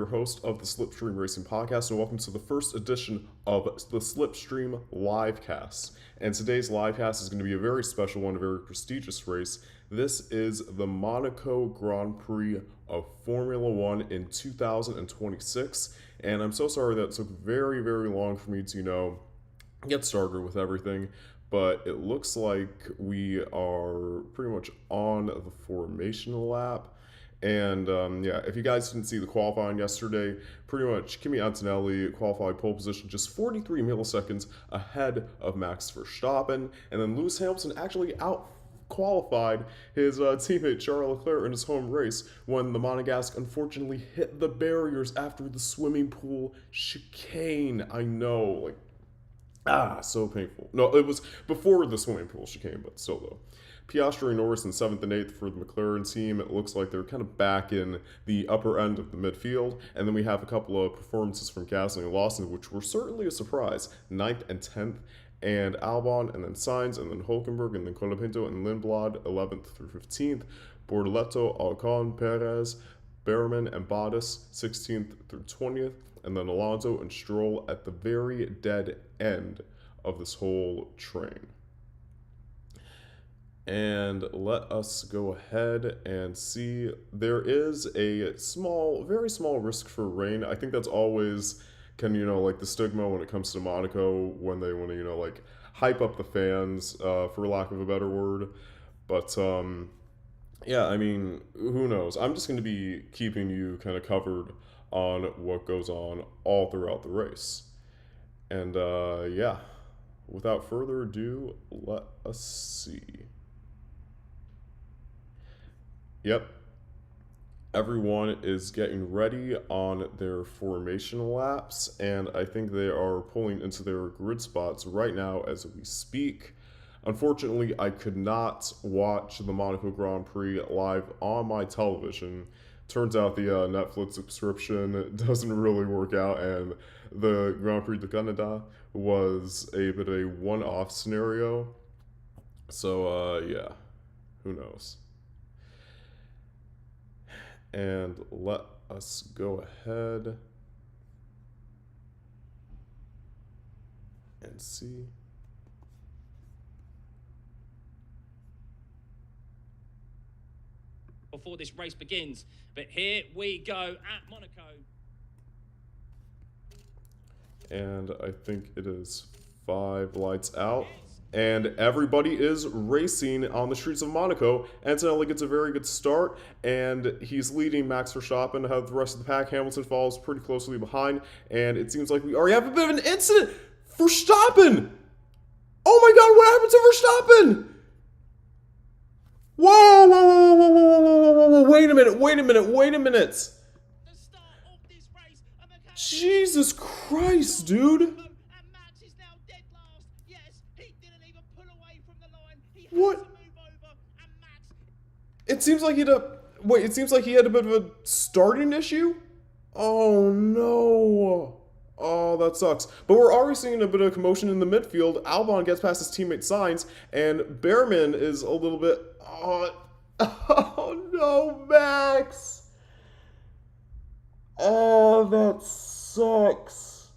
your host of the Slipstream Racing Podcast, and welcome to the first edition of the Slipstream Livecasts. And today's Livecast is going to be a very special one, a very prestigious race. This is the Monaco Grand Prix of Formula One in 2026, and I'm so sorry that it took very, very long for me to, get started with everything. But it looks like we are pretty much on the formation lap. And if you guys didn't see the qualifying yesterday, pretty much Kimi Antonelli qualified pole position just 43 milliseconds ahead of Max Verstappen. And then Lewis Hamilton actually out-qualified his teammate Charles Leclerc in his home race when the Monegasque unfortunately hit the barriers after the swimming pool chicane. I know, so painful. No, it was before the swimming pool chicane, but still though. Piastri and Norris in 7th and 8th for the McLaren team. It looks like they're kind of back in the upper end of the midfield. And then we have a couple of performances from Gasly and Lawson, which were certainly a surprise. 9th and 10th, and Albon, and then Sainz, and then Hulkenberg, and then Colapinto and Lindblad, 11th through 15th. Bortoleto, Ocon, Perez, Berman, and Bottas, 16th through 20th. And then Alonso and Stroll at the very dead end of this whole train. And let us go ahead and see. There is a very small risk for rain. I think that's always the stigma when it comes to Monaco, when they want to, hype up the fans, for lack of a better word. But, who knows? I'm just going to be keeping you kind of covered on what goes on all throughout the race. And, without further ado, let us see. Yep, everyone is getting ready on their formation laps, and I think they are pulling into their grid spots right now as we speak. Unfortunately, I could not watch the Monaco Grand Prix live on my television. Turns out the Netflix subscription doesn't really work out, and the Grand Prix de Canada was a bit of a one-off scenario. So, who knows? And let us go ahead and see. Before this race begins, but here we go at Monaco. And I think it is 5 lights out. And everybody is racing on the streets of Monaco. Antonelli gets a very good start, and he's leading Max Verstappen. How the rest of the pack, Hamilton follows pretty closely behind, and it seems like we already have a bit of an incident. Verstappen! Oh my God, what happened to Verstappen? Whoa, whoa, whoa, whoa, whoa, whoa, whoa, whoa, wait a minute. Jesus Christ, dude. What? It seems like he had a bit of a starting issue? Oh no. Oh, that sucks. But we're already seeing a bit of commotion in the midfield. Albon gets past his teammate Sainz, and Berman is a little bit... Oh no, Max! Oh, that sucks.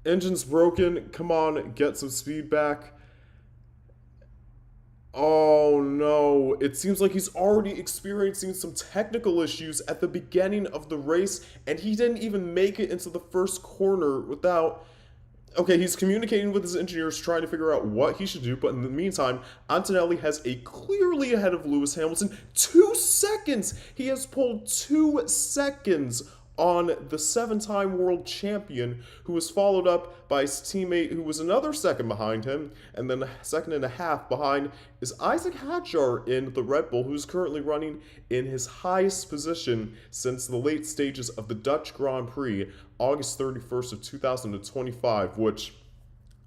Engine's broken. Come on, get some speed back. Oh no. It seems like he's already experiencing some technical issues at the beginning of the race, and he didn't even make it into the first corner without... Okay, he's communicating with his engineers, trying to figure out what he should do, but in the meantime, Antonelli has a clearly ahead of Lewis Hamilton. 2 seconds! He has pulled 2 seconds on the 7-time world champion, who was followed up by his teammate who was another second behind him, and then a second and a half behind is Isaac Hadjar in the Red Bull, who's currently running in his highest position since the late stages of the Dutch Grand Prix, August 31st of 2025, which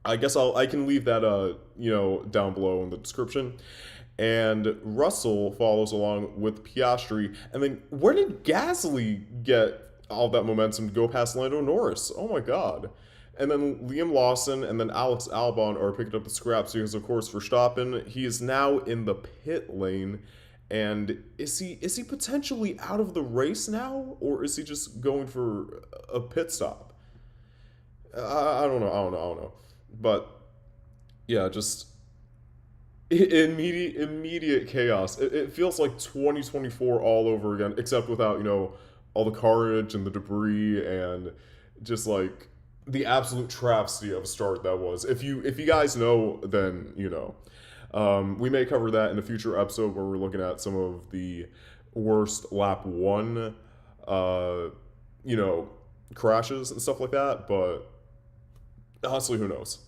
I guess I can leave that down below in the description. And Russell follows along with Piastri, and then where did Gasly get all that momentum to go past Lando Norris? Oh my God. And then Liam Lawson and then Alex Albon are picking up the scraps because, of course, Verstappen, he is now in the pit lane, And is he potentially out of the race now, or is he just going for a pit stop? I don't know. I don't know. But yeah, just immediate chaos. It feels like 2024 all over again, except without all the carnage and the debris and just like the absolute travesty of a start that was. If you guys know, then you know. We may cover that in a future episode where we're looking at some of the worst lap one, uh, you know, crashes and stuff like that. But honestly, who knows?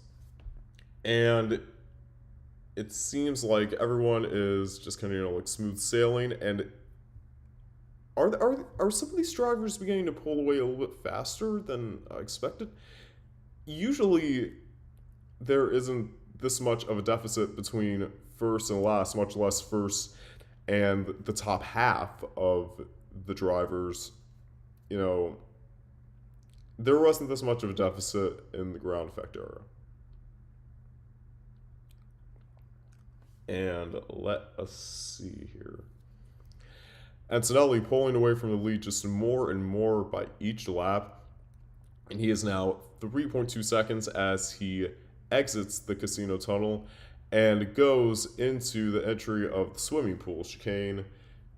And it seems like everyone is just kind of like smooth sailing. And are some of these drivers beginning to pull away a little bit faster than I expected? Usually, there isn't this much of a deficit between first and last, much less first and the top half of the drivers. You know, there wasn't this much of a deficit in the ground effect era. And let us see here. Antonelli pulling away from the lead just more and more by each lap. And he is now 3.2 seconds as he exits the casino tunnel and goes into the entry of the swimming pool chicane,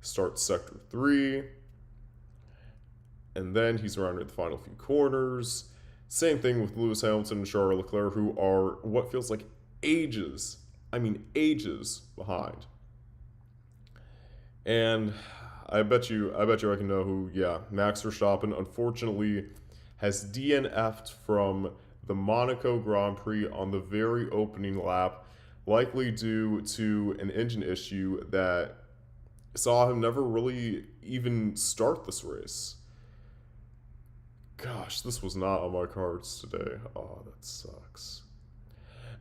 starts sector 3, and then he's around at the final few corners. Same thing with Lewis Hamilton and Charles Leclerc, who are what feels like ages, ages behind. And I bet you I can know who, yeah, Max Verstappen unfortunately has DNF'd from the Monaco Grand Prix on the very opening lap, likely due to an engine issue that saw him never really even start this race. Gosh, this was not on my cards today. Oh, that sucks.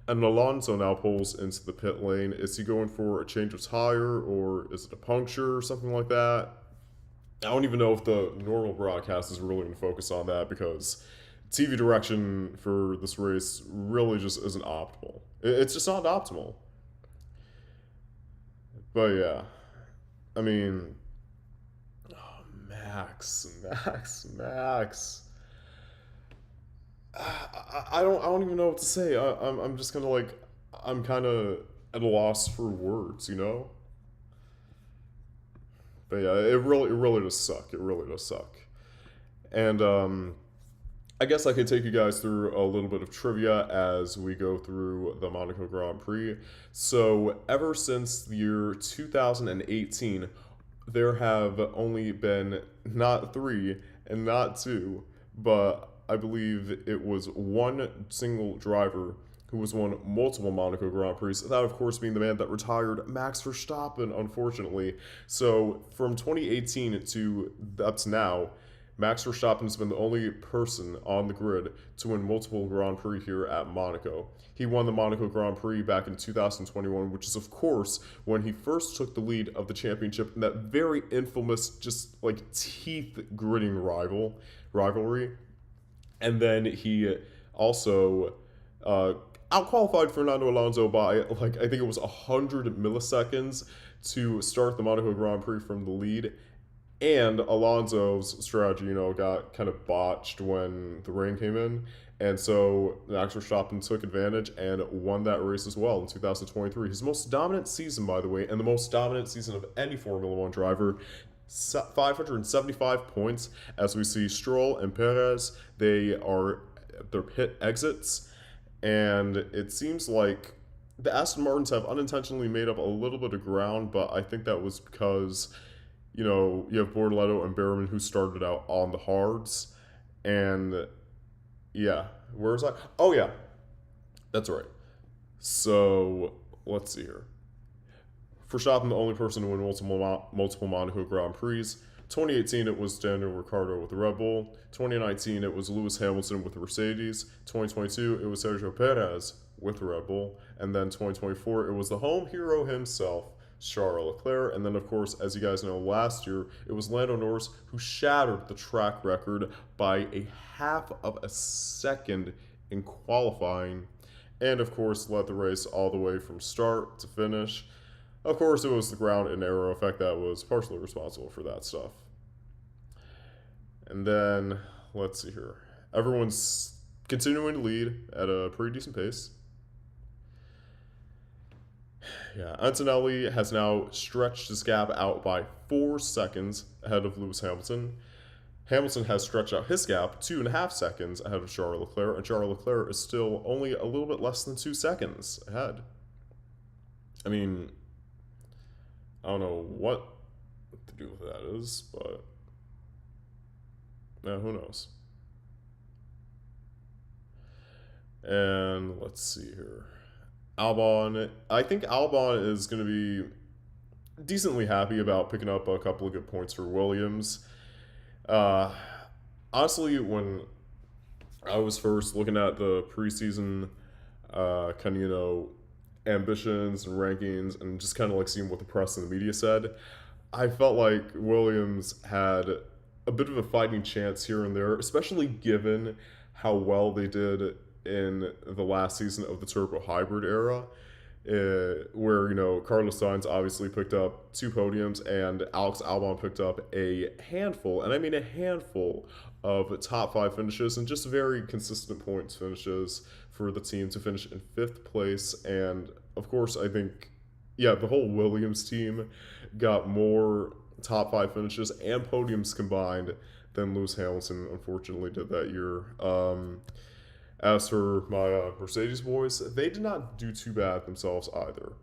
And Alonso now pulls into the pit lane. Is he going for a change of tire, or is it a puncture or something like that? I don't even know if the normal broadcast is really going to focus on that, because TV direction for this race really just isn't optimal. It's just not optimal. But yeah, I mean, oh, Max. I don't even know what to say. I'm just kind of like, I'm kind of at a loss for words, you know. But yeah, it really does suck. It really does suck. And I guess I could take you guys through a little bit of trivia as we go through the Monaco Grand Prix. So, ever since the year 2018, there have only been not 3 and not 2, but I believe it was one single driver who has won multiple Monaco Grand Prix. That, of course, being the man that retired, Max Verstappen, unfortunately. So, from 2018 to up to now, Max Verstappen has been the only person on the grid to win multiple Grand Prix here at Monaco. He won the Monaco Grand Prix back in 2021, which is, of course, when he first took the lead of the championship in that very infamous, just like teeth-gritting rivalry. And then he also outqualified Fernando Alonso by, like, I think it was 100 milliseconds to start the Monaco Grand Prix from the lead. And Alonso's strategy, got kind of botched when the rain came in. And so Max Verstappen took advantage and won that race as well in 2023. His most dominant season, by the way, and the most dominant season of any Formula One driver. 575 points, as we see Stroll and Perez, their pit exits. And it seems like the Aston Martins have unintentionally made up a little bit of ground, but I think that was because you have Bortoleto and Berman who started out on the hards. And yeah, where was I? Oh yeah, that's right. So let's see here. Verstappen, the only person to win multiple Monaco Grand Prix. 2018, it was Daniel Ricciardo with the Red Bull. 2019, it was Lewis Hamilton with the Mercedes. 2022, it was Sergio Perez with the Red Bull. And then 2024, it was the home hero himself, Charles Leclerc. And then, of course, as you guys know, last year, it was Lando Norris who shattered the track record by a half of a second in qualifying. And, of course, led the race all the way from start to finish. Of course, it was the ground and aero effect that was partially responsible for that stuff. And then, let's see here. Everyone's continuing to lead at a pretty decent pace. Yeah, Antonelli has now stretched his gap out by 4 seconds ahead of Lewis Hamilton. Hamilton has stretched out his gap 2.5 seconds ahead of Charles Leclerc, and Charles Leclerc is still only a little bit less than 2 seconds ahead. I mean, I don't know what to do with that is, but yeah, who knows? And let's see here. Albon, I think Albon is going to be decently happy about picking up a couple of good points for Williams. Uh, Honestly, when I was first looking at the preseason, kind of, ambitions and rankings and just kind of like seeing what the press and the media said, I felt like Williams had a bit of a fighting chance here and there, especially given how well they did in the last season of the turbo hybrid era, where Carlos Sainz obviously picked up 2 podiums and Alex Albon picked up a handful, and I mean a handful of top 5 finishes and just very consistent points finishes for the team to finish in 5th place. And of course, I think, yeah, the whole Williams team got more top 5 finishes and podiums combined than Lewis Hamilton unfortunately did that year. As for my Mercedes boys, they did not do too bad themselves either.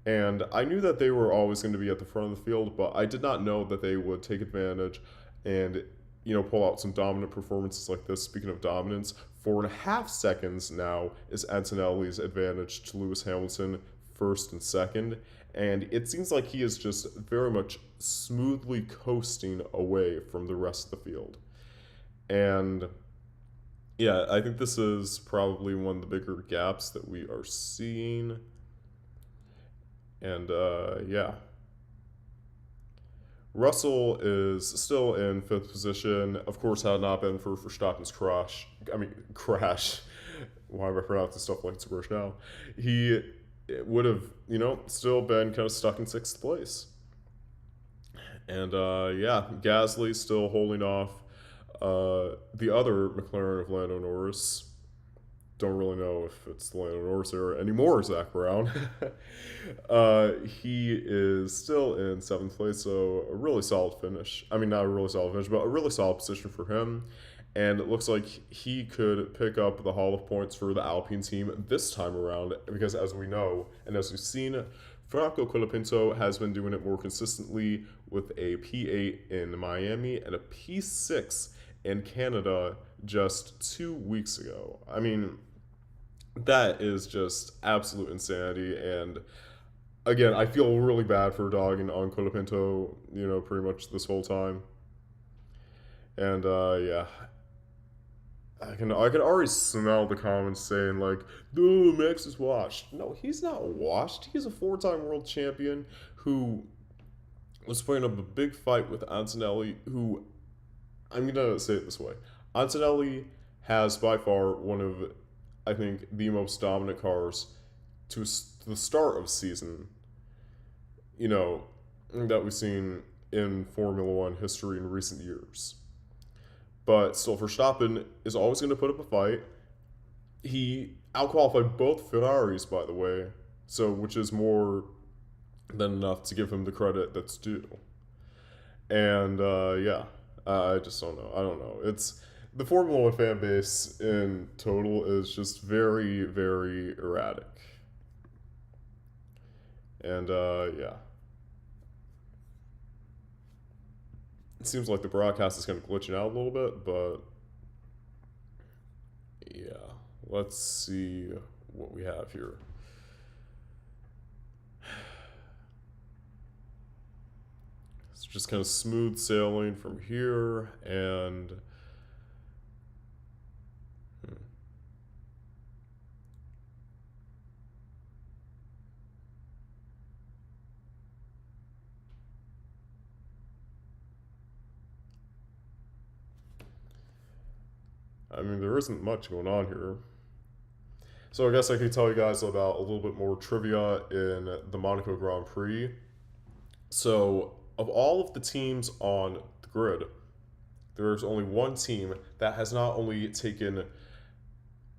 And I knew that they were always going to be at the front of the field, but I did not know that they would take advantage and, pull out some dominant performances like this. Speaking of dominance, 4.5 seconds now is Antonelli's advantage to Lewis Hamilton, first and second. And it seems like he is just very much smoothly coasting away from the rest of the field. And yeah, I think this is probably one of the bigger gaps that we are seeing. And yeah. Russell is still in 5th position. Of course, had it not been for Verstappen's crash. Why am I pronouncing stuff like it's worse now? He would have, still been kind of stuck in 6th place. And yeah, Gasly still holding off the other McLaren of Lando Norris. Don't really know if it's the Lando Norris era anymore, Zach Brown. He is still in 7th place, so a really solid finish. I mean, not a really solid finish, but a really solid position for him. And it looks like he could pick up the Hall of Points for the Alpine team this time around, because as we know, and as we've seen, Franco Colapinto has been doing it more consistently with a P8 in Miami and a P6 in Canada just 2 weeks ago. I mean, that is just absolute insanity. And again, I feel really bad for dogging on Colapinto, pretty much this whole time. And yeah, I can already smell the comments saying like, "No, Max is washed." No, he's not washed. He's a 4-time world champion who was putting up a big fight with Antonelli, who, I'm gonna say it this way: Antonelli has by far one of, I think, the most dominant cars to the start of season, that we've seen in Formula One history in recent years. But still, Verstappen is always going to put up a fight. He outqualified both Ferraris, by the way, so which is more than enough to give him the credit that's due. And yeah, I just don't know. I don't know. It's the Formula One fan base in total is just very, very erratic. And yeah. It seems like the broadcast is kind of glitching out a little bit, but yeah. Let's see what we have here. It's just kind of smooth sailing from here, and I mean, there isn't much going on here. So I guess I could tell you guys about a little bit more trivia in the Monaco Grand Prix. So, of all of the teams on the grid, there's only one team that has not only taken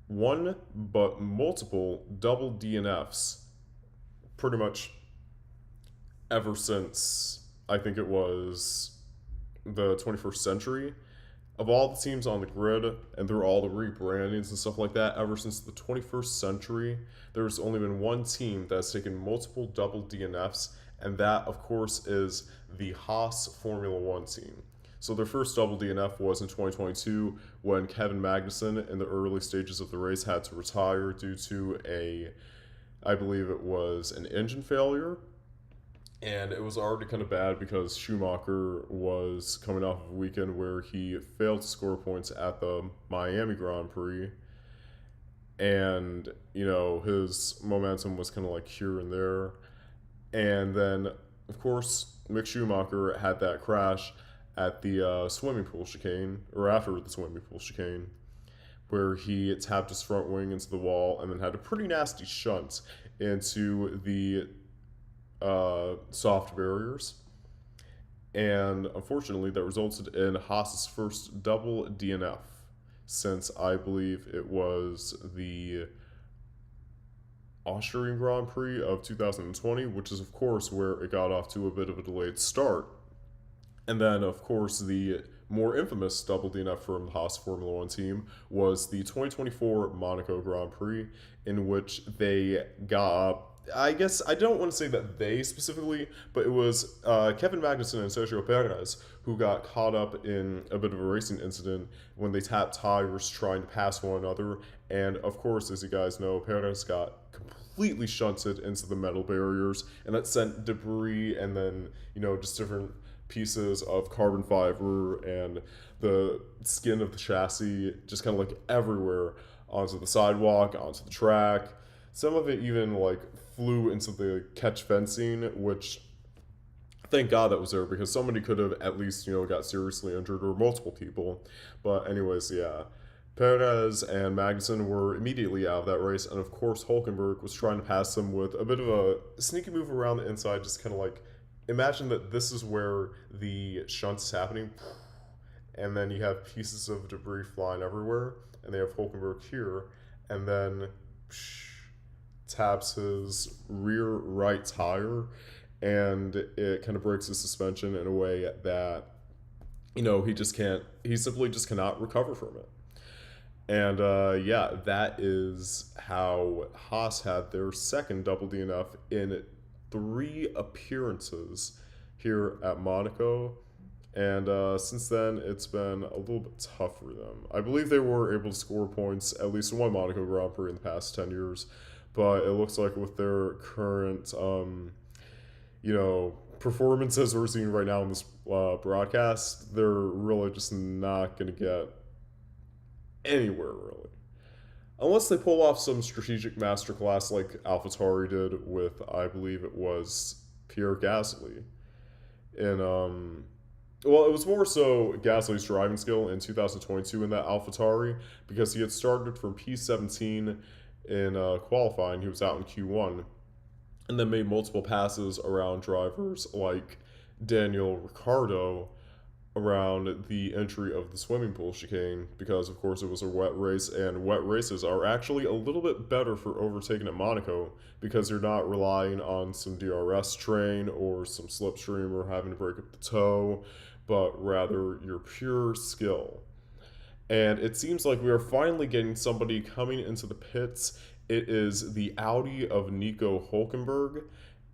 one but multiple double DNFs pretty much ever since I think it was the 21st century. Of all the teams on the grid and through all the rebrandings and stuff like that, ever since the 21st century, there's only been one team that's taken multiple double DNFs, and that, of course, is the Haas Formula One team. So their first double DNF was in 2022 when Kevin Magnussen, in the early stages of the race, had to retire due to I believe it was an engine failure. And it was already kind of bad because Schumacher was coming off of a weekend where he failed to score points at the Miami Grand Prix. And, his momentum was kind of like here and there. And then, of course, Mick Schumacher had that crash at the swimming pool chicane, or after the swimming pool chicane, where he tapped his front wing into the wall and then had a pretty nasty shunt into the soft barriers. And unfortunately, that resulted in Haas's first double DNF since I believe it was the Austrian Grand Prix of 2020, which is, of course, where it got off to a bit of a delayed start. And then, of course, the more infamous double DNF from the Haas Formula One team was the 2024 Monaco Grand Prix, in which they got, I guess, I don't want to say that they specifically, but it was Kevin Magnussen and Sergio Perez who got caught up in a bit of a racing incident when they tapped tires trying to pass one another. And, of course, as you guys know, Perez got completely shunted into the metal barriers, and that sent debris and then, just different pieces of carbon fiber and the skin of the chassis just kind of like everywhere onto the sidewalk, onto the track. Some of it even like flew into the catch fencing, which thank God that was there because somebody could have at least, got seriously injured, or multiple people. But anyways, yeah. Perez and Magnussen were immediately out of that race, and of course Hulkenberg was trying to pass them with a bit of a sneaky move around the inside, just kind of like, imagine that this is where the shunt is happening, and then you have pieces of debris flying everywhere, and they have Hulkenberg here, and then taps his rear right tire, and it kind of breaks his suspension in a way that, he simply just cannot recover from it. And that is how Haas had their second double DNF in 3 appearances here at Monaco. And since then, it's been a little bit tough for them. I believe they were able to score points at least in one Monaco Grand Prix in the past 10 years. But it looks like with their current, performances we're seeing right now in this broadcast, they're really just not going to get anywhere, really. Unless they pull off some strategic masterclass like AlphaTauri did with, I believe it was Pierre Gasly. In, it was more so Gasly's driving skill in 2022 in that AlphaTauri, because he had started from P17 in qualifying. He was out in Q1, and then made multiple passes around drivers like Daniel Ricciardo around the entry of the swimming pool chicane, because of course it was a wet race, and wet races are actually a little bit better for overtaking at Monaco because you're not relying on some DRS train or some slipstream or having to break up the toe, but rather your pure skill. And it seems like we are finally getting somebody coming into the pits. It is the Audi of Nico Hulkenberg,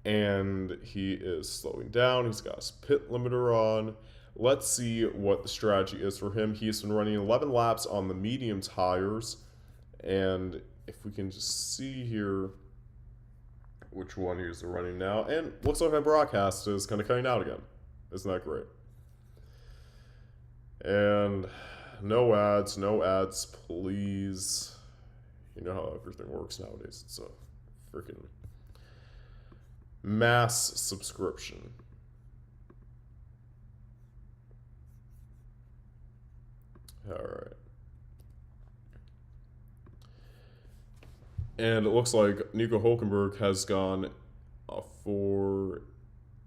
and he is slowing down. He's got his pit limiter on. Let's see what the strategy is for him. He's been running 11 laps on the medium tires. And if we can just see here which one he's running now. And looks like my broadcast is kind of cutting out again. Isn't that great? And no ads, please. You know how everything works nowadays. It's a freaking mass subscription. All right. And it looks like Nico Hulkenberg has gone for,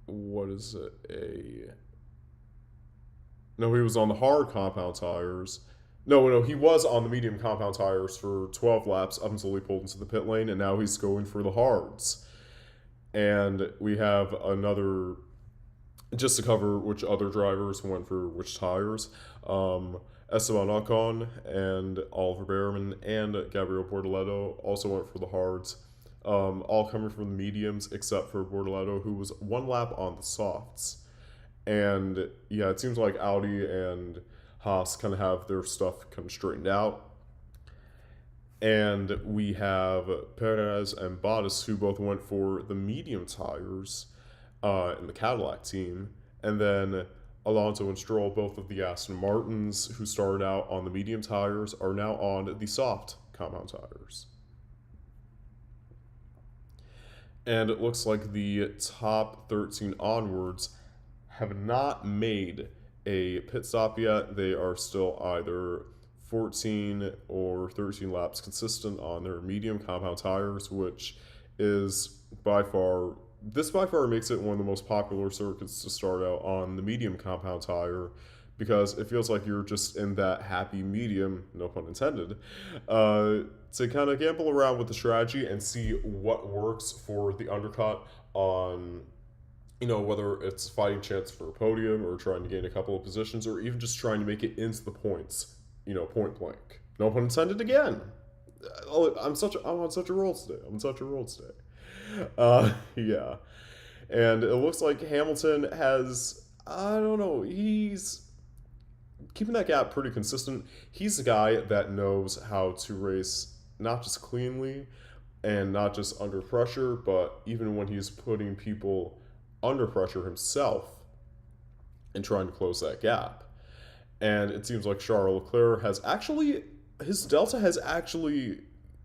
what is it, no, he was on the hard compound tires. No, he was on the medium compound tires for 12 laps up until he pulled into the pit lane, and now he's going for the hards. And we have another, just to cover which other drivers went for which tires. Esteban Ocon and Oliver Behrman and Gabriel Bortoleto also went for the hards. All coming from the mediums except for Bortoleto, who was one lap on the softs. And yeah, it seems like Audi and Haas kind of have their stuff kind of straightened out. And we have Perez and Bottas, who both went for the medium tires in the Cadillac team. And then Alonso and Stroll, both of the Aston Martins, who started out on the medium tires, are now on the soft compound tires. And it looks like the top 13 onwards have not made a pit stop yet. They are still either 14 or 13 laps consistent on their medium compound tires, which is by far makes it one of the most popular circuits to start out on the medium compound tire, because it feels like you're just in that happy medium, no pun intended, to kind of gamble around with the strategy and see what works for the undercut on, whether it's fighting chance for a podium or trying to gain a couple of positions or even just trying to make it into the points, point blank. No pun intended again. I'm on such a roll today. Yeah. And it looks like Hamilton has, I don't know, he's keeping that gap pretty consistent. He's a guy that knows how to race not just cleanly and not just under pressure, but even when he's putting people under pressure himself and trying to close that gap. And it seems like Charles Leclerc his delta has actually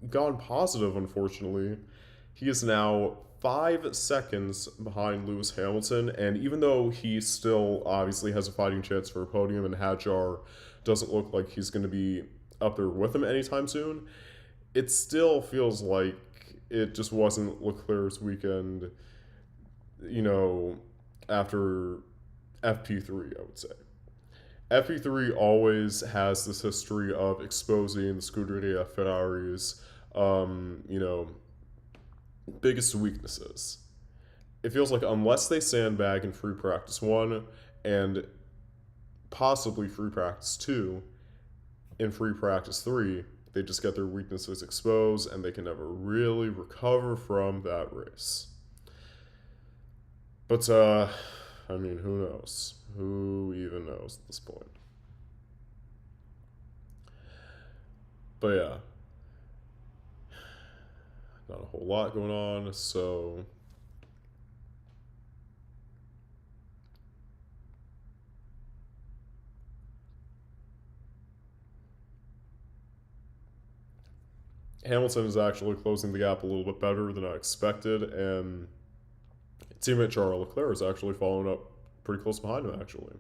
gone positive, unfortunately. He is now 5 seconds behind Lewis Hamilton, and even though he still obviously has a fighting chance for a podium and Hadjar doesn't look like he's going to be up there with him anytime soon, it still feels like it just wasn't Leclerc's weekend, after FP3, I would say. FP3 always has this history of exposing the Scuderia Ferrari's, biggest weaknesses. It feels like unless they sandbag in free practice 1 and possibly free practice 2, in free practice 3, they just get their weaknesses exposed and they can never really recover from that race. But, who knows? Who even knows at this point? But yeah. Not a whole lot going on, so Hamilton is actually closing the gap a little bit better than I expected, and teammate Charles Leclerc is actually following up pretty close behind him, actually.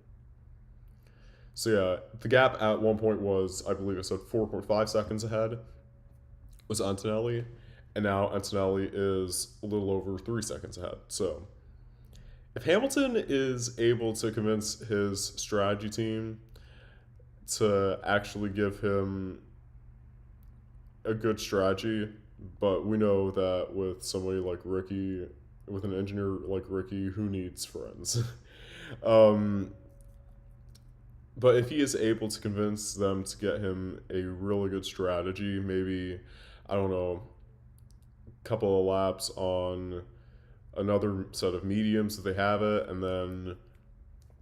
So yeah, the gap at one point was, I believe I said 4.5 seconds ahead was Antonelli, and now Antonelli is a little over 3 seconds ahead. So if Hamilton is able to convince his strategy team to actually give him a good strategy, but we know that with somebody like Ricky, with an engineer like Ricky, who needs friends? But if he is able to convince them to get him a really good strategy, maybe, I don't know, a couple of laps on another set of mediums if they have it, and then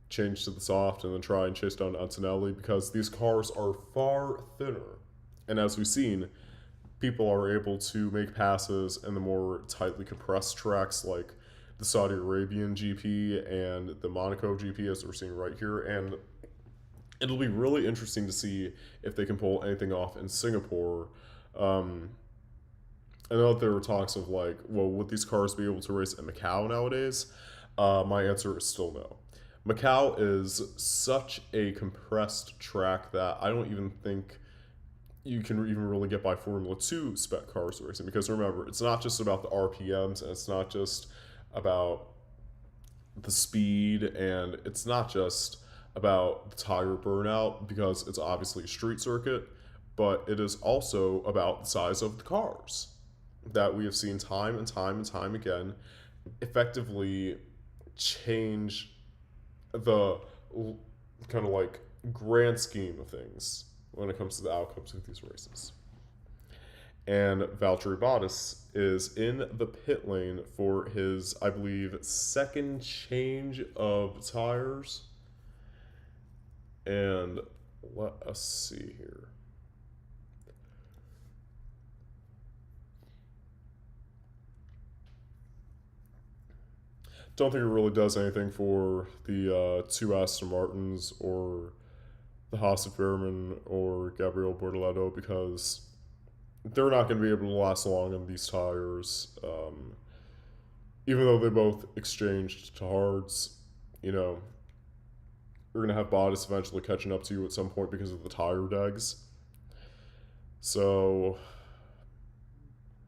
change to the soft and then try and chase down Antonelli, because these cars are far thinner. And as we've seen, people are able to make passes in the more tightly compressed tracks like the Saudi Arabian GP and the Monaco GP, as we're seeing right here. And it'll be really interesting to see if they can pull anything off in Singapore. I know that there were talks of like, well, would these cars be able to race in Macau nowadays? My answer is still no. Macau is such a compressed track that I don't even think you can even really get by Formula 2 spec cars racing. Because remember, it's not just about the RPMs, and it's not just about the speed, and it's not just about the tire burnout, because it's obviously a street circuit, but it is also about the size of the cars that we have seen time and time and time again effectively change the kind of like grand scheme of things when it comes to the outcomes of these races. And Valtteri Bottas is in the pit lane for his, I believe, second change of tires. And let us see here. Don't think it really does anything for the two Aston Martins or the Haas Verman or Gabriel Bortoleto, because they're not going to be able to last long on these tires. Even though they both exchanged to hards, you know, you're going to have Bottas eventually catching up to you at some point because of the tire degs. So,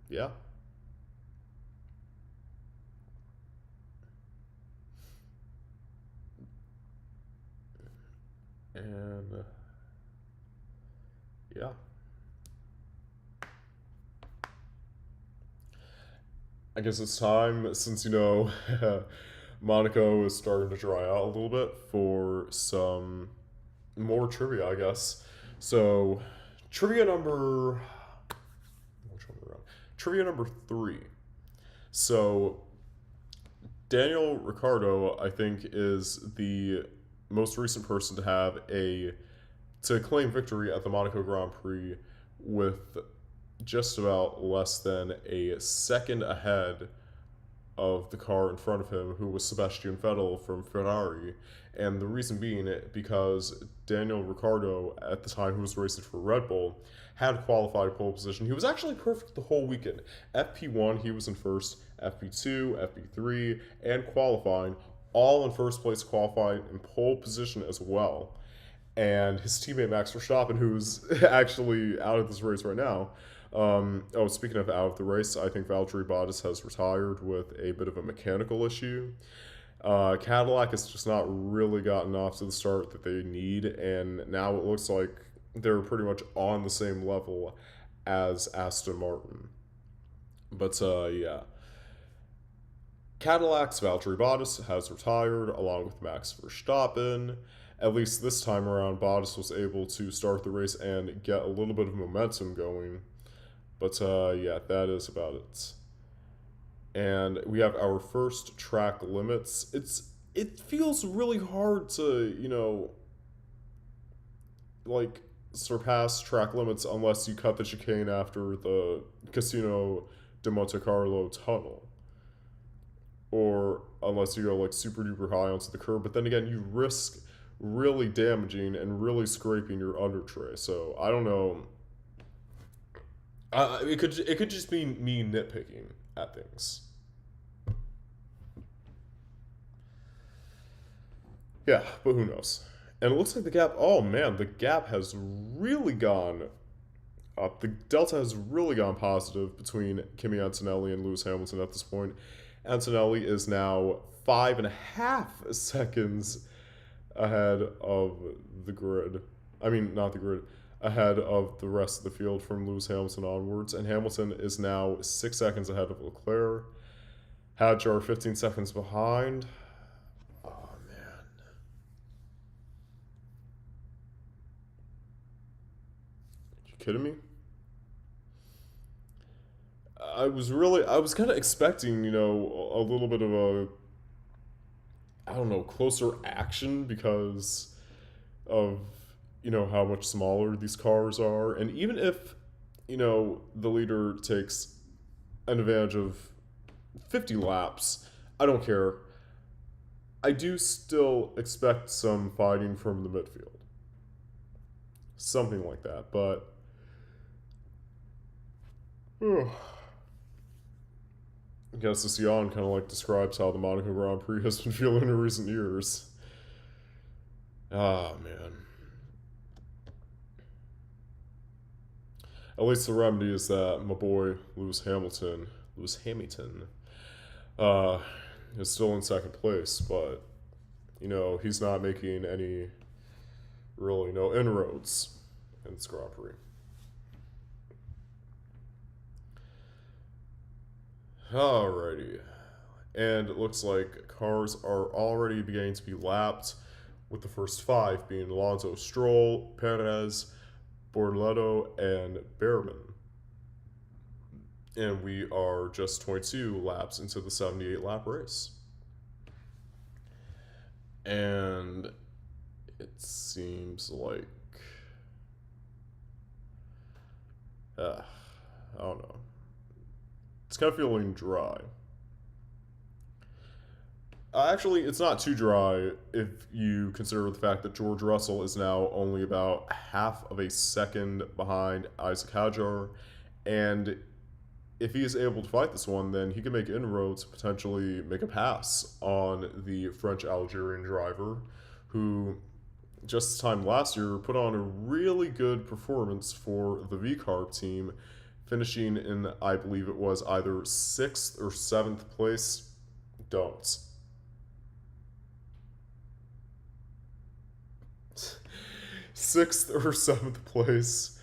yeah. And, yeah. I guess it's time, since, you know, Monaco is starting to dry out a little bit, for some more trivia, I guess. So, trivia number... Which one are we on? Trivia number 3. So, Daniel Ricciardo, I think, is the most recent person to claim victory at the Monaco Grand Prix with just about less than a second ahead of the car in front of him, who was Sebastian Vettel from Ferrari. And the reason being because Daniel Ricciardo, at the time who was racing for Red Bull, had qualified pole position. He was actually perfect the whole weekend. FP1, he was in first. FP2, FP3, and qualifying, all in first place, qualifying in pole position as well. And his teammate Max Verstappen, who's actually out of this race right now. Speaking of out of the race, I think Valtteri Bottas has retired with a bit of a mechanical issue. Cadillac has just not really gotten off to the start that they need, and now it looks like they're pretty much on the same level as Aston Martin. But yeah. Cadillac's Valtteri Bottas has retired along with Max Verstappen. At least this time around, Bottas was able to start the race and get a little bit of momentum going. But yeah, that is about it. And we have our first track limits. It feels really hard to, like, surpass track limits unless you cut the chicane after the Casino de Monte Carlo tunnel. Or unless you go like super duper high onto the curb. But then again, you risk really damaging and really scraping your under tray. So I don't know. It could just be me nitpicking at things. Yeah, but who knows? And it looks like the gap. Oh man, the gap has really gone up. The delta has really gone positive between Kimi Antonelli and Lewis Hamilton at this point. Antonelli is now 5.5 seconds ahead of the grid. I mean, not the grid, ahead of the rest of the field from Lewis Hamilton onwards. And Hamilton is now 6 seconds ahead of Leclerc. Hadjar 15 seconds behind. Oh, man. Are you kidding me? I was kind of expecting, a little bit of a, I don't know, closer action because of, how much smaller these cars are. And even if, the leader takes an advantage of 50 laps, I don't care. I do still expect some fighting from the midfield. Something like that, but... I guess this yawn kind of like describes how the Monaco Grand Prix has been feeling in recent years. Ah, man. At least the remedy is that my boy Lewis Hamilton, uh, is still in second place, but he's not making any really no inroads in this Grand Prix. Alrighty. And it looks like cars are already beginning to be lapped, with the first 5 being Alonso, Stroll, Perez, Borletto, and Behrman. And we are just 22 laps into the 78 lap race. And it seems like I don't know. It's kind of feeling dry. Actually, it's not too dry if you consider the fact that George Russell is now only about half of a second behind Isaac Hadjar, and if he is able to fight this one, then he can make inroads, potentially make a pass on the French-Algerian driver, who just this time last year put on a really good performance for the V-Carb team, finishing in, I believe it was either 6th or 7th place. Don't. 6th or 7th place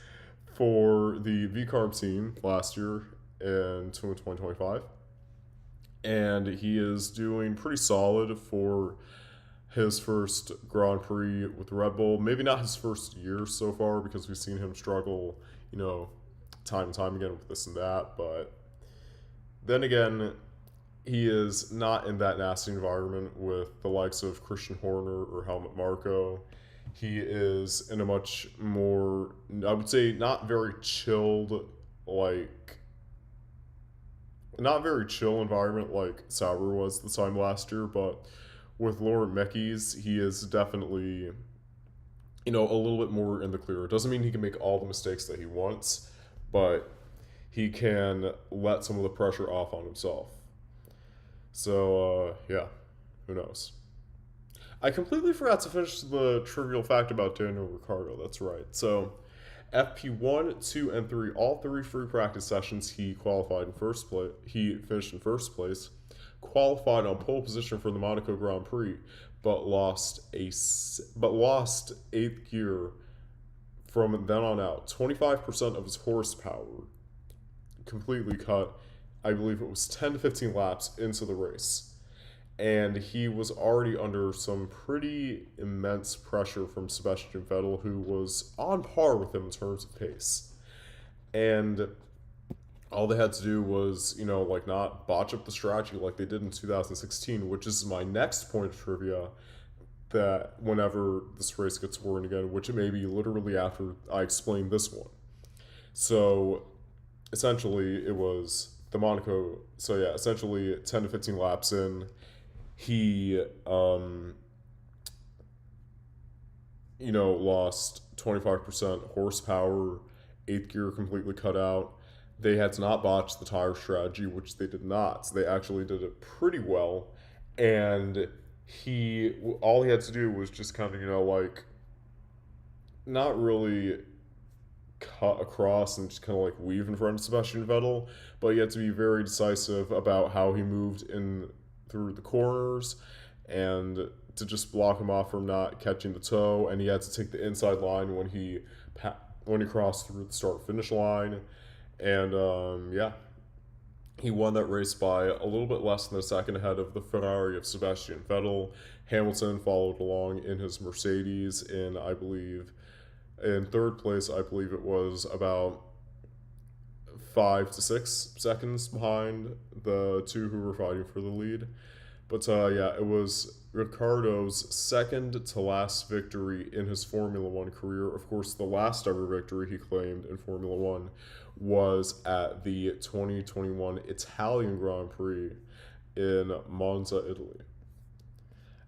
for the V-Carb team last year in 2025. And he is doing pretty solid for his first Grand Prix with Red Bull. Maybe not his first year so far, because we've seen him struggle, time and time again with this and that. But then again, he is not in that nasty environment with the likes of Christian Horner or Helmut Marko. He is in a much more, I would say, not very chill environment like Sauber was this time last year, but with Laurent Mekies, he is definitely, a little bit more in the clear. It doesn't mean he can make all the mistakes that he wants, but he can let some of the pressure off on himself. So, yeah, who knows? I completely forgot to finish the trivial fact about Daniel Ricciardo. That's right. So, FP1, 2, and 3, all 3 free practice sessions, he qualified in first place. He finished in first place, qualified on pole position for the Monaco Grand Prix, but lost 8th gear from then on out. 25% of his horsepower completely cut. I believe it was 10 to 15 laps into the race. And he was already under some pretty immense pressure from Sebastian Vettel, who was on par with him in terms of pace. And all they had to do was, not botch up the strategy like they did in 2016, which is my next point of trivia, that whenever this race gets worn again, which it may be literally after I explain this one. So, essentially, it was the Monaco. So, yeah, essentially 10 to 15 laps in, he, lost 25% horsepower, 8th gear completely cut out. They had to not botch the tire strategy, which they did not. So they actually did it pretty well. And all he had to do was just kind of, not really cut across and just kind of weave in front of Sebastian Vettel, but he had to be very decisive about how he moved in through the corners and to just block him off from not catching the toe. And he had to take the inside line when he crossed through the start finish line. And he won that race by a little bit less than a second ahead of the Ferrari of Sebastian Vettel. Hamilton followed along in his Mercedes in third place. I believe it was about 5 to 6 seconds behind the 2 who were fighting for the lead. But it was Ricciardo's second to last victory in his Formula One career. Of course, the last ever victory he claimed in Formula One was at the 2021 Italian Grand Prix in Monza, Italy.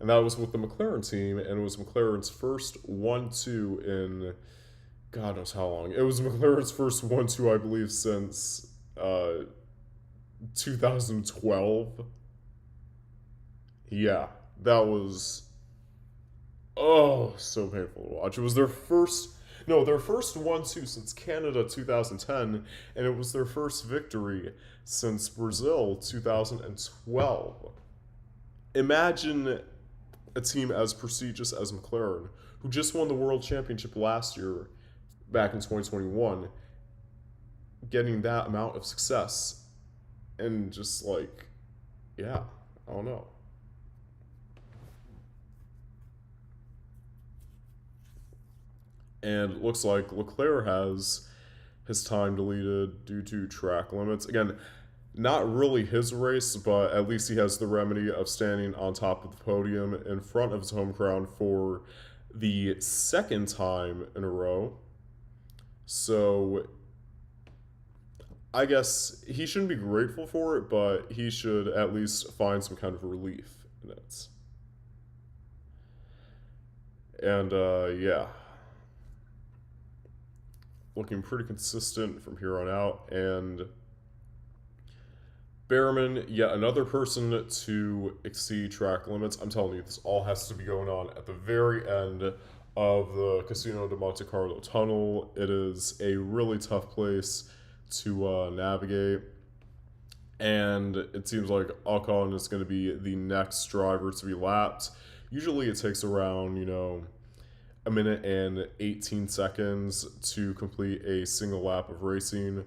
And that was with the McLaren team, and it was McLaren's first 1-2 in God knows how long. It was McLaren's first 1-2, I believe, since 2012. Yeah, that was so painful to watch. It was their first No, their first 1-2 since Canada 2010, and it was their first victory since Brazil 2012. Imagine a team as prestigious as McLaren, who just won the World Championship last year, back in 2021, getting that amount of success. And just like, yeah, I don't know. And it looks like Leclerc has his time deleted due to track limits. Again, not really his race, but at least he has the remedy of standing on top of the podium in front of his home crowd for the second time in a row. So I guess he shouldn't be grateful for it, but he should at least find some kind of relief in it. And yeah, looking pretty consistent from here on out. And Behrman, yet another person to exceed track limits. I'm telling you, this all has to be going on at the very end of the Casino de Monte Carlo tunnel. It is a really tough place to navigate. And it seems like Ocon is going to be the next driver to be lapped. Usually it takes around, a minute and 18 seconds to complete a single lap of racing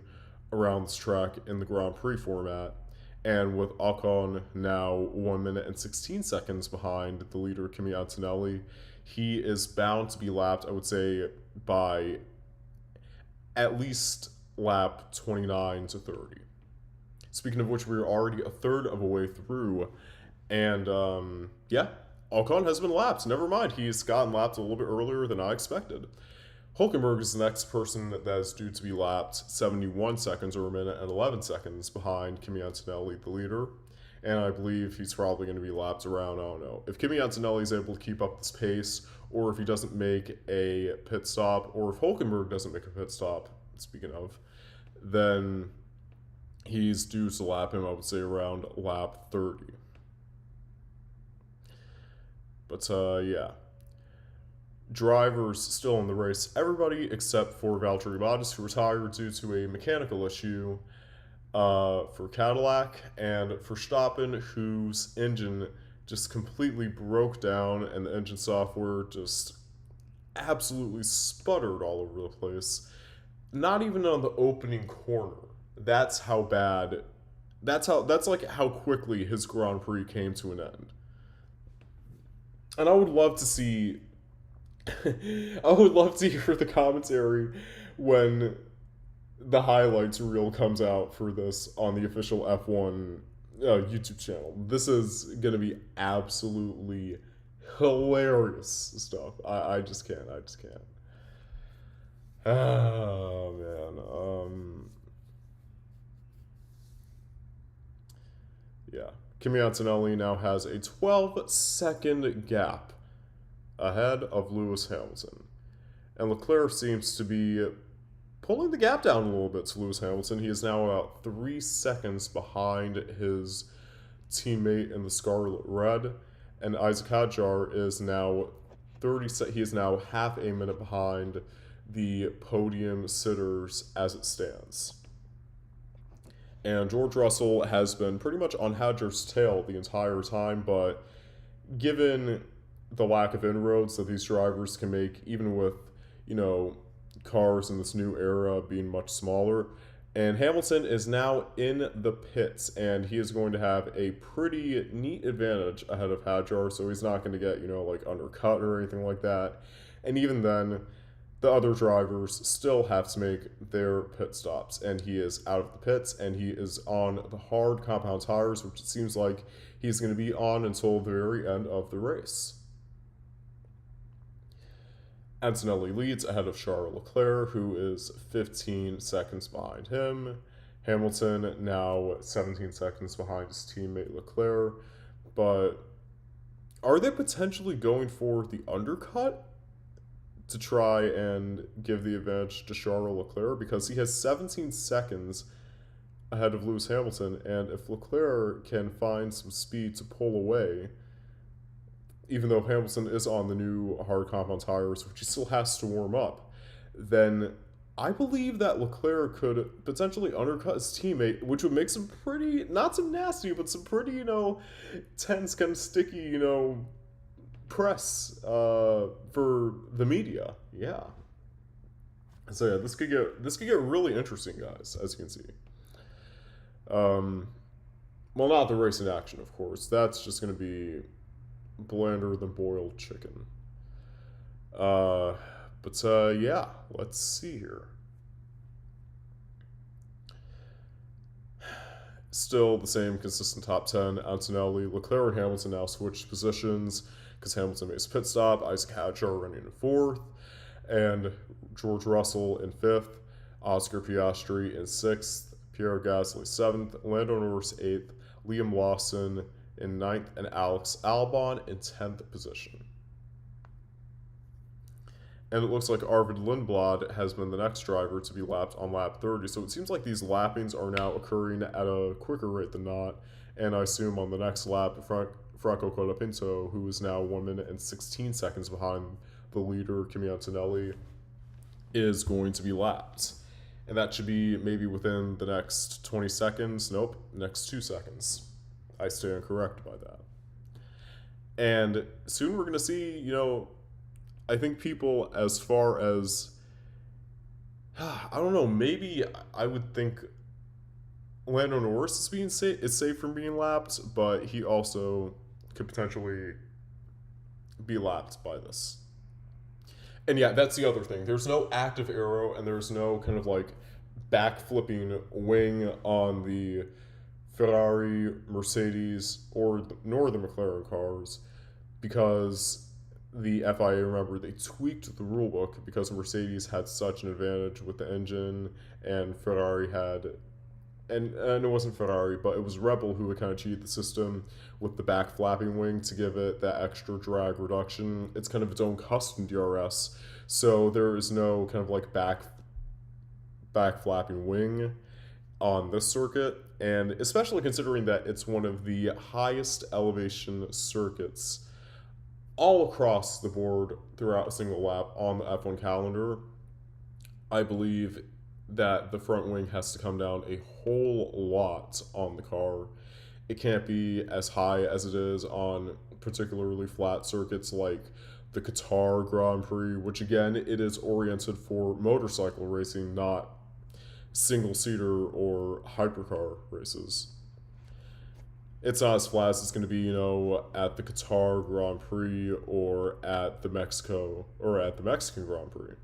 around this track in the Grand Prix format. And with Ocon now 1 minute and 16 seconds behind the leader, Kimi Antonelli, he is bound to be lapped, I would say, by at least lap 29 to 30. Speaking of which, we're already a third of a way through. And yeah, Ocon has been lapped. Never mind, he's gotten lapped a little bit earlier than I expected. Hulkenberg is the next person that is due to be lapped 71 seconds or a minute and 11 seconds behind Kimi Antonelli, the leader. And I believe he's probably going to be lapped around, I don't know, if Kimi Antonelli is able to keep up this pace, or if he doesn't make a pit stop, or if Hulkenberg doesn't make a pit stop, speaking of, then he's due to lap him, I would say, around lap 30. But yeah. Drivers still in the race. Everybody except for Valtteri Bottas, who retired due to a mechanical issue for Cadillac, and for Verstappen, whose engine just completely broke down and the engine software just absolutely sputtered all over the place. Not even on the opening corner. That's how bad. That's like how quickly his Grand Prix came to an end. And I would love to see I would love to hear the commentary when the highlights reel comes out for this on the official F1 YouTube channel. This is going to be absolutely hilarious stuff. I just can't. Oh, man. Yeah. Kimi Antonelli now has a 12-second gap ahead of Lewis Hamilton. And Leclerc seems to be pulling the gap down a little bit to Lewis Hamilton. He is now about 3 seconds behind his teammate in the Scarlet Red. And Isaac Hadjar is now he is now half a minute behind the podium sitters as it stands. And George Russell has been pretty much on Hadjar's tail the entire time, but given the lack of inroads that these drivers can make, even with, cars in this new era being much smaller. And Hamilton is now in the pits, and he is going to have a pretty neat advantage ahead of Hadjar, so he's not going to get, undercut or anything like that. And even then, the other drivers still have to make their pit stops, and he is out of the pits, and he is on the hard compound tires, which it seems like he's going to be on until the very end of the race. Antonelli leads ahead of Charles Leclerc, who is 15 seconds behind him. Hamilton now 17 seconds behind his teammate Leclerc. But are they potentially going for the undercut to try and give the advantage to Charles Leclerc? Because he has 17 seconds ahead of Lewis Hamilton, and if Leclerc can find some speed to pull away, even though Hamilton is on the new hard compound tires, which he still has to warm up, then I believe that Leclerc could potentially undercut his teammate, which would make some pretty, not some nasty, but some pretty, tense, kind of sticky, press for the media. Yeah. So yeah, this could get really interesting, guys, as you can see. Um, well, not the racing action, of course. That's just going to be blander than boiled chicken. Uh, but yeah, let's see here. Still the same consistent top 10. Antonelli, Leclerc, and Hamilton now switched positions because Hamilton made his pit stop. Isaac Hadjar running in fourth, and George Russell in fifth. Oscar Piastri in sixth. Pierre Gasly seventh. Lando Norris eighth. Liam Lawson in ninth, and Alex Albon in 10th position. And it looks like Arvid Lindblad has been the next driver to be lapped on lap 30. So it seems like these lappings are now occurring at a quicker rate than not. And I assume on the next lap, Franco Colapinto, who is now 1 minute and 16 seconds behind the leader, Kimi Antonelli, is going to be lapped. And that should be maybe within the next 20 seconds. Nope, next 2 seconds. I stand corrected by that. And soon we're going to see, I think people, as far as, I don't know, maybe I would think Lando Norris is safe from being lapped, but he also could potentially be lapped by this. And yeah, that's the other thing. There's no active arrow, and there's no kind of like back-flipping wing on the Ferrari, Mercedes, nor the McLaren cars, because the FIA, remember, they tweaked the rulebook because Mercedes had such an advantage with the engine, and Ferrari had, and it wasn't Ferrari, but it was Red Bull who would kind of cheat the system with the back flapping wing to give it that extra drag reduction. It's kind of its own custom DRS, so there is no kind of like back flapping wing on this circuit, and especially considering that it's one of the highest elevation circuits all across the board throughout a single lap on the F1 calendar, I believe that the front wing has to come down a whole lot on the car. It can't be as high as it is on particularly flat circuits like the Qatar Grand Prix, which again, it is oriented for motorcycle racing, not single-seater or hypercar races. It's not as flat as it's going to be, at the Qatar Grand Prix or at the Mexican Grand Prix.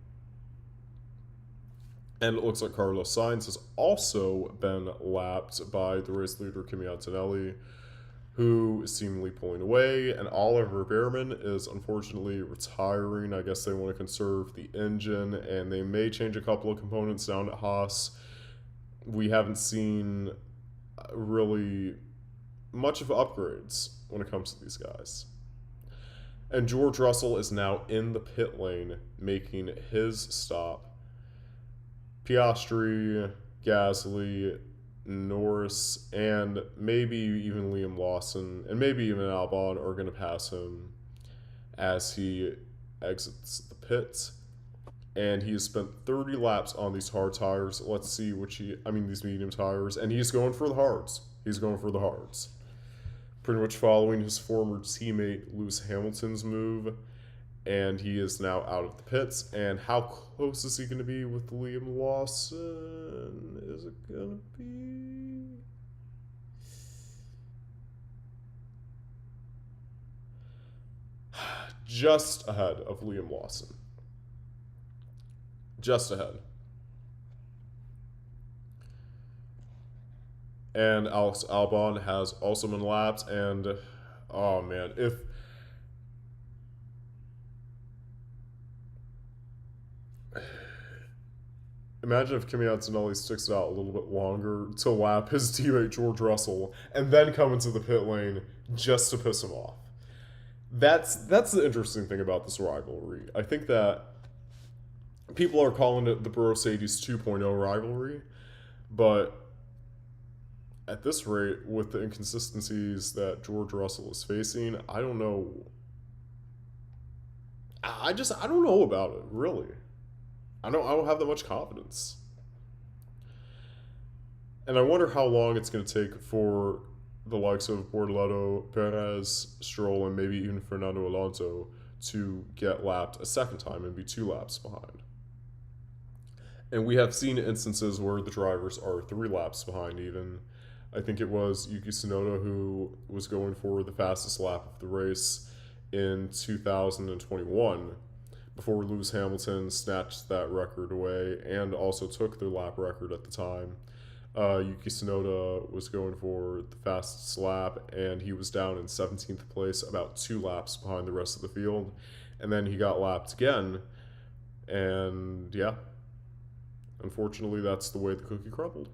And it looks like Carlos Sainz has also been lapped by the race leader Kimi Antonelli, who is seemingly pulling away, and Oliver Behrman is unfortunately retiring. I guess they want to conserve the engine, and they may change a couple of components down at Haas. We haven't seen really much of upgrades when it comes to these guys. And George Russell is now in the pit lane making his stop. Piastri, Gasly, Norris, and maybe even Liam Lawson, and maybe even Albon are going to pass him as he exits the pit. And he has spent 30 laps on these hard tires. Let's see these medium tires, and he's going for the hards. Pretty much following his former teammate Lewis Hamilton's move, and he is now out of the pits. And how close is he going to be with Liam Lawson? Is it going to be... just ahead of Liam Lawson. Just ahead. And Alex Albon has also been lapped, and oh man, imagine if Kimi Antonelli sticks it out a little bit longer to lap his teammate George Russell and then come into the pit lane just to piss him off. That's the interesting thing about this rivalry. I think that people are calling it the Mercedes 2.0 rivalry, but at this rate, with the inconsistencies that George Russell is facing, I don't know. I don't know about it, really. I don't have that much confidence. And I wonder how long it's going to take for the likes of Bortoleto, Perez, Stroll, and maybe even Fernando Alonso to get lapped a second time and be 2 laps behind. And we have seen instances where the drivers are 3 laps behind, even. I think it was Yuki Tsunoda who was going for the fastest lap of the race in 2021 before Lewis Hamilton snatched that record away and also took their lap record at the time. Yuki Tsunoda was going for the fastest lap, and he was down in 17th place, about 2 laps behind the rest of the field. And then he got lapped again, and yeah, unfortunately, that's the way the cookie crumbled.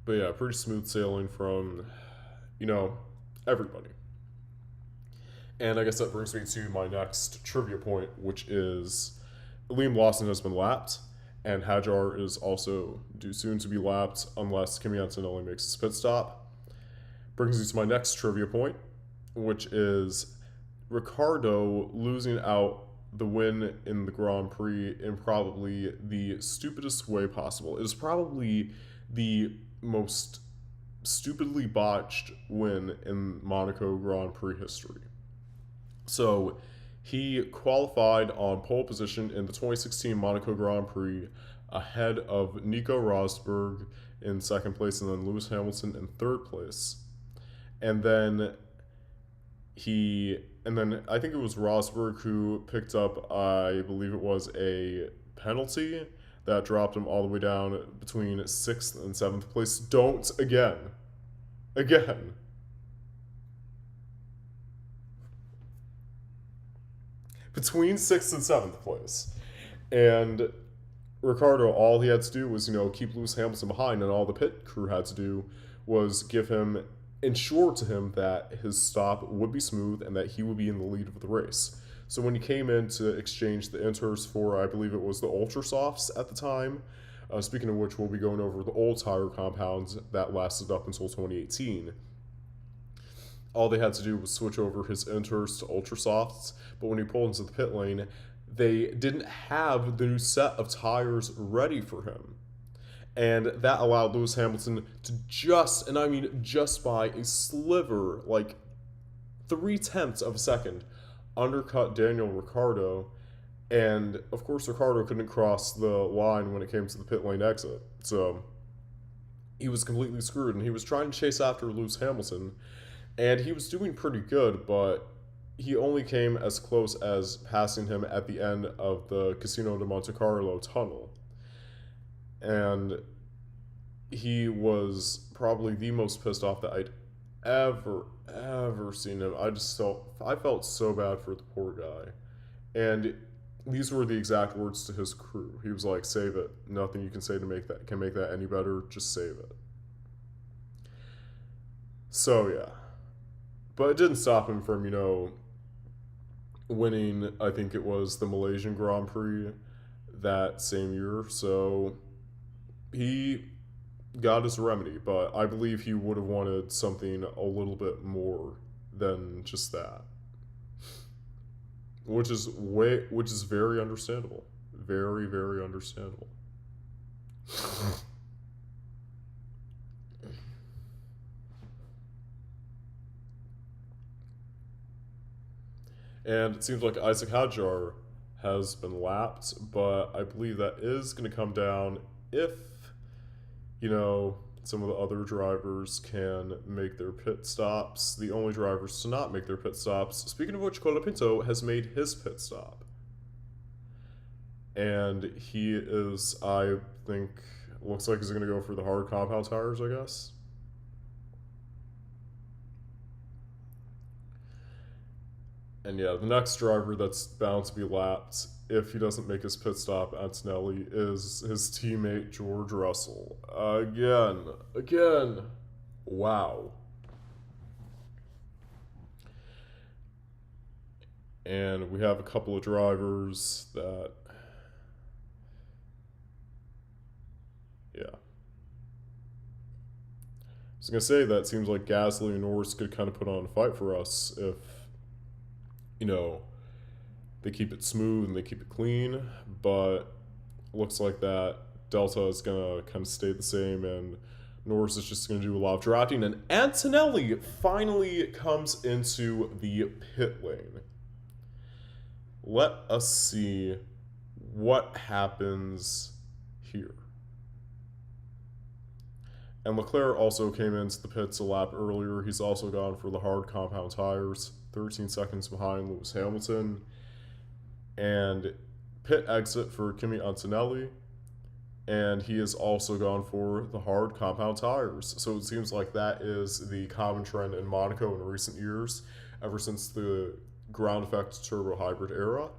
But yeah, pretty smooth sailing from, everybody. And I guess that brings me to my next trivia point, which is Liam Lawson has been lapped, and Hadjar is also due soon to be lapped unless Kimi Antonelli makes his pit stop. Brings me to my next trivia point, which is Ricciardo losing out the win in the Grand Prix in probably the stupidest way possible. It is probably the most stupidly botched win in Monaco Grand Prix history. So he qualified on pole position in the 2016 Monaco Grand Prix ahead of Nico Rosberg in second place and then Lewis Hamilton in third place. And then I think it was Rosberg who picked up, I believe it was a penalty that dropped him all the way down between 6th and 7th place. Don't again. Between 6th and 7th place. And Ricciardo, all he had to do was, keep Lewis Hamilton behind, and all the pit crew had to do was ensure to him that his stop would be smooth and that he would be in the lead of the race. So when he came in to exchange the inters for, I believe it was the Ultra Softs at the time, speaking of which, we'll be going over the old tire compounds that lasted up until 2018. All they had to do was switch over his inters to Ultra Softs, but when he pulled into the pit lane, they didn't have the new set of tires ready for him. And that allowed Lewis Hamilton to just by a sliver, like 0.3 of a second, undercut Daniel Ricciardo. And of course, Ricciardo couldn't cross the line when it came to the pit lane exit. So he was completely screwed, and he was trying to chase after Lewis Hamilton. And he was doing pretty good, but he only came as close as passing him at the end of the Casino de Monte Carlo tunnel. And he was probably the most pissed off that I'd ever seen him. I felt so bad for the poor guy. And these were the exact words to his crew. He was like, "Save it. Nothing you can say to make that any better. Just save it." So yeah. But it didn't stop him from, winning, I think it was the Malaysian Grand Prix that same year. So he got his remedy, but I believe he would have wanted something a little bit more than just that. Which is very understandable. Very, very understandable. And it seems like Isaac Hadjar has been lapped, but I believe that is going to come down if, some of the other drivers can make their pit stops. The only drivers to not make their pit stops, speaking of which, Colapinto has made his pit stop. And he is, I think, looks like he's going to go for the hard compound tires, I guess. And yeah, the next driver that's bound to be lapped, if he doesn't make his pit stop, Antonelli, is his teammate George Russell. Again. Wow. And we have a couple of drivers that... Yeah. was going to say that it seems like Gasly and Norris could kind of put on a fight for us if, you know, they keep it smooth and they keep it clean, but looks like that Delta is going to kind of stay the same, and Norris is just going to do a lot of drafting, and Antonelli finally comes into the pit lane. Let us see what happens here. And Leclerc also came into the pits a lap earlier. He's also gone for the hard compound tires, 13 seconds behind Lewis Hamilton. And pit exit for Kimi Antonelli. And he has also gone for the hard compound tires. So it seems like that is the common trend in Monaco in recent years, ever since the ground effect turbo hybrid era,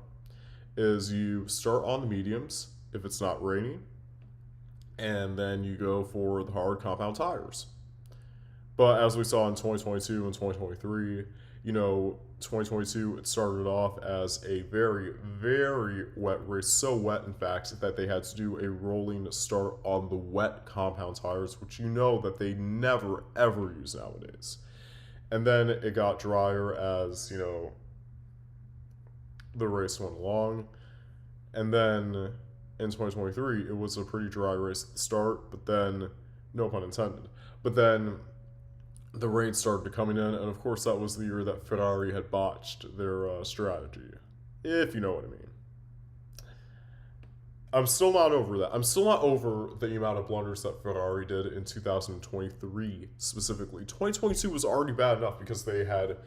is you start on the mediums if it's not raining, and then you go for the hard compound tires. But as we saw in 2022 and 2023, 2022, it started off as a very, very wet race. So wet, in fact, that they had to do a rolling start on the wet compound tires, which that they never, ever use nowadays. And then it got drier as, the race went along. And then in 2023, it was a pretty dry race at the start, but then, no pun intended, but then the rain started coming in, and of course that was the year that Ferrari had botched their strategy, if you know what I mean. I'm still not over that. I'm still not over the amount of blunders that Ferrari did in 2023 specifically. 2022 was already bad enough because they had,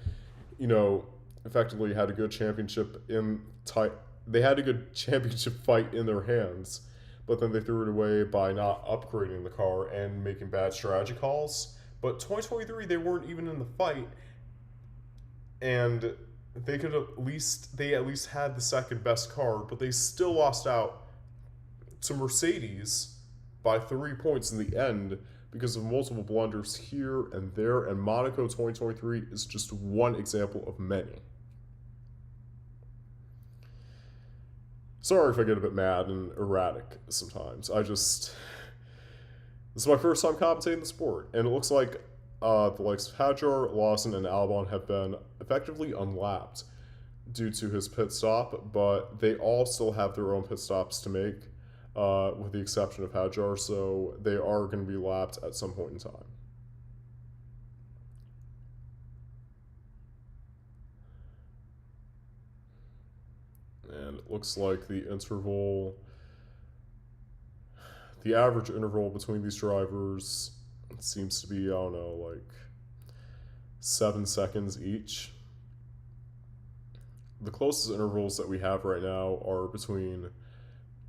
effectively had a good championship they had a good championship fight in their hands, but then they threw it away by not upgrading the car and making bad strategy calls. But 2023, they weren't even in the fight, and they at least had the second best car, but they still lost out to Mercedes by 3 points in the end because of multiple blunders here and there, and Monaco 2023 is just one example of many. Sorry if I get a bit mad and erratic sometimes. This is my first time commentating the sport, and it looks like the likes of Hadjar, Lawson, and Albon have been effectively unlapped due to his pit stop, but they all still have their own pit stops to make, with the exception of Hadjar, so they are going to be lapped at some point in time. And it looks like the average interval between these drivers seems to be, 7 seconds each. The closest intervals that we have right now are between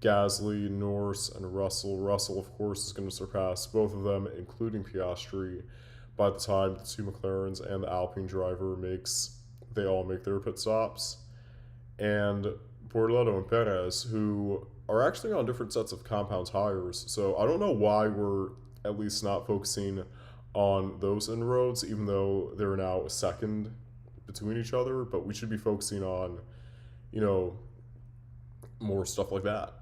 Gasly, Norris, and Russell. Russell, of course, is going to surpass both of them, including Piastri, by the time the two McLarens and the Alpine driver they all make their pit stops. And Bortoleto and Perez, who are actually on different sets of compound tires, so I don't know why we're at least not focusing on those inroads, even though they're now a second between each other, but we should be focusing on, more stuff like that,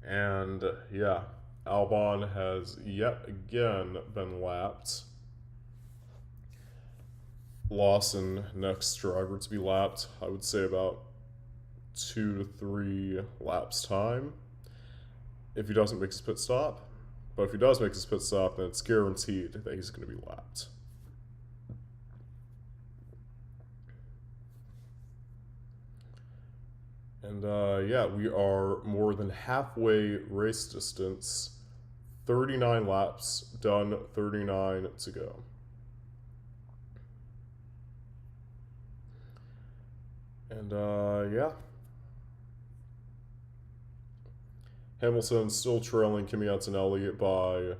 And, yeah, Albon has yet again been lapped. Lawson, next driver to be lapped, I would say about 2 to 3 laps time if he doesn't make his pit stop. But if he does make his pit stop, then it's guaranteed that he's going to be lapped. And we are more than halfway race distance. 39 laps done, 39 to go. And Hamilton still trailing Kimi Antonelli by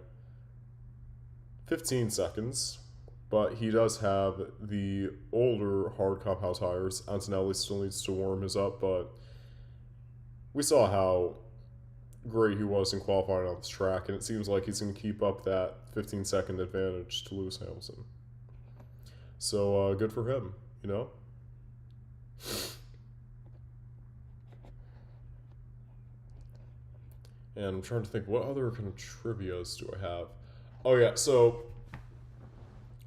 15 seconds, but he does have the older hard compound tires. Antonelli still needs to warm his up, but we saw how great he was in qualifying on this track, and it seems like he's going to keep up that 15-second advantage to Lewis Hamilton. So good for him, And I'm trying to think, what other kind of trivias do I have? Oh yeah, so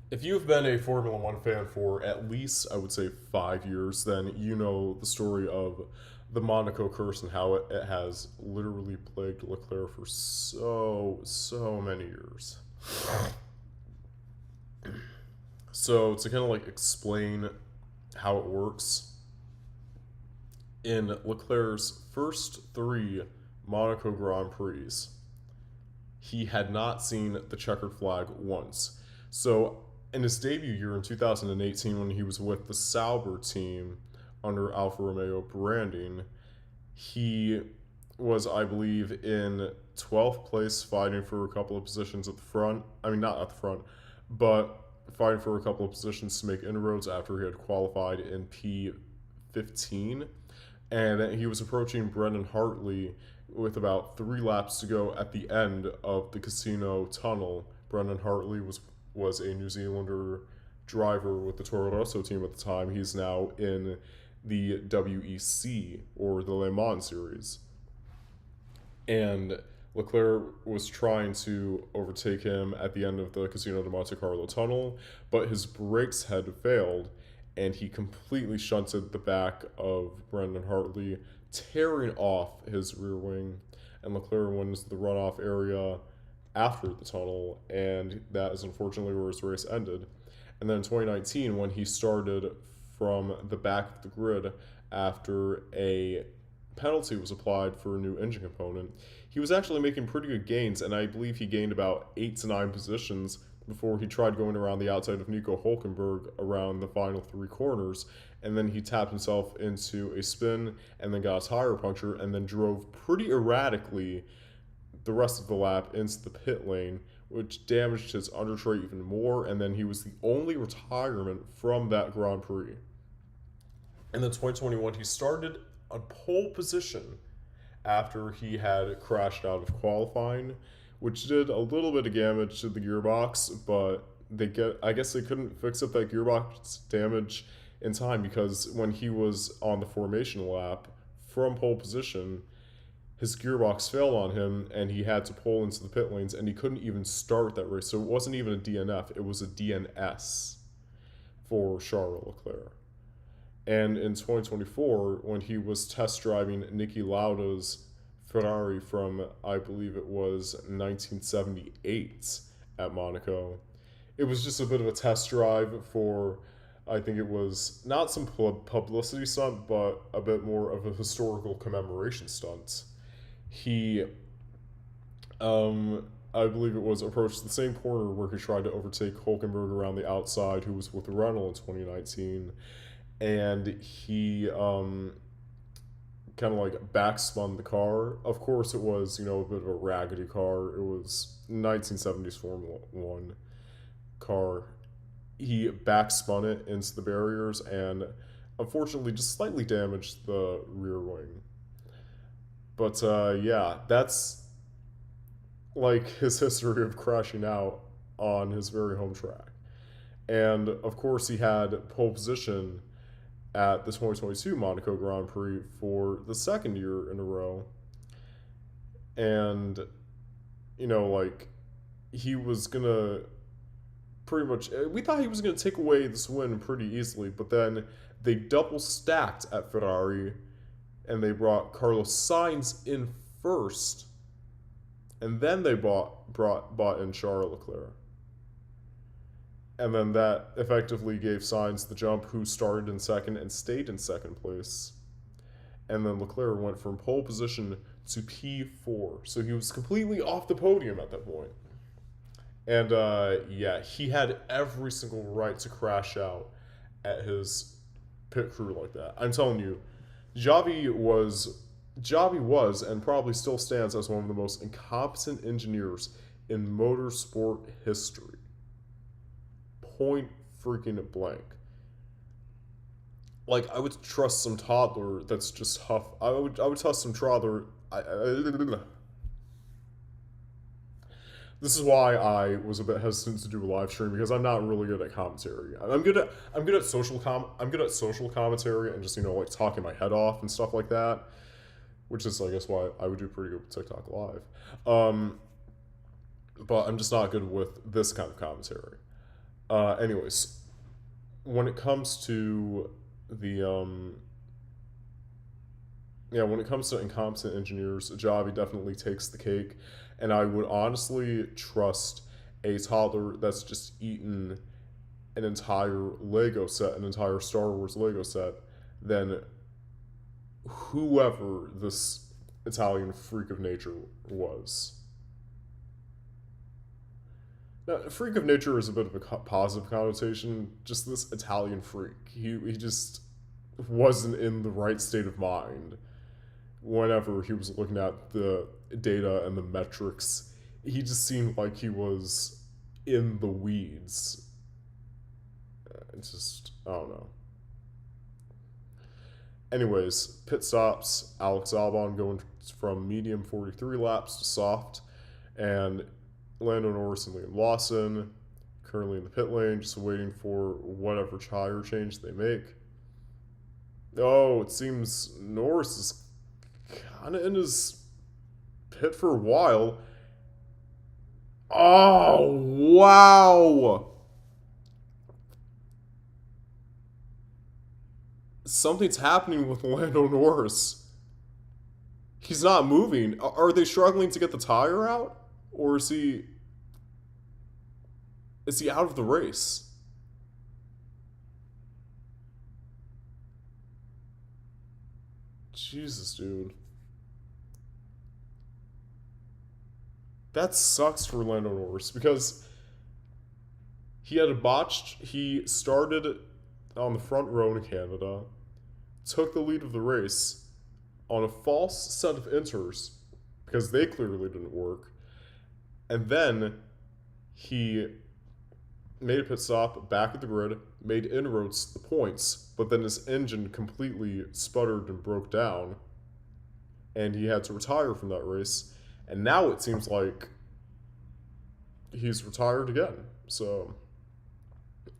if you've been a Formula One fan for at least, I would say, 5 years, then you know the story of the Monaco curse and how it has literally plagued Leclerc for so many years. So to kind of like explain how it works, in Leclerc's first three Monaco Grand Prix, he had not seen the checkered flag once. So in his debut year in 2018, when he was with the Sauber team under Alfa Romeo branding, he was, I believe, in 12th place, fighting for a couple of positions at the front. I mean, not at the front, but fighting for a couple of positions to make inroads after he had qualified in P15. And he was approaching Brendan Hartley with about 3 laps to go at the end of the casino tunnel. Brendan Hartley was a New Zealander driver with the Toro Rosso team at the time. He's now in the WEC, or the Le Mans series. And Leclerc was trying to overtake him at the end of the Casino de Monte Carlo tunnel, but his brakes had failed, and he completely shunted the back of Brendan Hartley, tearing off his rear wing, and Leclerc wins the runoff area after the tunnel, and that is unfortunately where his race ended. And then in 2019, when he started from the back of the grid after a penalty was applied for a new engine component, he was actually making pretty good gains, and I believe he gained about 8 to 9 positions before he tried going around the outside of Nico Hülkenberg around the final 3 corners, and then he tapped himself into a spin and then got a tire puncture and then drove pretty erratically the rest of the lap into the pit lane, which damaged his under tray even more, and then he was the only retirement from that Grand Prix. And then 2021, he started on pole position after he had crashed out of qualifying, which did a little bit of damage to the gearbox, but I guess they couldn't fix up that gearbox damage in time, because when he was on the formation lap from pole position, his gearbox failed on him and he had to pull into the pit lanes, and he couldn't even start that race. So it wasn't even a DNF, it was a DNS for Charles Leclerc. And in 2024, when he was test driving Niki Lauda's Ferrari from, I believe it was 1978 at Monaco, it was just a bit of a test drive for, I think it was not some publicity stunt, but a bit more of a historical commemoration stunt. He, I believe it was, approached the same corner where he tried to overtake Hülkenberg around the outside, who was with Renault in 2019, and he kind of like backspun the car. Of course, it was, a bit of a raggedy car. It was 1970s Formula One car. He backspun it into the barriers and unfortunately just slightly damaged the rear wing. But yeah, that's like his history of crashing out on his very home track. And of course, he had pole position at the 2022 Monaco Grand Prix for the second year in a row. And, he was going to pretty much, we thought he was going to take away this win pretty easily, but then they double stacked at Ferrari and they brought Carlos Sainz in first, and then they bought in Charles Leclerc. And then that effectively gave Sainz the jump, who started in second and stayed in second place. And then Leclerc went from pole position to P4. So he was completely off the podium at that point. And yeah, he had every single right to crash out at his pit crew like that. I'm telling you, Xavi was and probably still stands as one of the most incompetent engineers in motorsport history. Point freaking blank. Like, I would trust some toddler that's just huff. I would trust some toddler. This is why I was a bit hesitant to do a live stream because I'm not really good at commentary. I'm good at social commentary and just like talking my head off and stuff like that, which is I guess why I would do pretty good with TikTok live. But I'm just not good with this kind of commentary. Anyways, when it comes to the when it comes to incompetent engineers, Javi definitely takes the cake, and I would honestly trust a toddler that's just eaten an entire Lego set, an entire Star Wars Lego set, than whoever this Italian freak of nature was. Now, freak of nature is a bit of a positive connotation. Just this Italian freak. He just wasn't in the right state of mind whenever he was looking at the data and the metrics. He just seemed like he was in the weeds. It's just, I don't know. Anyways, pit stops. Alex Albon going from medium 43 laps to soft, and Lando Norris and Liam Lawson currently in the pit lane, just waiting for whatever tire change they make. Oh, it seems Norris is kind of in his pit for a while. Oh, wow! Something's happening with Lando Norris. He's not moving. Are they struggling to get the tire out? Or is he out of the race? Jesus, dude. That sucks for Lando Norris because he started on the front row in Canada, took the lead of the race on a false set of inters because they clearly didn't work. And then he made a pit stop back at the grid, made inroads to the points, but then his engine completely sputtered and broke down, and he had to retire from that race. And now it seems like he's retired again. So,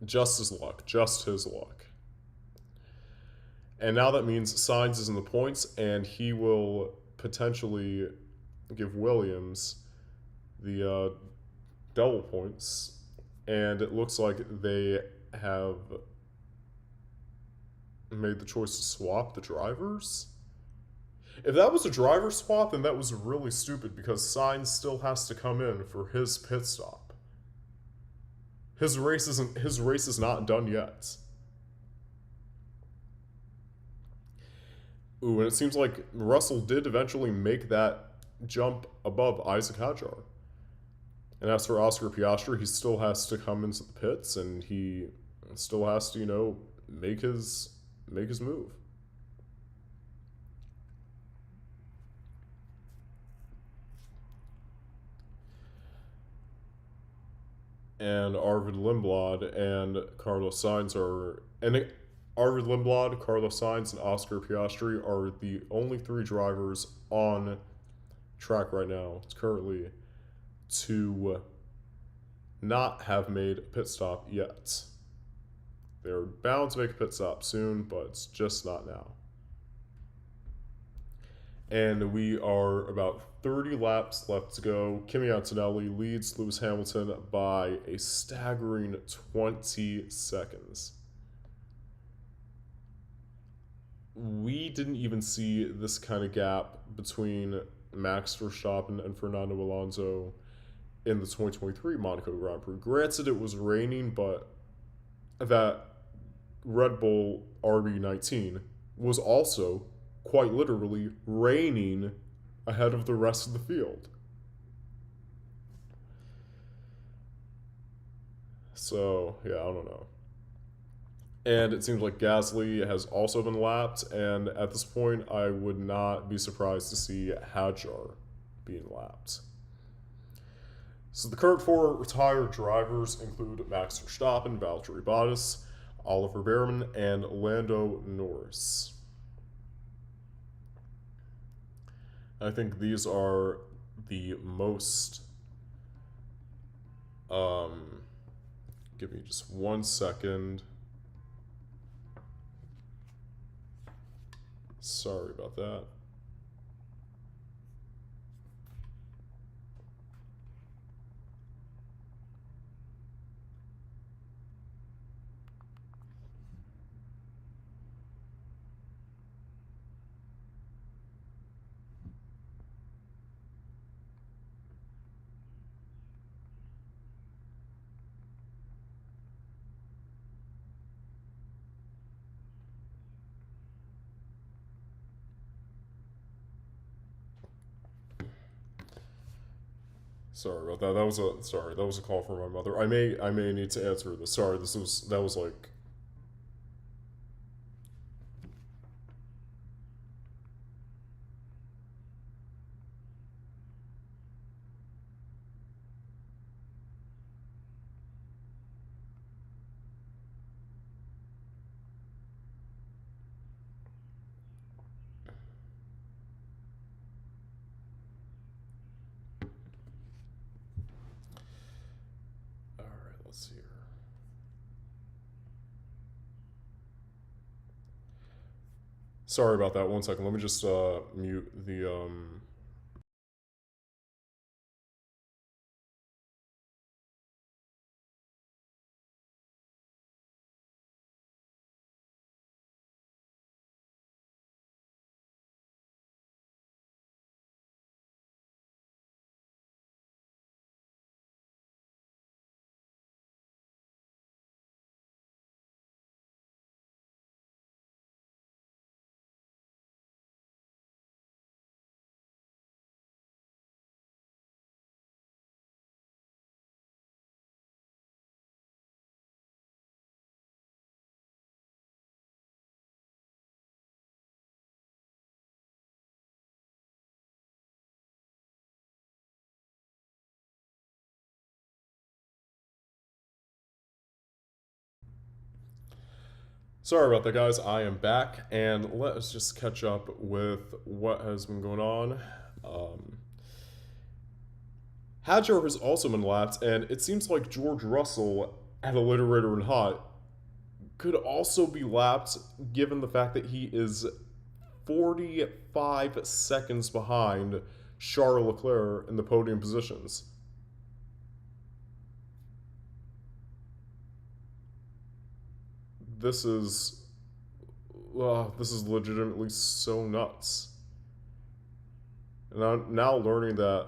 just his luck. Just his luck. And now that means Sainz is in the points, and he will potentially give Williams the double points, and it looks like they have made the choice to swap the drivers. If that was a driver swap, then that was really stupid because Sainz still has to come in for his pit stop. His race is not done yet. Ooh, and it seems like Russell did eventually make that jump above Isaac Hadjar. And as for Oscar Piastri, he still has to come into the pits, and he still has to, make his move. And Arvid Lindblad and Carlos Sainz and Oscar Piastri are the only three drivers on track right now. It's currently to not have made a pit stop yet. They're bound to make a pit stop soon, but it's just not now. And we are about 30 laps left to go. Kimi Antonelli leads Lewis Hamilton by a staggering 20 seconds. We didn't even see this kind of gap between Max Verstappen and Fernando Alonso in the 2023 Monaco Grand Prix. Granted, it was raining, but that Red Bull RB19 was also quite literally raining ahead of the rest of the field. So, yeah, I don't know. And it seems like Gasly has also been lapped, and at this point, I would not be surprised to see Hadjar being lapped. So the current four retired drivers include Max Verstappen, Valtteri Bottas, Oliver Behrman, and Lando Norris. I think these are the most Um, Give me just 1 second. Sorry about that. Sorry about that. That was a call from my mother. I may need to answer this. Sorry, that was like. All right, let's see here. Sorry about that. 1 second. Let me just mute the. Sorry about that, guys. I am back, and let us just catch up with what has been going on. Hadjar has also been lapped, and it seems like George Russell at a literator and hot could also be lapped, given the fact that he is 45 seconds behind Charles Leclerc in the podium positions. This is this is legitimately so nuts. And I'm now learning that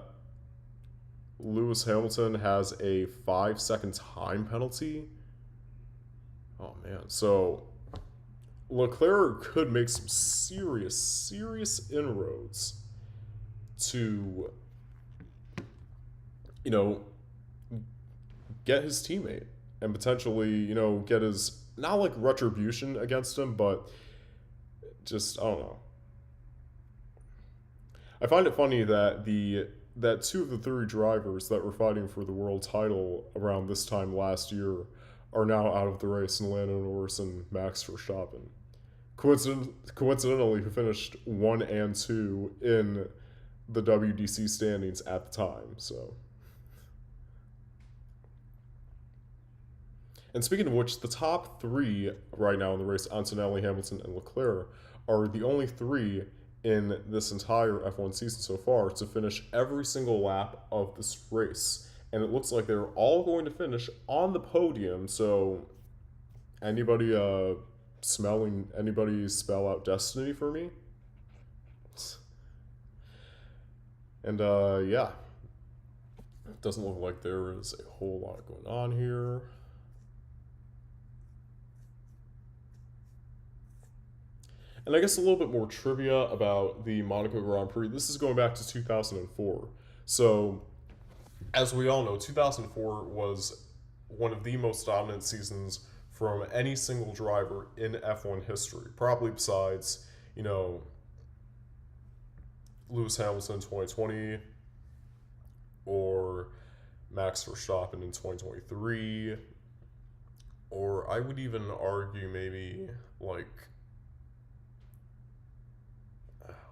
Lewis Hamilton has a 5 second time penalty. Oh man, so Leclerc could make some serious inroads to, you know, get his teammate and potentially, get his, not like retribution against him, but just, I don't know. I find it funny that two of the three drivers that were fighting for the world title around this time last year are now out of the race, in Lando Norris and Max Verstappen. Coincidentally, who finished 1 and 2 in the WDC standings at the time. So, and speaking of which, the top three right now in the race, Antonelli, Hamilton, and Leclerc, are the only three in this entire F1 season so far to finish every single lap of this race. And it looks like they're all going to finish on the podium. So, anybody spell out destiny for me? And yeah, it doesn't look like there is a whole lot going on here. And I guess a little bit more trivia about the Monaco Grand Prix. This is going back to 2004. So, as we all know, 2004 was one of the most dominant seasons from any single driver in F1 history. Probably besides, Lewis Hamilton in 2020 or Max Verstappen in 2023. Or I would even argue maybe like,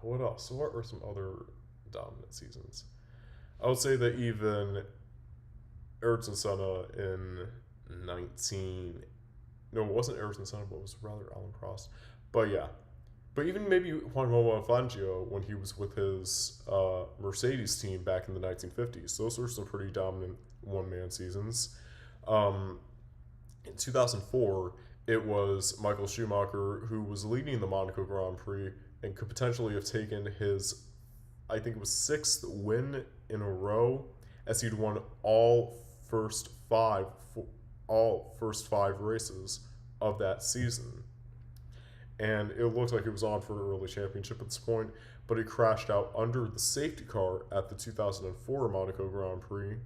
what else? What are some other dominant seasons? I would say that even Ayrton Senna in 19. No, it wasn't Ayrton Senna, but it was rather Alan Prost. But yeah. But even maybe Juan Manuel Fangio when he was with his Mercedes team back in the 1950s. Those were some pretty dominant one-man seasons. In 2004, it was Michael Schumacher who was leading the Monaco Grand Prix and could potentially have taken his, I think it was 6th win in a row, as he'd won all first five races of that season. And it looked like it was on for an early championship at this point, but he crashed out under the safety car at the 2004 Monaco Grand Prix.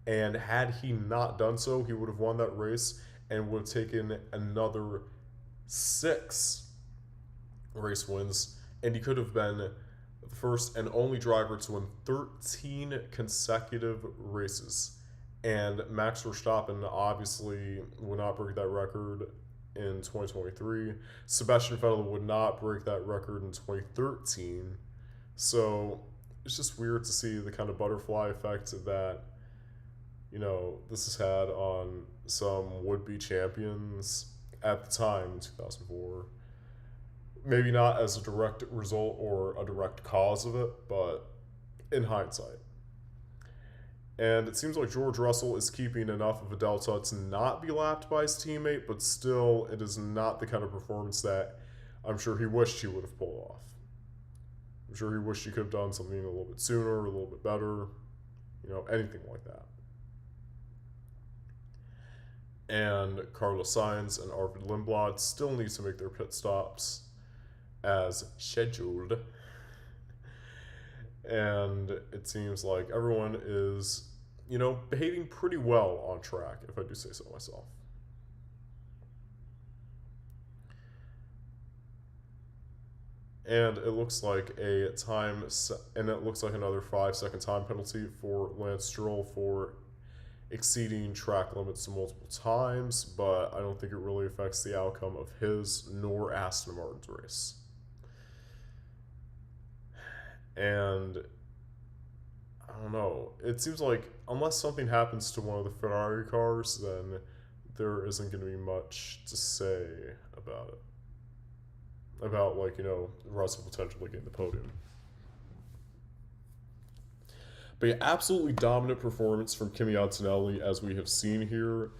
And had he not done so, he would have won that race and would have taken another 6 race wins, and he could have been the first and only driver to win 13 consecutive races. And Max Verstappen obviously would not break that record in 2023. Sebastian Vettel would not break that record in 2013. So it's just weird to see the kind of butterfly effect that, you know, this has had on some would-be champions at the time in 2004. Maybe not as a direct result or a direct cause of it, but in hindsight. And it seems like George Russell is keeping enough of a delta to not be lapped by his teammate, but still, it is not the kind of performance that I'm sure he wished he would have pulled off. I'm sure he wished he could have done something a little bit sooner, a little bit better, you know, anything like that. And Carlos Sainz and Arvid Lindblad still need to make their pit stops as scheduled. And it seems like everyone is, you know, behaving pretty well on track, if I do say so myself. And it looks like it looks like another 5-second time penalty for Lance Stroll for exceeding track limits multiple times, but I don't think it really affects the outcome of his nor Aston Martin's race. And I don't know. It seems like unless something happens to one of the Ferrari cars, then there isn't going to be much to say about it. About, like, you know, Russell potentially getting the podium. But yeah, absolutely dominant performance from Kimi Antonelli, as we have seen here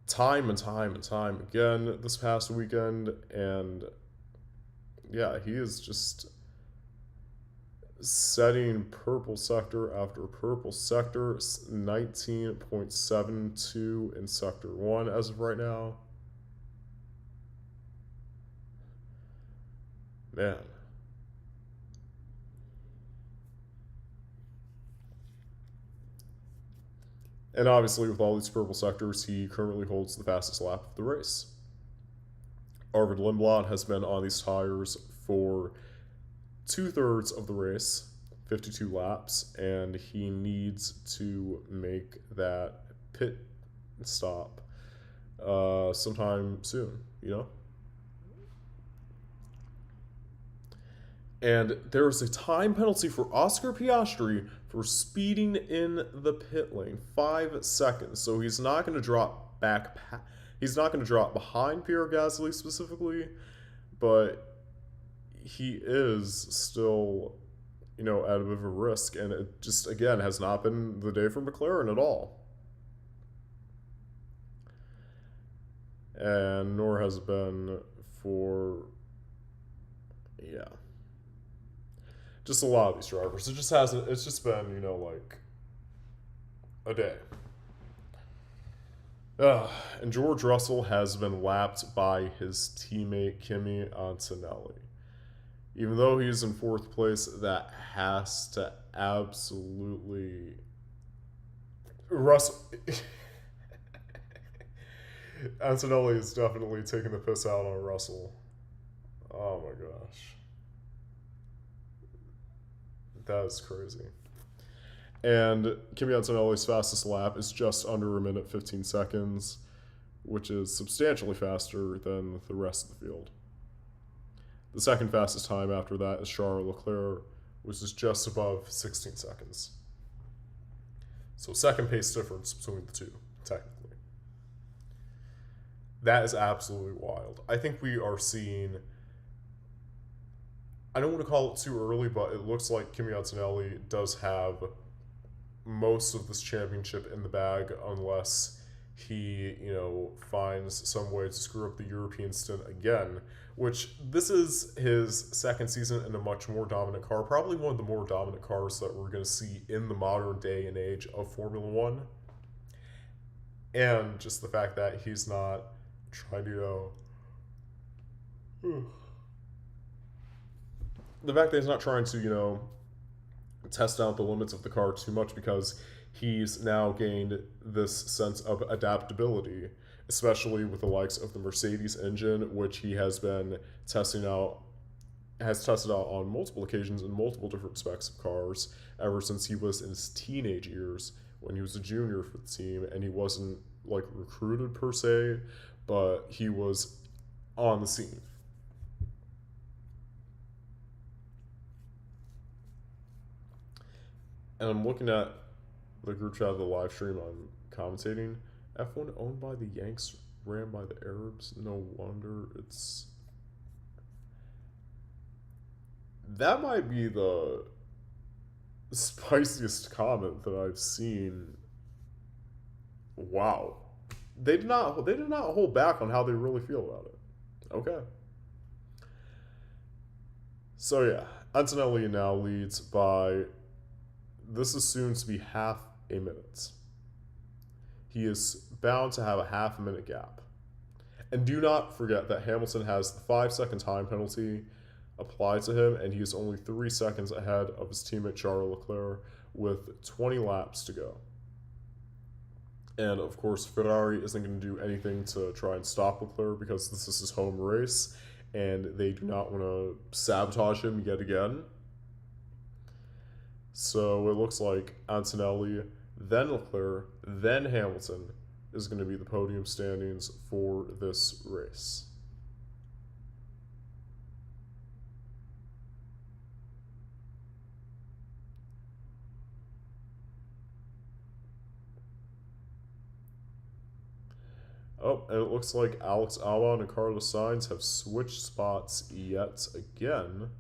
time and time and time again this past weekend. And yeah, he is just setting purple sector after purple sector, 19.72 in sector 1 as of right now. Man. And obviously, with all these purple sectors, he currently holds the fastest lap of the race. Arvid Lindblad has been on these tires for 2/3 of the race, 52 laps, and he needs to make that pit stop sometime soon, you know? And there is a time penalty for Oscar Piastri for speeding in the pit lane, 5 seconds. So he's not going to drop back. He's not going to drop behind Pierre Gasly specifically, but he is still, you know, at a bit of a risk. And it just, again, has not been the day for McLaren at all. And nor has it been for, yeah, just a lot of these drivers. It just hasn't, it's just been, you know, like a day. And George Russell has been lapped by his teammate Kimi Antonelli. Even though he's in 4th place, that has to absolutely... Russell... Antonelli is definitely taking the piss out on Russell. Oh my gosh. That is crazy. And Kimi Antonelli's fastest lap is just under 1 minute 15 seconds, which is substantially faster than the rest of the field. The second fastest time after that is Charles Leclerc, which is just above 16 seconds. So second pace difference between the two, technically. That is absolutely wild. I think we are seeing, I don't want to call it too early, but it looks like Kimi Antonelli does have most of this championship in the bag unless he, finds some way to screw up the European stint again, which this is his second season in a much more dominant car, probably one of the more dominant cars that we're going to see in the modern day and age of Formula One. And just the fact that he's not trying to, the fact that he's not trying to, test out the limits of the car too much because he's now gained this sense of adaptability, especially with the likes of the Mercedes engine, which he has been tested out on multiple occasions in multiple different specs of cars ever since he was in his teenage years when he was a junior for the team, and he wasn't like recruited per se, but he was on the scene. And I'm looking at the group chat of the live stream I'm commentating. F1 owned by the Yanks, ran by the Arabs. No wonder it's. That might be the spiciest comment that I've seen. Wow. They did not hold back on how they really feel about it. Okay. So yeah, Antonelli now leads by, this is soon to be half a minute. He is bound to have a half a minute gap. And do not forget that Hamilton has the 5-second time penalty applied to him, and he is only 3 seconds ahead of his teammate Charles Leclerc with 20 laps to go. And of course, Ferrari isn't going to do anything to try and stop Leclerc because this is his home race, and they do not want to sabotage him yet again. So it looks like Antonelli, then Leclerc, then Hamilton is going to be the podium standings for this race. Oh, and it looks like Alex Albon and Carlos Sainz have switched spots yet again.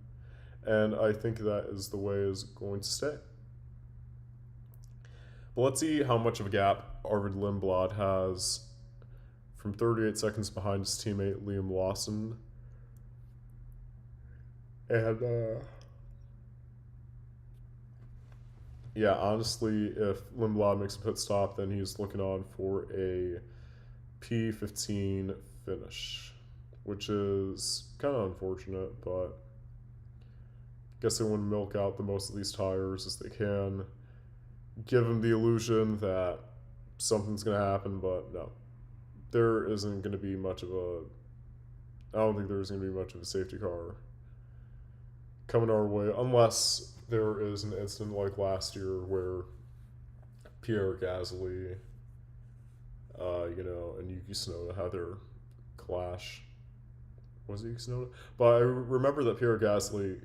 And I think that is the way it's going to stay. But let's see how much of a gap Arvid Lindblad has from 38 seconds behind his teammate Liam Lawson. And, yeah, honestly, if Lindblad makes a pit stop, then he's looking on for a P15 finish, which is kind of unfortunate, but I guess they want to milk out the most of these tires as they can, give him the illusion that something's going to happen, but no. There isn't going to be much of a, I don't think there's going to be much of a safety car coming our way, unless there is an incident like last year where Pierre Gasly, and Yuki Tsunoda had their clash. Was it Yuki Tsunoda? But I remember that Pierre Gasly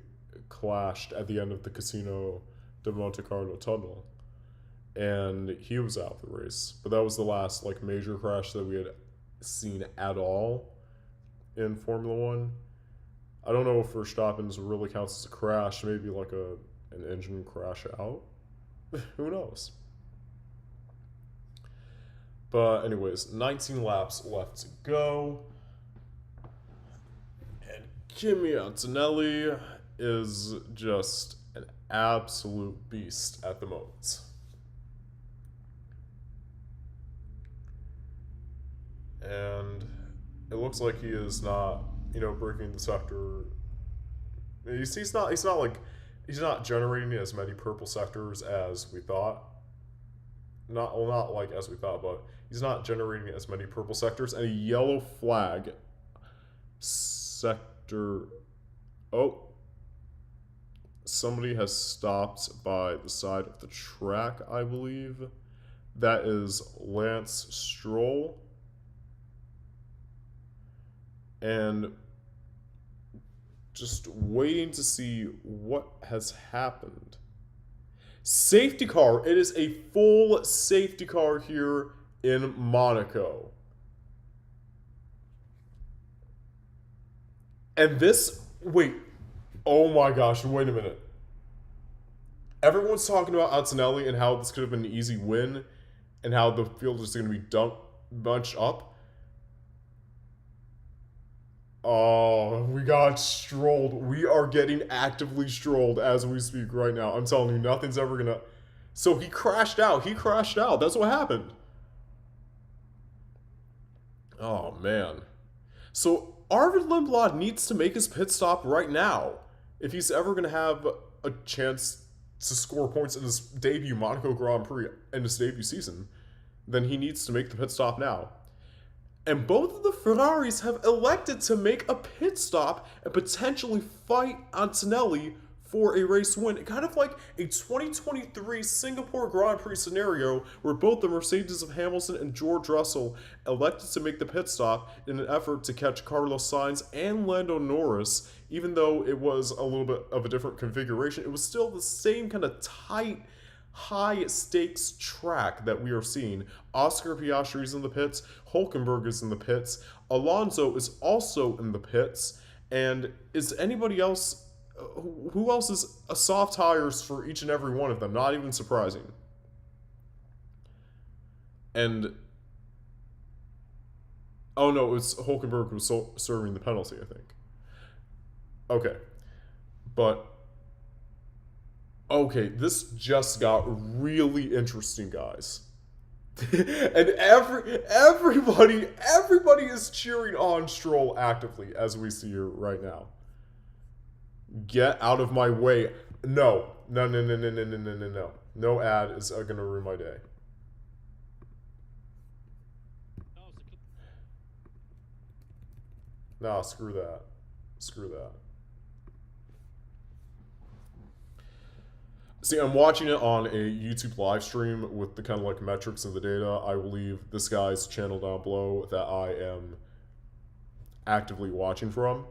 clashed at the end of the Casino de Monte Carlo tunnel, and he was out of the race. But that was the last major crash that we had seen at all in Formula One. I don't know if Verstappen's really counts as a crash, maybe like an engine crash out. Who knows? But anyways, 19 laps left to go. And Kimi Antonelli is just an absolute beast at the moment. And it looks like he is not, breaking the sector. He's not generating as many purple sectors as we thought. Not as we thought, but he's not generating as many purple sectors. And a yellow flag sector. Oh, somebody has stopped by the side of the track, I believe. That is Lance Stroll. And just waiting to see what has happened. Safety car. It is a full safety car here in Monaco. And this, wait, oh my gosh, wait a minute. Everyone's talking about Antonelli and how this could have been an easy win and how the field is going to be bunched up. Oh, we got strolled. We are getting actively strolled as we speak right now. I'm telling you, nothing's ever going to... So he crashed out. He crashed out. That's what happened. Oh, man. So Arvid Lindblad needs to make his pit stop right now if he's ever going to have a chance to score points in his debut Monaco Grand Prix in his debut season. Then he needs to make the pit stop now. And both of the Ferraris have elected to make a pit stop and potentially fight Antonelli for a race win. Kind of like a 2023 Singapore Grand Prix scenario where both the Mercedes of Hamilton and George Russell elected to make the pit stop in an effort to catch Carlos Sainz and Lando Norris. Even though it was a little bit of a different configuration, it was still the same kind of tight, high stakes track that we are seeing. Oscar Piastri is in the pits, Hulkenberg is in the pits, Alonso is also in the pits, and is anybody else, who else is soft tires for each and every one of them? Not even surprising. And oh no, it's Hulkenberg who was serving the penalty, I think. Okay, but okay, this just got really interesting, guys. And everybody is cheering on Stroll actively as we see here right now. Get out of my way. No. No ad is going to ruin my day. Nah, screw that. Screw that. See, I'm watching it on a YouTube live stream with the kind of like metrics of the data. I will leave this guy's channel down below that I am actively watching from.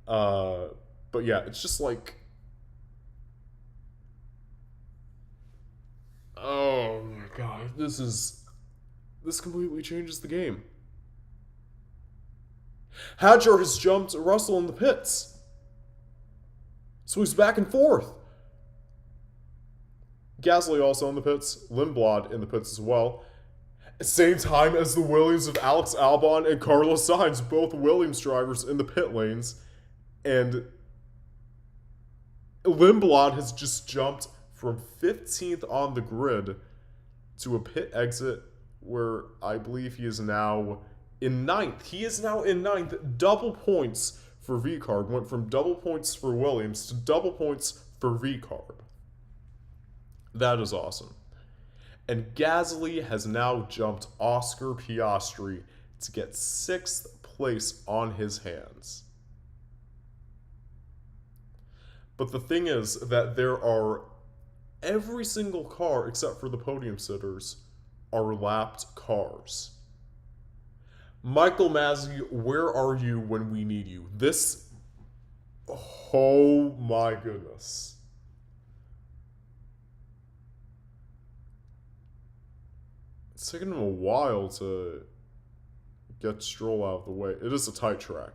But yeah, it's just like, oh my god, this completely changes the game. Hadjar has jumped Russell in the pits, so he's back and forth. Gasly also in the pits, Lindblad in the pits as well. Same time as the Williams of Alex Albon and Carlos Sainz, both Williams drivers in the pit lanes. And Lindblad has just jumped from 15th on the grid to a pit exit where I believe he is now in 9th. He is now in 9th. Double points for VCARB. Went from double points for Williams to double points for VCARB. That is awesome. And Gasly has now jumped Oscar Piastri to get 6th place on his hands. But the thing is that there are every single car except for the podium sitters are lapped cars. Michael Masi, where are you when we need you? Oh my goodness. It's taken him a while to get Stroll out of the way. It is a tight track.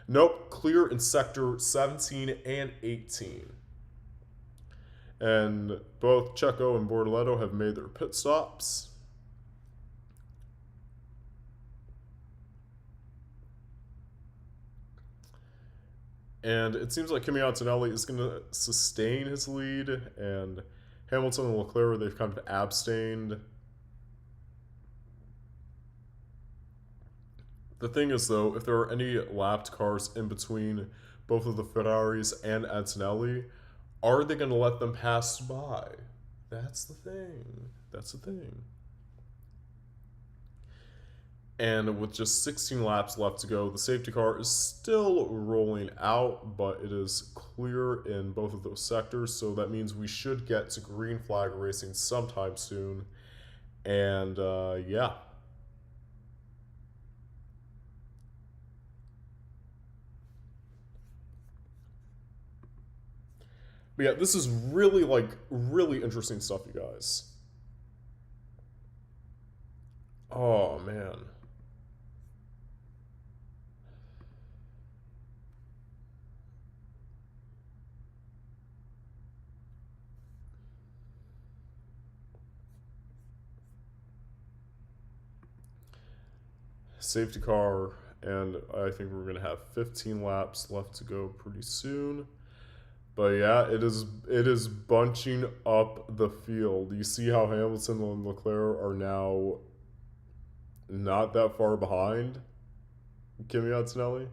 Nope, clear in sector 17 and 18. And both Checo and Bortoleto have made their pit stops. And it seems like Kimi Antonelli is going to sustain his lead, and Hamilton and Leclerc, they've kind of abstained. The thing is, though, if there are any lapped cars in between both of the Ferraris and Antonelli, are they going to let them pass by? That's the thing. That's the thing. And with just 16 laps left to go, the safety car is still rolling out, but it is clear in both of those sectors, so that means we should get to green flag racing sometime soon. And yeah. But yeah, this is really, like, really interesting stuff, you guys. Oh, man. Safety car, and I think we're going to have 15 laps left to go pretty soon. But yeah, it is bunching up the field. You see how Hamilton and Leclerc are now not that far behind Kimi Antonelli.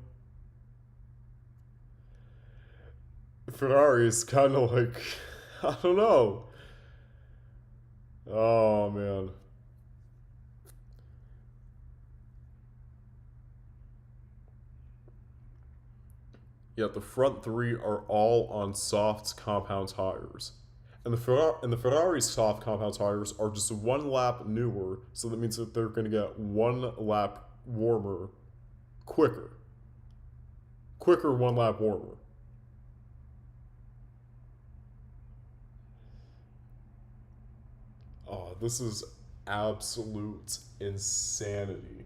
Ferrari is kind of like, I don't know. Oh man. Yet the front three are all on soft compound tires. And the Ferrari's soft compound tires are just one lap newer, so that means that they're going to get one lap warmer quicker. Quicker one lap warmer. Oh, this is absolute insanity.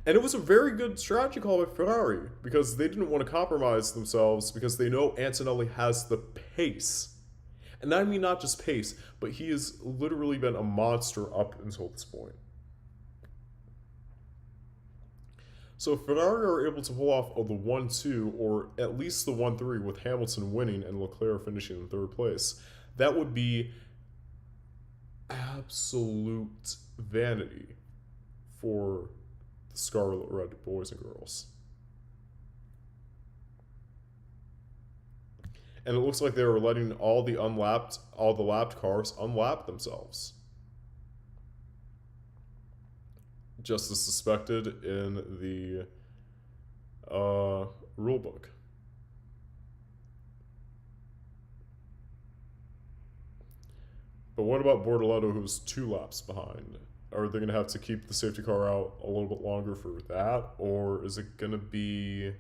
And it was a very good strategy call by Ferrari because they didn't want to compromise themselves because they know Antonelli has the pace. And I mean not just pace, but he has literally been a monster up until this point. So if Ferrari are able to pull off the 1-2 or at least the 1-3 with Hamilton winning and Leclerc finishing in third place, that would be absolute vanity for the Scarlet Red boys and girls. And it looks like they were letting all the lapped cars unlap themselves. Just as suspected in the rule book. But what about Bortoleto, who's 2 laps behind? Are they going to have to keep the safety car out a little bit longer for that? Or is it going to be...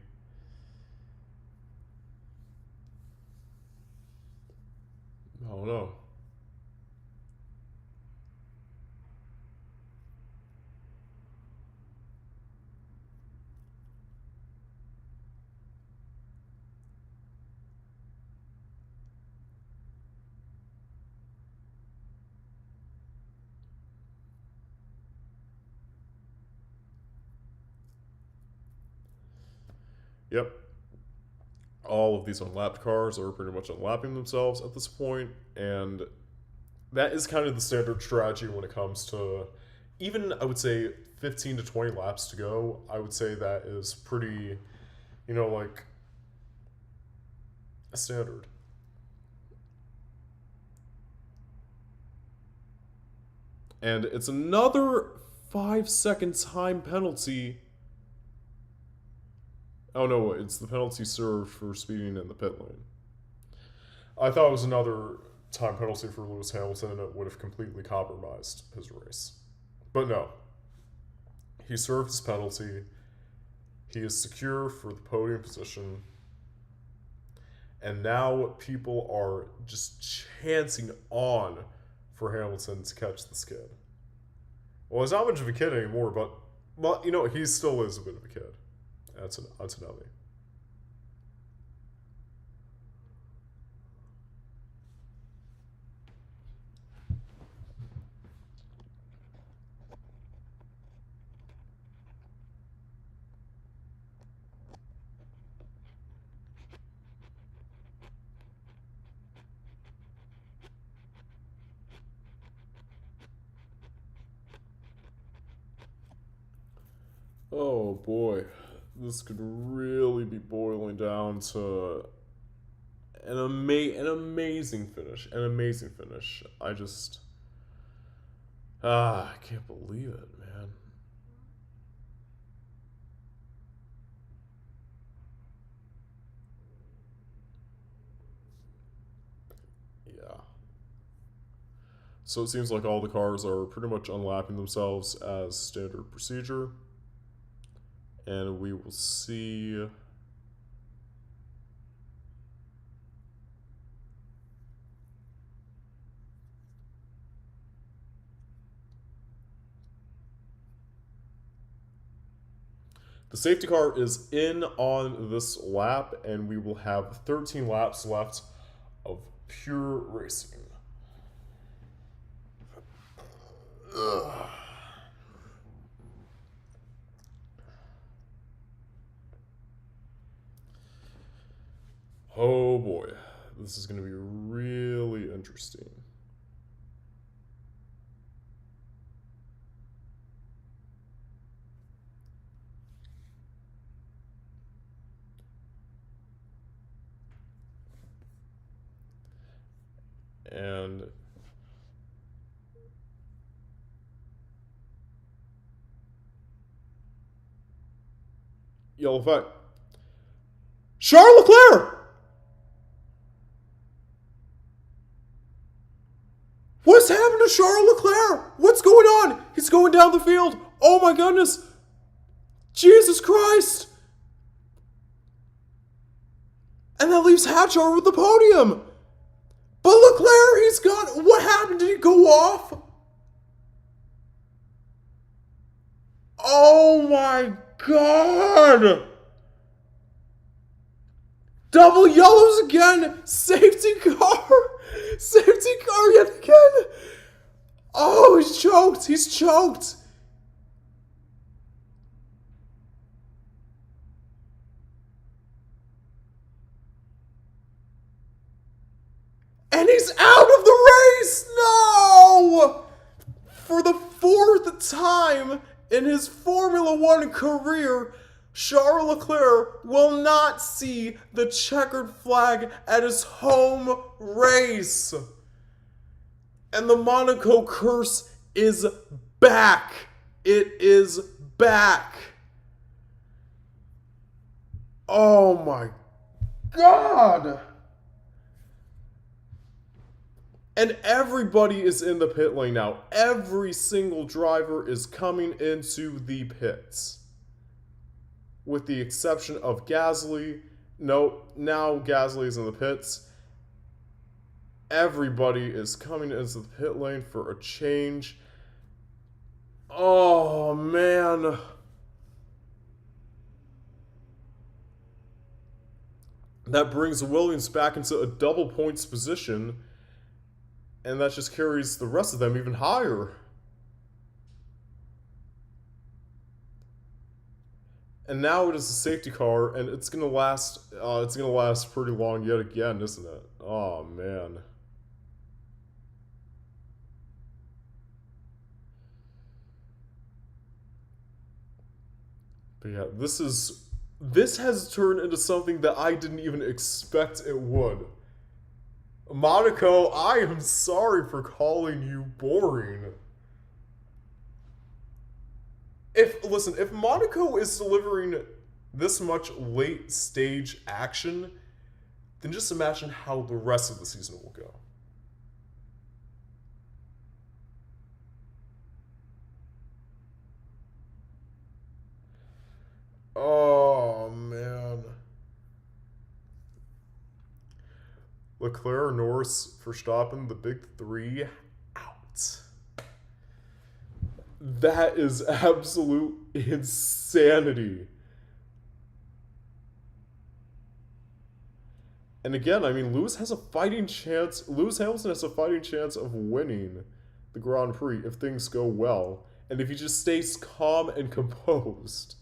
I don't know. Yep. All of these unlapped cars are pretty much unlapping themselves at this point, and that is kind of the standard strategy when it comes to even, I would say, 15 to 20 laps to go. I would say that is pretty, like a standard. And it's another 5-second time penalty. Oh no, it's the penalty served for speeding in the pit lane. I thought it was another time penalty for Lewis Hamilton and it would have completely compromised his race. But no. He served his penalty. He is secure for the podium position. And now people are just chancing on for Hamilton to catch the skid. Well, he's not much of a kid anymore, but he still is a bit of a kid. That's Antonelli. Oh boy, this could really be boiling down to an amazing finish. An amazing finish. I can't believe it, man. Yeah. So it seems like all the cars are pretty much unlapping themselves as standard procedure. And we will see The safety car is in on this lap, and we will have 13 laps left of pure racing. Ugh. Oh boy, this is going to be really interesting. And yellow flag. Charles Leclerc! What's happened to Charles Leclerc? What's going on? He's going down the field. Oh my goodness. Jesus Christ. And that leaves Hatchar with the podium. But Leclerc, he's gone. What happened? Did he go off? Oh my God. Double yellows again. Safety car. Safety car yet again. Oh, he's choked. He's choked. And he's out of the race. No. For the fourth time in his Formula One career, Charles Leclerc will not see the checkered flag at his home race. And the Monaco curse is back. It is back. Oh my God. And everybody is in the pit lane now. Every single driver is coming into the pits. With the exception of Gasly. No, now Gasly is in the pits. Everybody is coming into the pit lane for a change. Oh, man. That brings Williams back into a double points position. And that just carries the rest of them even higher. And now it is a safety car, and it's gonna last. It's gonna last pretty long yet again, isn't it? Oh man. But yeah, this has turned into something that I didn't even expect it would. Monaco, I am sorry for calling you boring. If Monaco is delivering this much late stage action, then just imagine how the rest of the season will go. Oh man. Leclerc, Norris, Verstappen, the big three out. That is absolute insanity. And again, I mean, Lewis Hamilton has a fighting chance of winning the Grand Prix if things go well. And if he just stays calm and composed.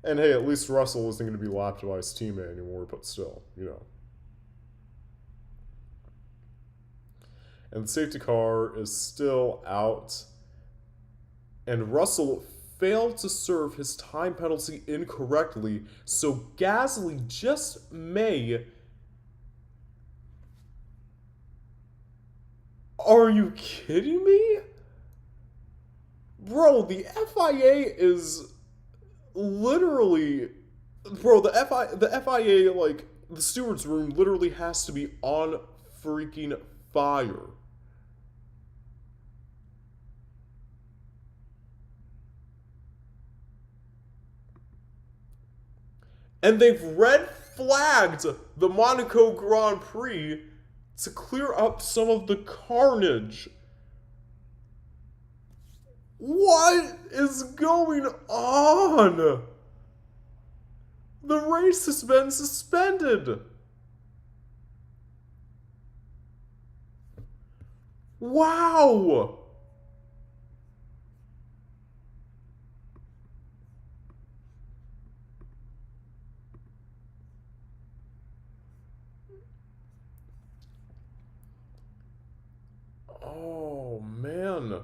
And hey, at least Russell isn't going to be lapped by his teammate anymore, but still, you know. And the safety car is still out. And Russell failed to serve his time penalty incorrectly, so Gasly just may... Are you kidding me? Bro, the FIA is... literally, bro, the FIA, like, the steward's room literally has to be on freaking fire. And they've red flagged the Monaco Grand Prix to clear up some of the carnage. What is going on? The race has been suspended. Wow. Oh, man.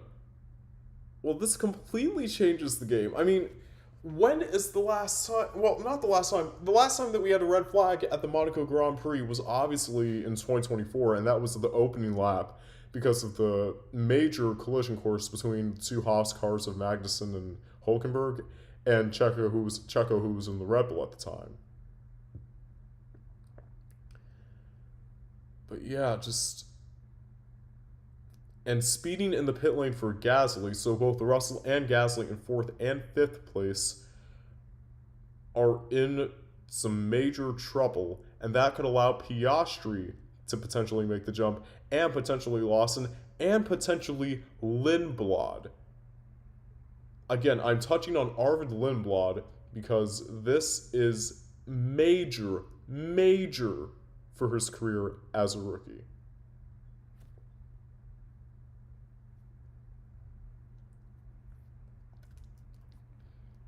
Well, this completely changes the game. I mean, when is the last time? Well, not the last time. The last time that we had a red flag at the Monaco Grand Prix was obviously in 2024, and that was the opening lap because of the major collision course between the two Haas cars of Magnussen and Hulkenberg, and Checo, who was in the Red Bull at the time. But yeah, just and speeding in the pit lane for Gasly, so both Russell and Gasly in fourth and fifth place are in some major trouble, and that could allow Piastri to potentially make the jump, and potentially Lawson, and potentially Lindblad. Again, I'm touching on Arvid Lindblad because this is major, major for his career as a rookie.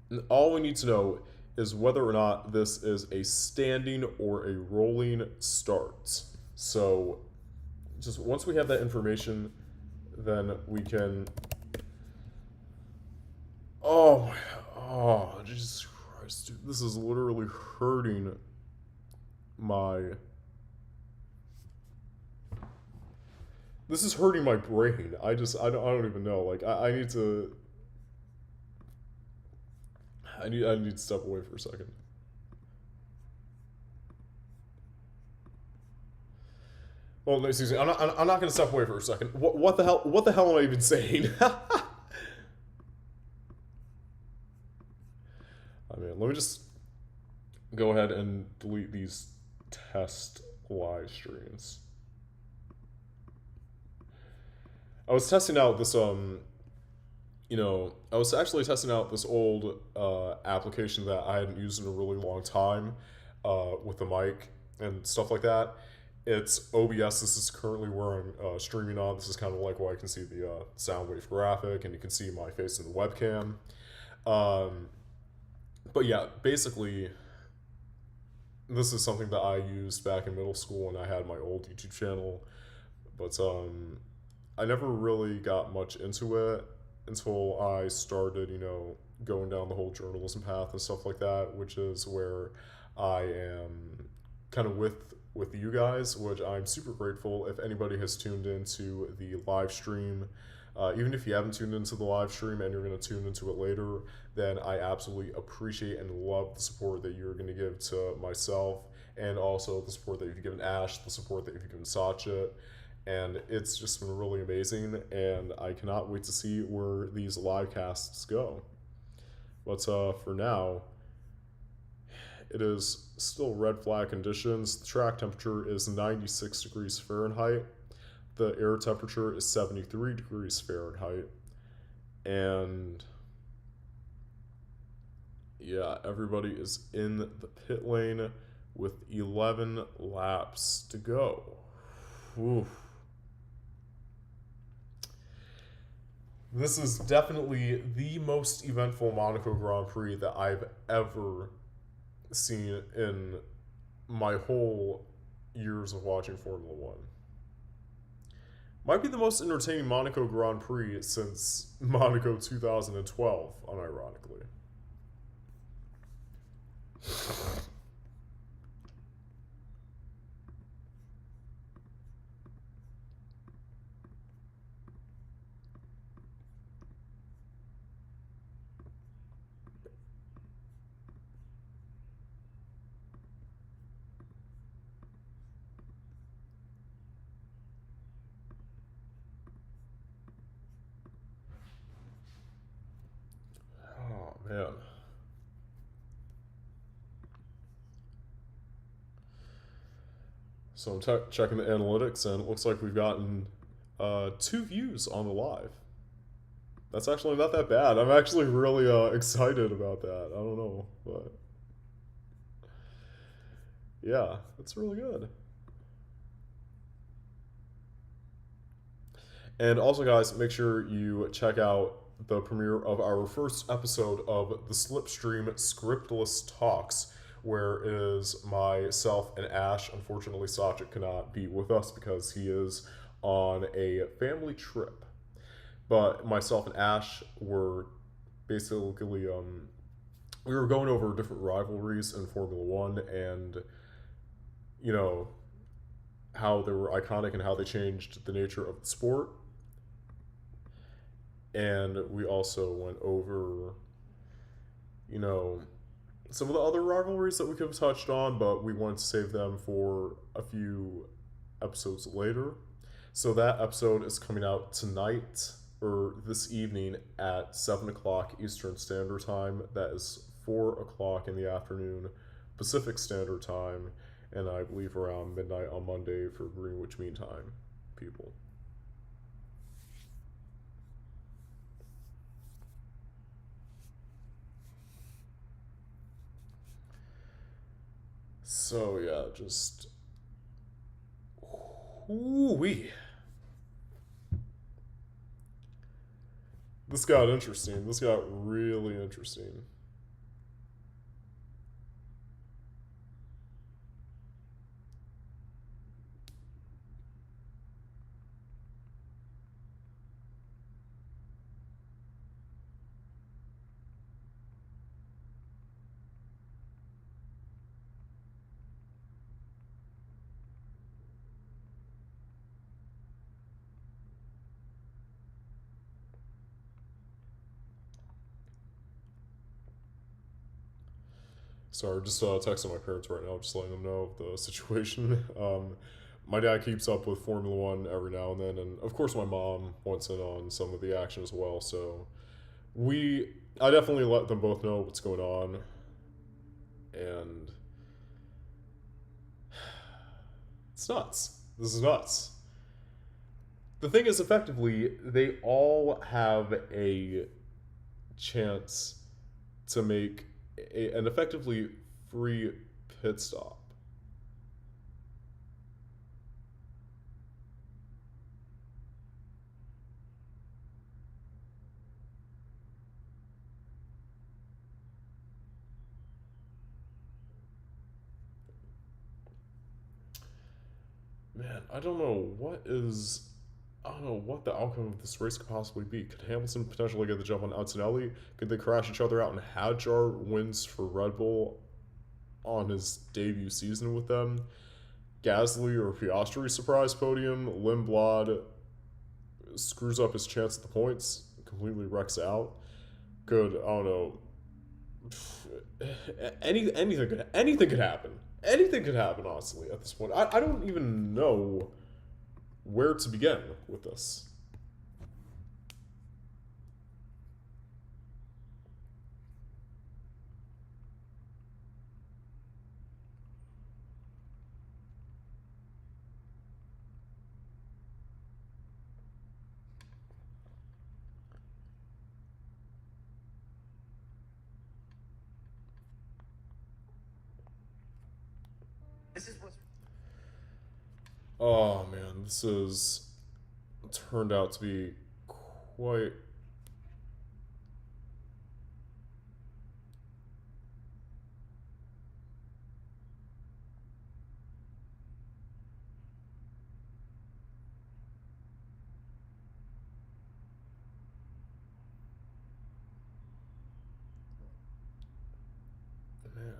And all we need to know is whether or not this is a standing or a rolling start. So, just once we have that information, then we can. Oh, Jesus Christ, dude, this is literally hurting my. This is hurting my brain. I don't even know. Like, I need to. I need to step away for a second. Well, no, excuse me. I'm not going to step away for a second. What the hell? What the hell am I even saying? I mean, let me just go ahead and delete these test live streams. I was testing out this I was actually testing out this old application that I hadn't used in a really long time with the mic and stuff like that. It's OBS. This is currently where I'm streaming on. This is kind of like where I can see the sound wave graphic, and you can see my face in the webcam. But yeah, basically, this is something that I used back in middle school when I had my old YouTube channel. But I never really got much into it until I started, going down the whole journalism path and stuff like that, which is where I am kind of with you guys, which I'm super grateful. If anybody has tuned into the live stream, even if you haven't tuned into the live stream and you're going to tune into it later, then I absolutely appreciate and love the support that you're going to give to myself, and also the support that you've given Ash, the support that you've given Sachet. And it's just been really amazing, and I cannot wait to see where these live casts go. But for now, it is still red flag conditions. The track temperature is 96 degrees Fahrenheit. The air temperature is 73 degrees Fahrenheit. And yeah, everybody is in the pit lane with 11 laps to go. Oof. This is definitely the most eventful Monaco Grand Prix that I've ever seen in my whole years of watching Formula One. Might be the most entertaining Monaco Grand Prix since Monaco 2012, unironically. Oh, man. So I'm checking the analytics, and it looks like we've gotten 2 views on the live. That's actually not that bad. I'm actually really excited about that. I don't know, but yeah, it's really good. And also, guys, make sure you check out the premiere of our first episode of the Slipstream Scriptless Talks, where it is myself and Ash. Unfortunately, Sajid cannot be with us because he is on a family trip. But myself and Ash were basically we were going over different rivalries in Formula One and you know how they were iconic and how they changed the nature of the sport. And we also went over, you know, some of the other rivalries that we could have touched on, but we wanted to save them for a few episodes later. So that episode is coming out tonight or this evening at 7 o'clock Eastern Standard Time. That is 4 o'clock in the afternoon Pacific Standard Time, and I believe around midnight on Monday for Greenwich Mean Time people. So yeah, just wee. This got interesting. This got really interesting. Sorry, just texting my parents right now, just letting them know of the situation. My dad keeps up with Formula One every now and then, and of course, my mom wants in on some of the action as well. So I definitely let them both know what's going on, and it's nuts. This is nuts. The thing is, effectively, they all have a chance to make an effectively free pit stop. Man, I don't know what the outcome of this race could possibly be. Could Hamilton potentially get the jump on Antonelli? Could they crash each other out and Hadjar wins for Red Bull on his debut season with them? Gasly or Piastri surprise podium? Limblad screws up his chance at the points, completely wrecks out. Could, I don't know, anything could happen. Anything could happen, honestly, at this point. I don't even know where to begin with this. This is what's Oh man, this has turned out to be quite. Man.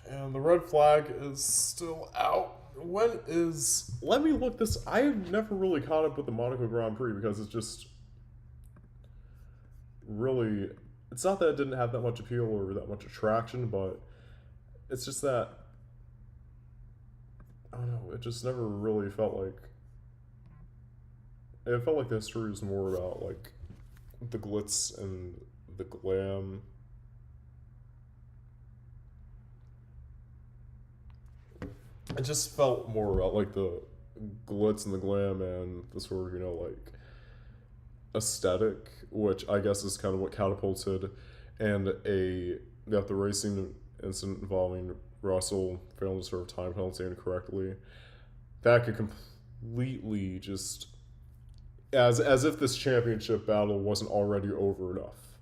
And the red flag is still out. When is. Let me look this. I've never really caught up with the Monaco Grand Prix because it's just really. It's not that it didn't have that much appeal or that much attraction, but it's just that I don't know. It just never really felt like. It felt like the history was more about like the glitz and the glam. It just felt more about like the glitz and the glam and the sort of like aesthetic, which I guess is kind of what catapulted, and the racing incident involving Russell failing to serve time penalty incorrectly, that could completely just as if this championship battle wasn't already over enough.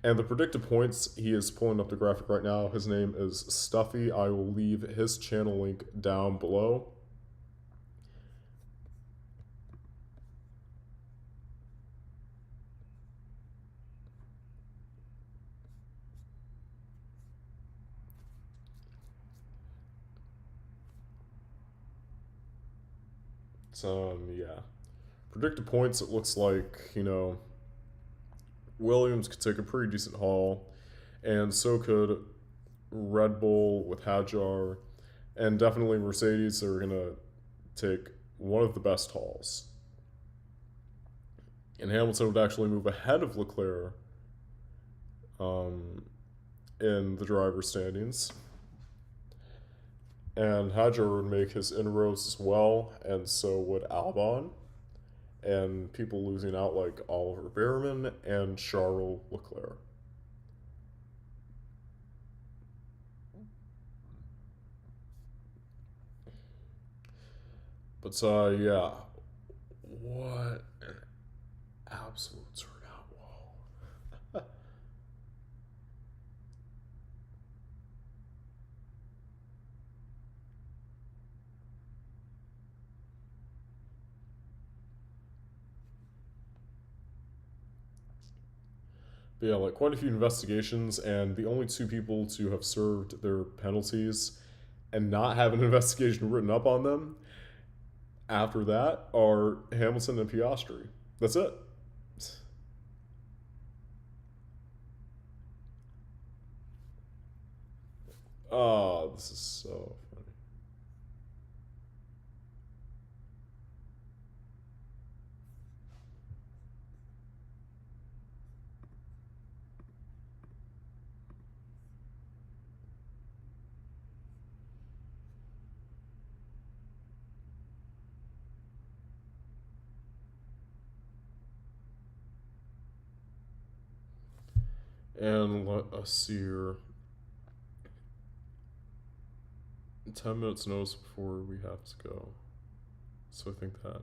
And the predicted points, he is pulling up the graphic right now. His name is Stuffy. I will leave his channel link down below. Yeah. Predicted points, it looks like, Williams could take a pretty decent haul, and so could Red Bull with Hadjar, and definitely Mercedes are going to take one of the best hauls. And Hamilton would actually move ahead of Leclerc in the driver's standings. And Hadjar would make his inroads as well, and so would Albon. And people losing out like Oliver Behrman and Charles Leclerc. But yeah, what an absolute turnout wall. But yeah, like quite a few investigations, and the only two people to have served their penalties and not have an investigation written up on them after that are Hamilton and Piastri. That's it. Oh, this is so funny. And let us see here. 10 minutes notice before we have to go. So I think that.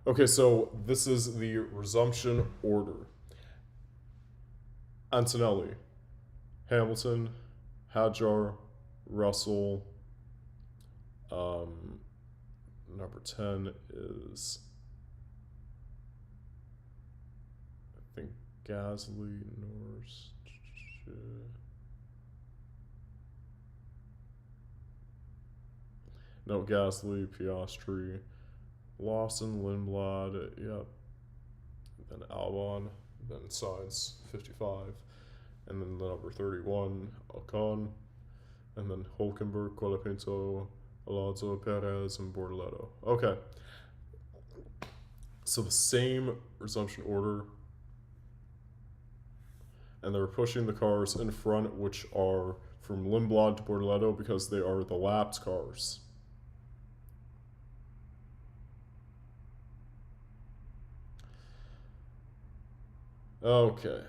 Okay, so this is the resumption order. Antonelli, Hamilton, Hadjar, Russell. Number 10 is, I think, Gasly, Norris. No, Gasly, Piastri, Lawson, Lindblad, yep. Then Albon, then Sainz, 55. And then the number 31, Ocon. And then Hulkenberg, Colapinto, Alonso, Perez, and Bortoleto. Okay. So the same resumption order. And they're pushing the cars in front, which are from Lindblad to Bortoleto, because they are the lapped cars. Okay.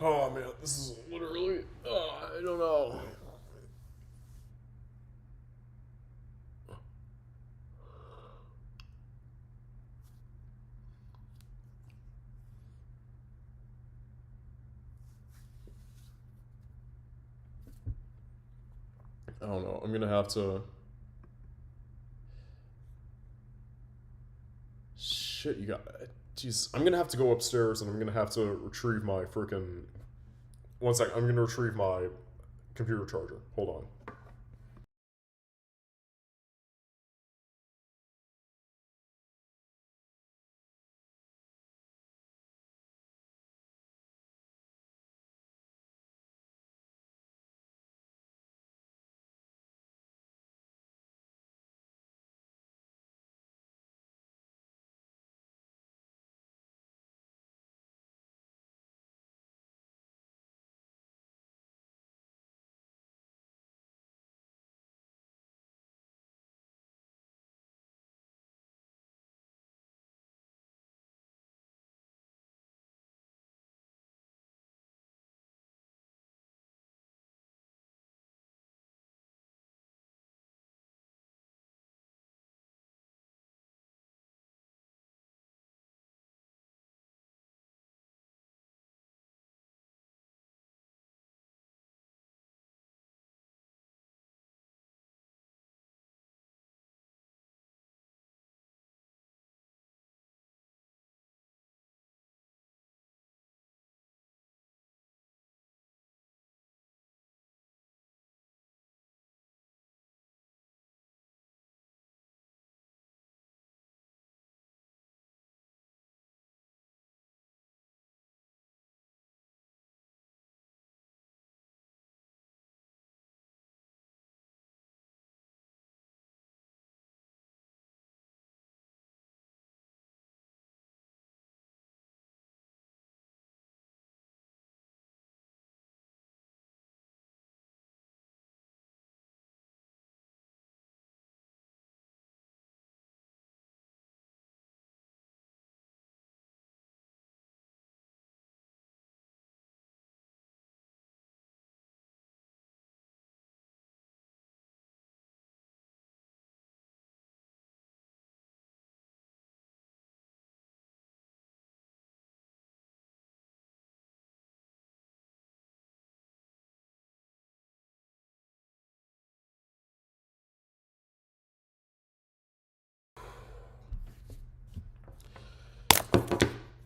Oh man, this is literally, I don't know. I don't know. I'm gonna have to. Shit, you got. Jeez, I'm gonna have to go upstairs and I'm gonna have to retrieve my freaking. One sec, I'm gonna retrieve my computer charger. Hold on.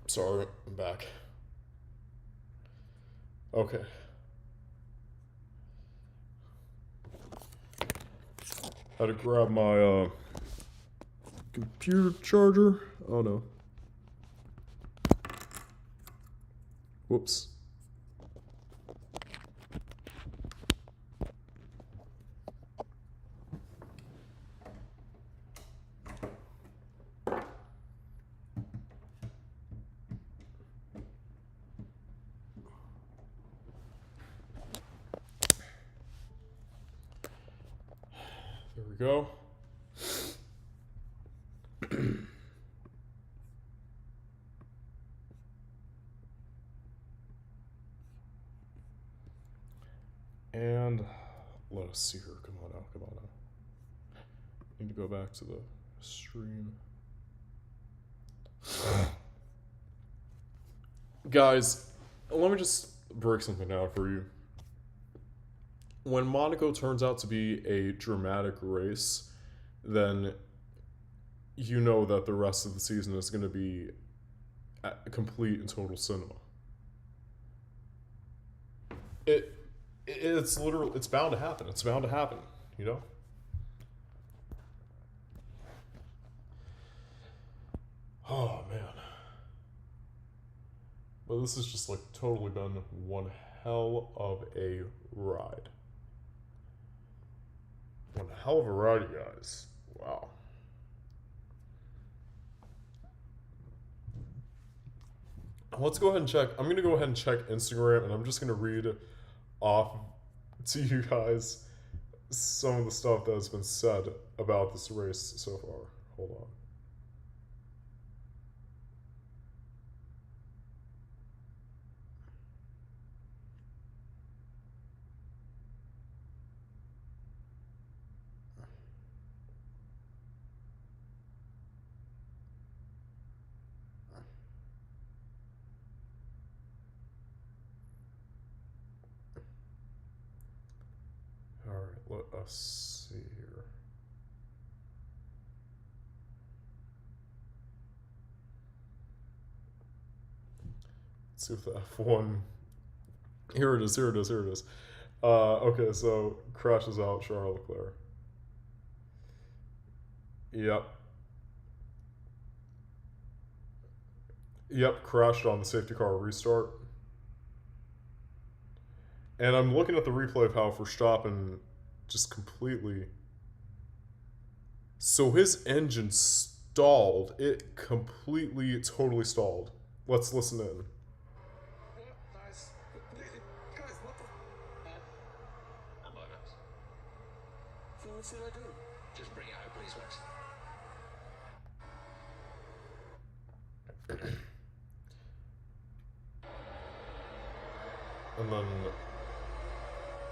Sorry, I'm back. Okay. Had to grab my computer charger. Oh no. Whoops. There we go. And let us see here. Come on now. Come on now. Need to go back to the stream. Guys, let me just break something down for you. When Monaco turns out to be a dramatic race, then you know that the rest of the season is going to be a complete and total cinema. It's literally, it's bound to happen. It's bound to happen, you know? Oh man. But this has just like totally been one hell of a ride. One hell of a ride, you guys. Wow. Let's go ahead and check. I'm going to go ahead and check Instagram, and I'm just going to read off to you guys some of the stuff that has been said about this race so far. Hold on. All right, let us see here. see what the F1. Here it is. Okay, so crashes out Charles Leclerc. Yep, crashed on the safety car restart. And I'm looking at the replay of how Verstappen just completely. So his engine stalled. It completely, totally stalled. Let's listen in. Nice. Guys, what the? A moment. What should I do? Just bring it out, please, Max. And then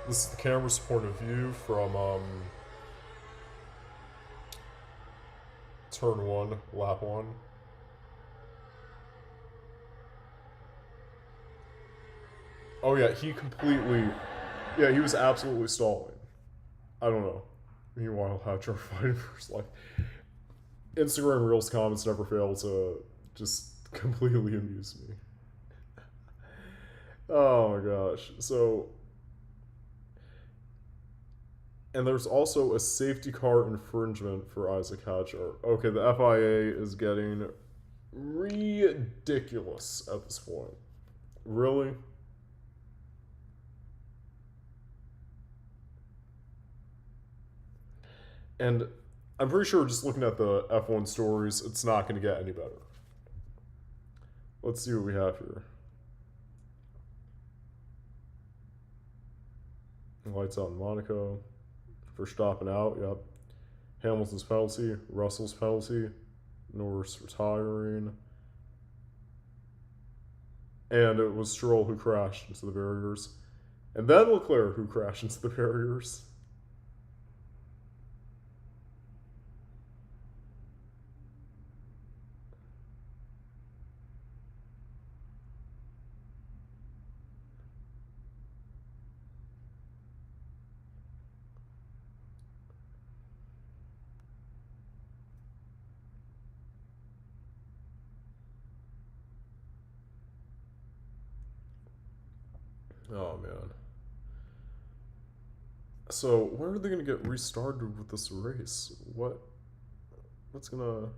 this is the camera's point of view from turn 1, lap 1. Oh yeah, he was absolutely stalling. I don't know. Meanwhile, Hatcher fighting for his life. Instagram Reels comments never fail to just completely amuse me. Oh my gosh. So, and there's also a safety car infringement for Isaac Hatcher. Okay, the FIA is getting ridiculous at this point. Really? And I'm pretty sure just looking at the F1 stories, it's not going to get any better. Let's see what we have here. Lights out in Monaco. Verstappen out, yep. Hamilton's penalty. Russell's penalty. Norris retiring. And it was Stroll who crashed into the barriers. And then Leclerc who crashed into the barriers. Oh man. So when are they gonna get restarted with this race? What's gonna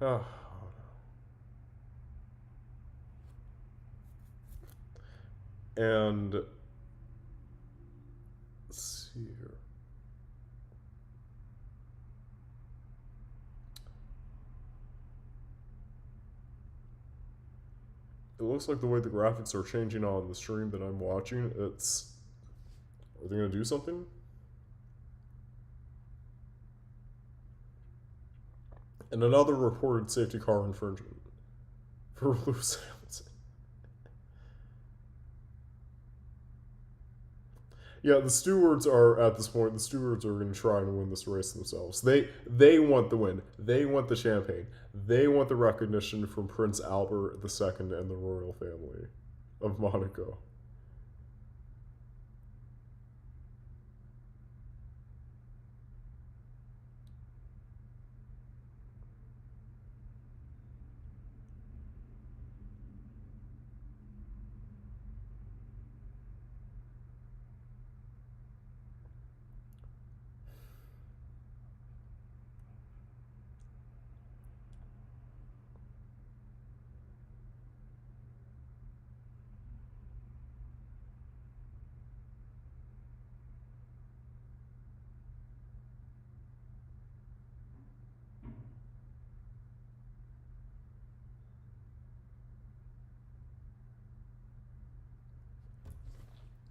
oh. And let's see here. It looks like the way the graphics are changing on the stream that I'm watching, are they gonna do something? And another reported safety car infringement for Lewis Hamilton. Yeah, the stewards are, at this point, going to try and win this race themselves. They want the win. They want the champagne. They want the recognition from Prince Albert II and the royal family of Monaco.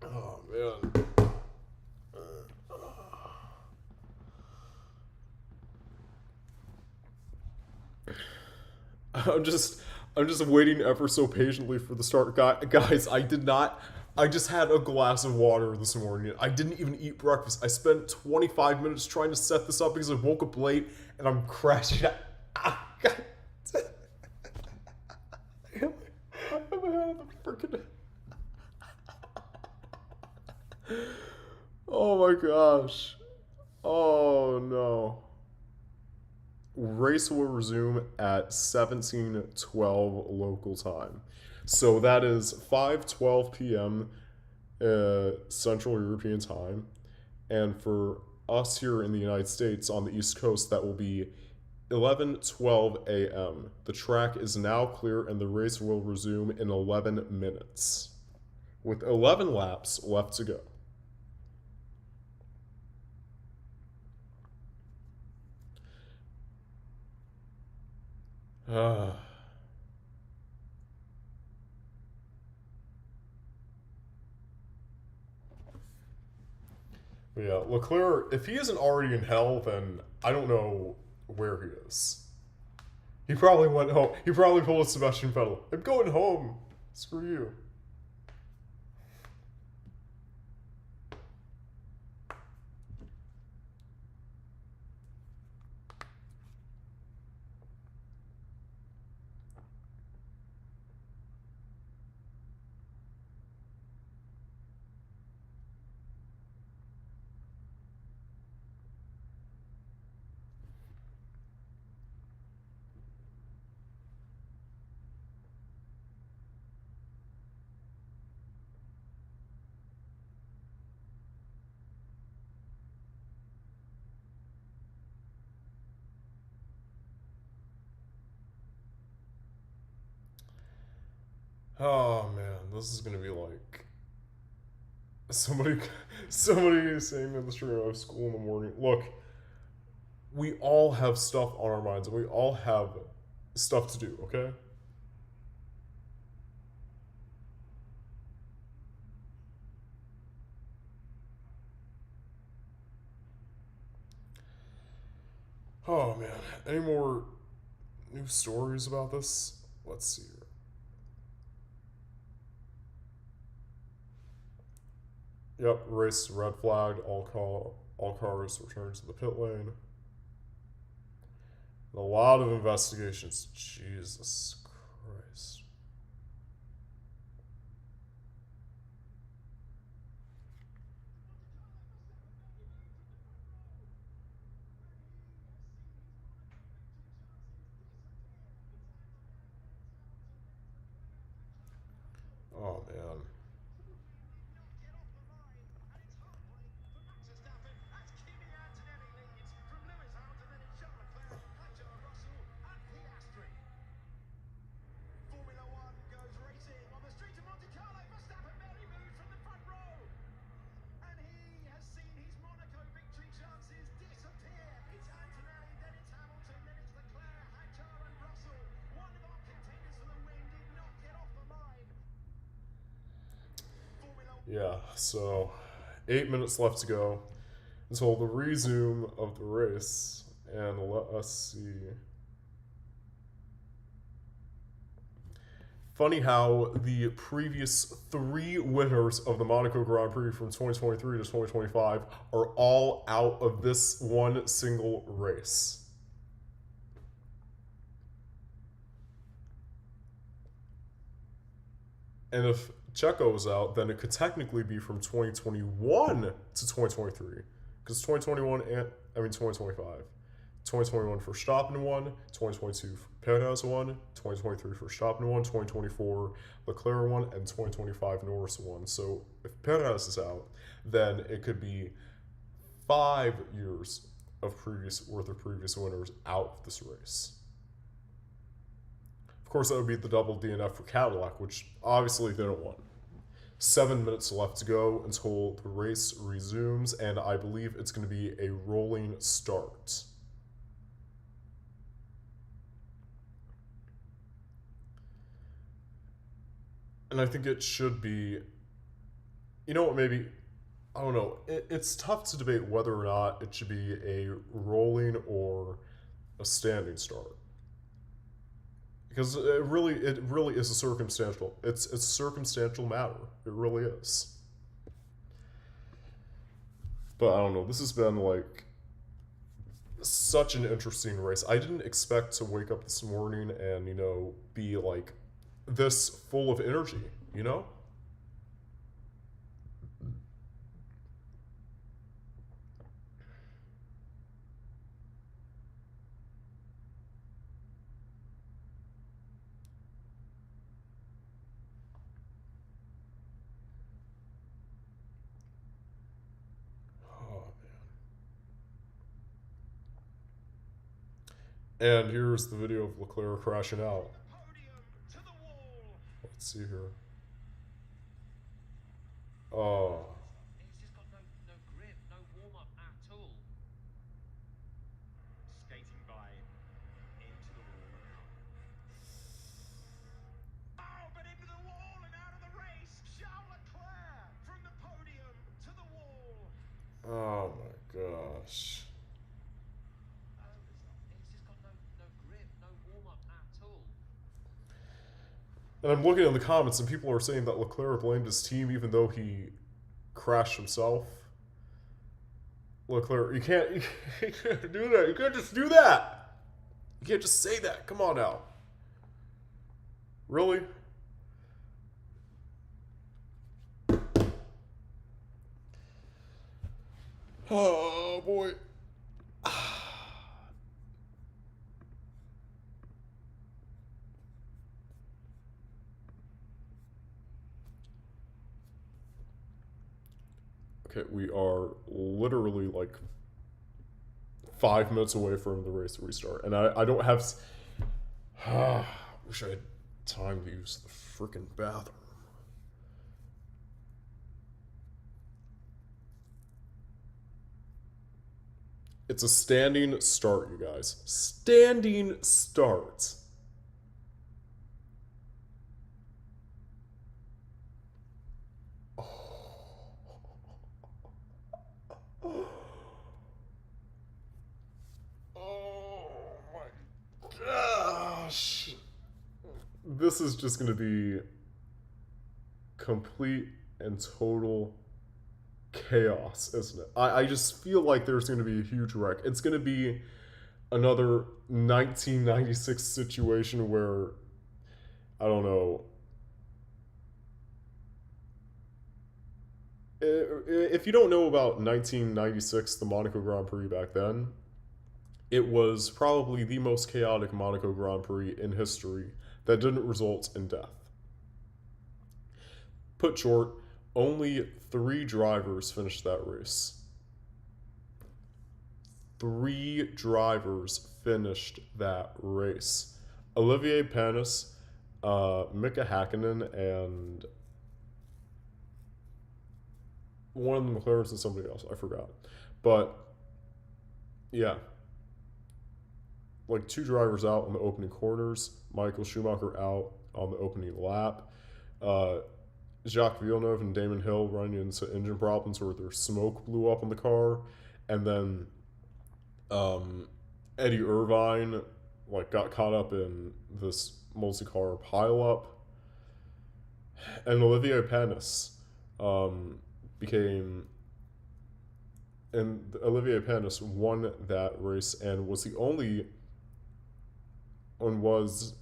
Oh, man. I'm just waiting ever so patiently for the start. Guys, I did not. I just had a glass of water this morning. I didn't even eat breakfast. I spent 25 minutes trying to set this up because I woke up late and I'm crashing out. Ah, God. I'm out of the freaking. Oh my gosh. Oh no. Race will resume at 17:12 local time. So that is 5:12 p.m. Central European time. And for us here in the United States on the East Coast, that will be 11:12 a.m. The track is now clear and the race will resume in 11 minutes, with 11 laps left to go. Ah. But yeah, Leclerc, if he isn't already in hell, then I don't know where he is. He probably went home. He probably told Sebastian Vettel, I'm going home. Screw you. Oh man, this is gonna be like somebody somebody saying in the stream of school in the morning. Look, we all have stuff on our minds and we all have stuff to do, okay? Oh man, any more new stories about this? Let's see here. Yep, race red flagged. All cars returned to the pit lane. And a lot of investigations. Jesus Christ. Oh man. Yeah, so 8 minutes left to go until the resume of the race. And let us see. Funny how the previous 3 winners of the Monaco Grand Prix from 2023 to 2025 are all out of this one single race. And if Checo was out, then it could technically be from 2021 to 2023. Because 2025. 2021 for Verstappen won, 2022 Perez won, 2023 for Verstappen won, 2024 Leclerc won, and 2025 Norris won. So if Perez is out, then it could be 5 years of previous winners out of this race. Of course, that would be the double DNF for Cadillac, which obviously they don't want. 7 minutes left to go until the race resumes, and I believe it's going to be a rolling start. And I think it should be, you know what, maybe, I don't know, it's tough to debate whether or not it should be a rolling or a standing start. because it really is a circumstantial. It's a circumstantial matter. It really is. But I don't know. This has been like such an interesting race. I didn't expect to wake up this morning and be like this full of energy. You know. And here's the video of Leclerc crashing out. Let's see here. Oh. He's just got no grip, no warm-up at all. Skating by into the wall. Oh, but into the wall and out of the race. Charles Leclerc from the podium to the wall. Oh my gosh. He's just got no grip, no warm-up at all. And I'm looking in the comments, and people are saying that Leclerc blamed his team even though he crashed himself. Leclerc, you can't do that. You can't just do that. You can't just say that. Come on now. Really? Oh boy. Okay, we are literally like 5 minutes away from the race to restart, and I don't have. Wish I had time to use the freaking bathroom. It's a standing start, you guys. Standing start. Oh my gosh. This is just going to be complete and total chaos, isn't it? I just feel like there's going to be a huge wreck. It's going to be another 1996 situation where, I don't know, if you don't know about 1996, the Monaco Grand Prix back then, it was probably the most chaotic Monaco Grand Prix in history that didn't result in death. Put short, only 3 drivers finished that race. 3 drivers finished that race. Olivier Panis, Mika Hakkinen, and one of the McLarens and somebody else. I forgot. But, yeah. Like 2 drivers out on the opening corners. Michael Schumacher out on the opening lap. Jacques Villeneuve and Damon Hill running into engine problems where their smoke blew up on the car. And then Eddie Irvine got caught up in this multi-car pileup. And Olivier Panis Olivier Panis won that race and was the only was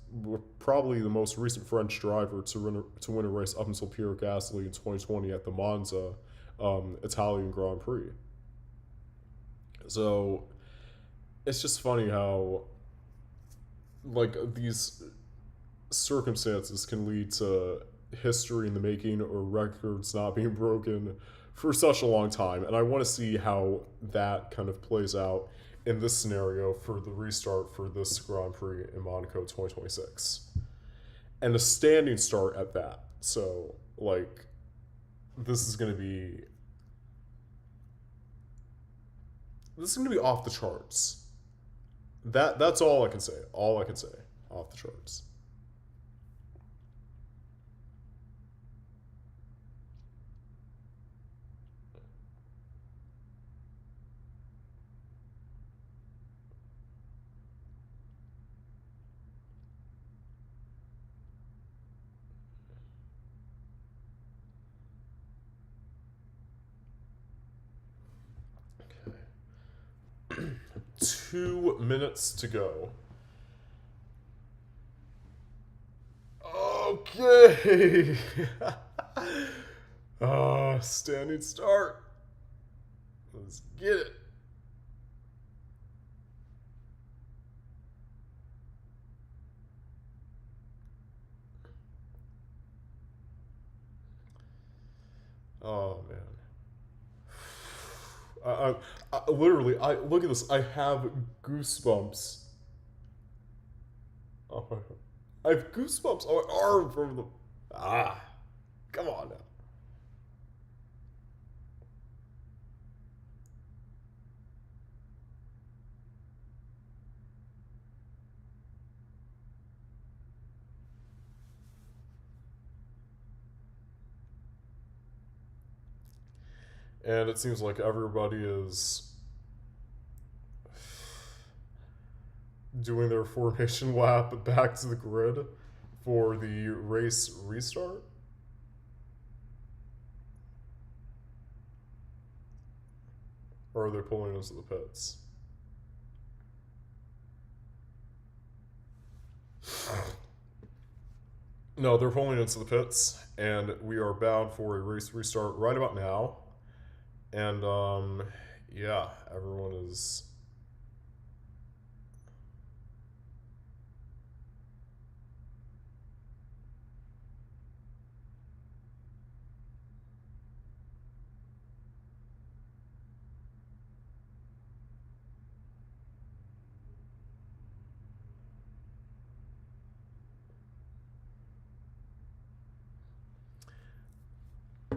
probably the most recent French driver to win a race up until Pierre Gasly in 2020 at the Monza Italian Grand Prix. So it's just funny how these circumstances can lead to history in the making or records not being broken for such a long time, and I want to see how that kind of plays out in this scenario for the restart for this Grand Prix in Monaco 2026. And a standing start at that. So, this is going to be off the charts. That's all I can say. All I can say. Off the charts. 2 minutes to go. Okay. Standing start. Let's get it. Oh man. Literally, look at this. I have goosebumps. Oh my God. I have goosebumps on my arm from the. Come on now. And it seems like everybody is doing their formation lap back to the grid for the race restart. Or are they pulling us to the pits? No, they're pulling into the pits, and we are bound for a race restart right about now. And, yeah, everyone is...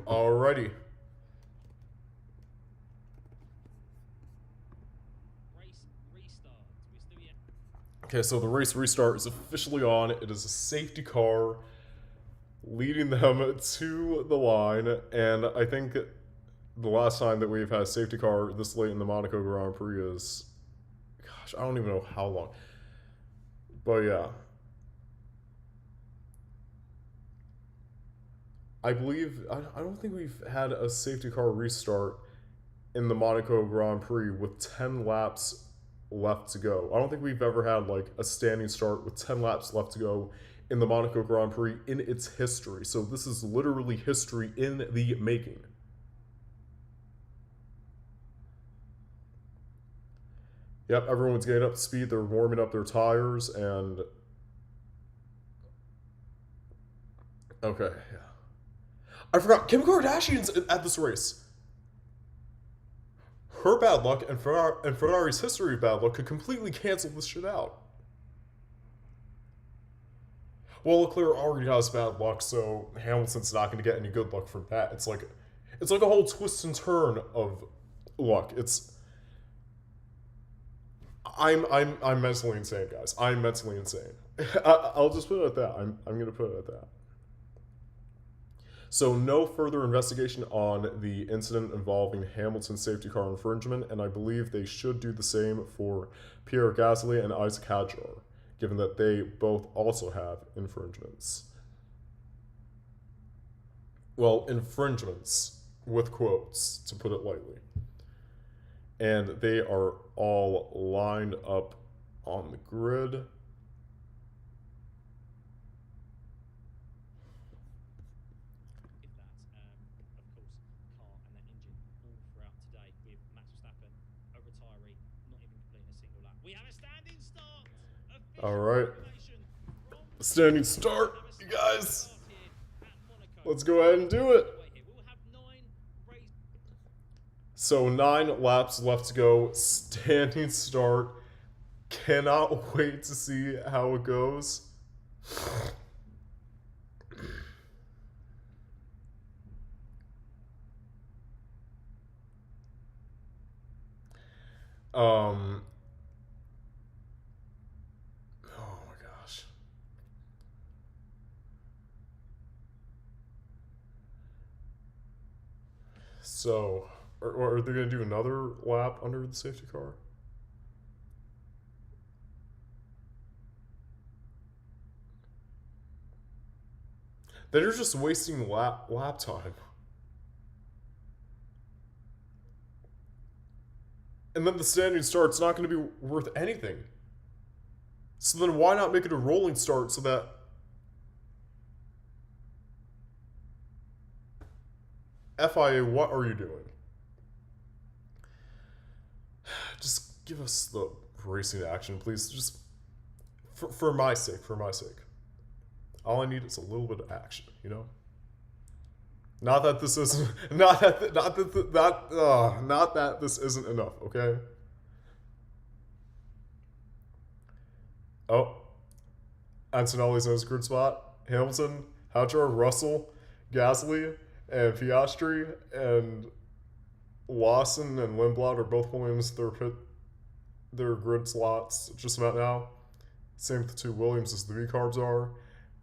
Alrighty. Okay, so the race restart is officially on. It is a safety car leading them to the line, and I think the last time that we've had a safety car this late in the Monaco Grand Prix is, gosh, I don't even know how long. But yeah. I believe, I don't think we've had a safety car restart in the Monaco Grand Prix with 10 laps left to go. I don't think we've ever had like a standing start with 10 laps left to go in the Monaco Grand Prix in its history. So this is literally history in the making. Yep, everyone's getting up to speed. They're warming up their tires and... Okay, yeah. I forgot, Kim Kardashian's at this race. Her bad luck and Ferrari's history of bad luck could completely cancel this shit out. Well, Leclerc already has bad luck, so Hamilton's not going to get any good luck from that. It's like a whole twist and turn of luck. I'm mentally insane, guys. I'm mentally insane. I'll just put it at that. I'm going to put it at that. So no further investigation on the incident involving Hamilton's safety car infringement, and I believe they should do the same for Pierre Gasly and Isaac Hadjar, given that they both also have infringements. Well, infringements, with quotes, to put it lightly. And they are all lined up on the grid. All right. Standing start, you guys. Let's go ahead and do it. So 9 laps left to go. Standing start. Cannot wait to see how it goes. Oh my gosh. So, are they going to do another lap under the safety car? They're just wasting lap time. And then the standing start's not going to be worth anything. So then why not make it a rolling start so that FIA, what are you doing? Just give us the racing action, please. Just for my sake, for my sake. All I need is a little bit of action, you know? Not that this isn't not that this isn't enough, okay? Oh. Antonelli's in his grid spot. Hamilton, Hadjar, Russell, Gasly, and Piastri, and Lawson and Lindblad are both pulling into their grid slots just about now. Same with the two Williams as the V-carbs are.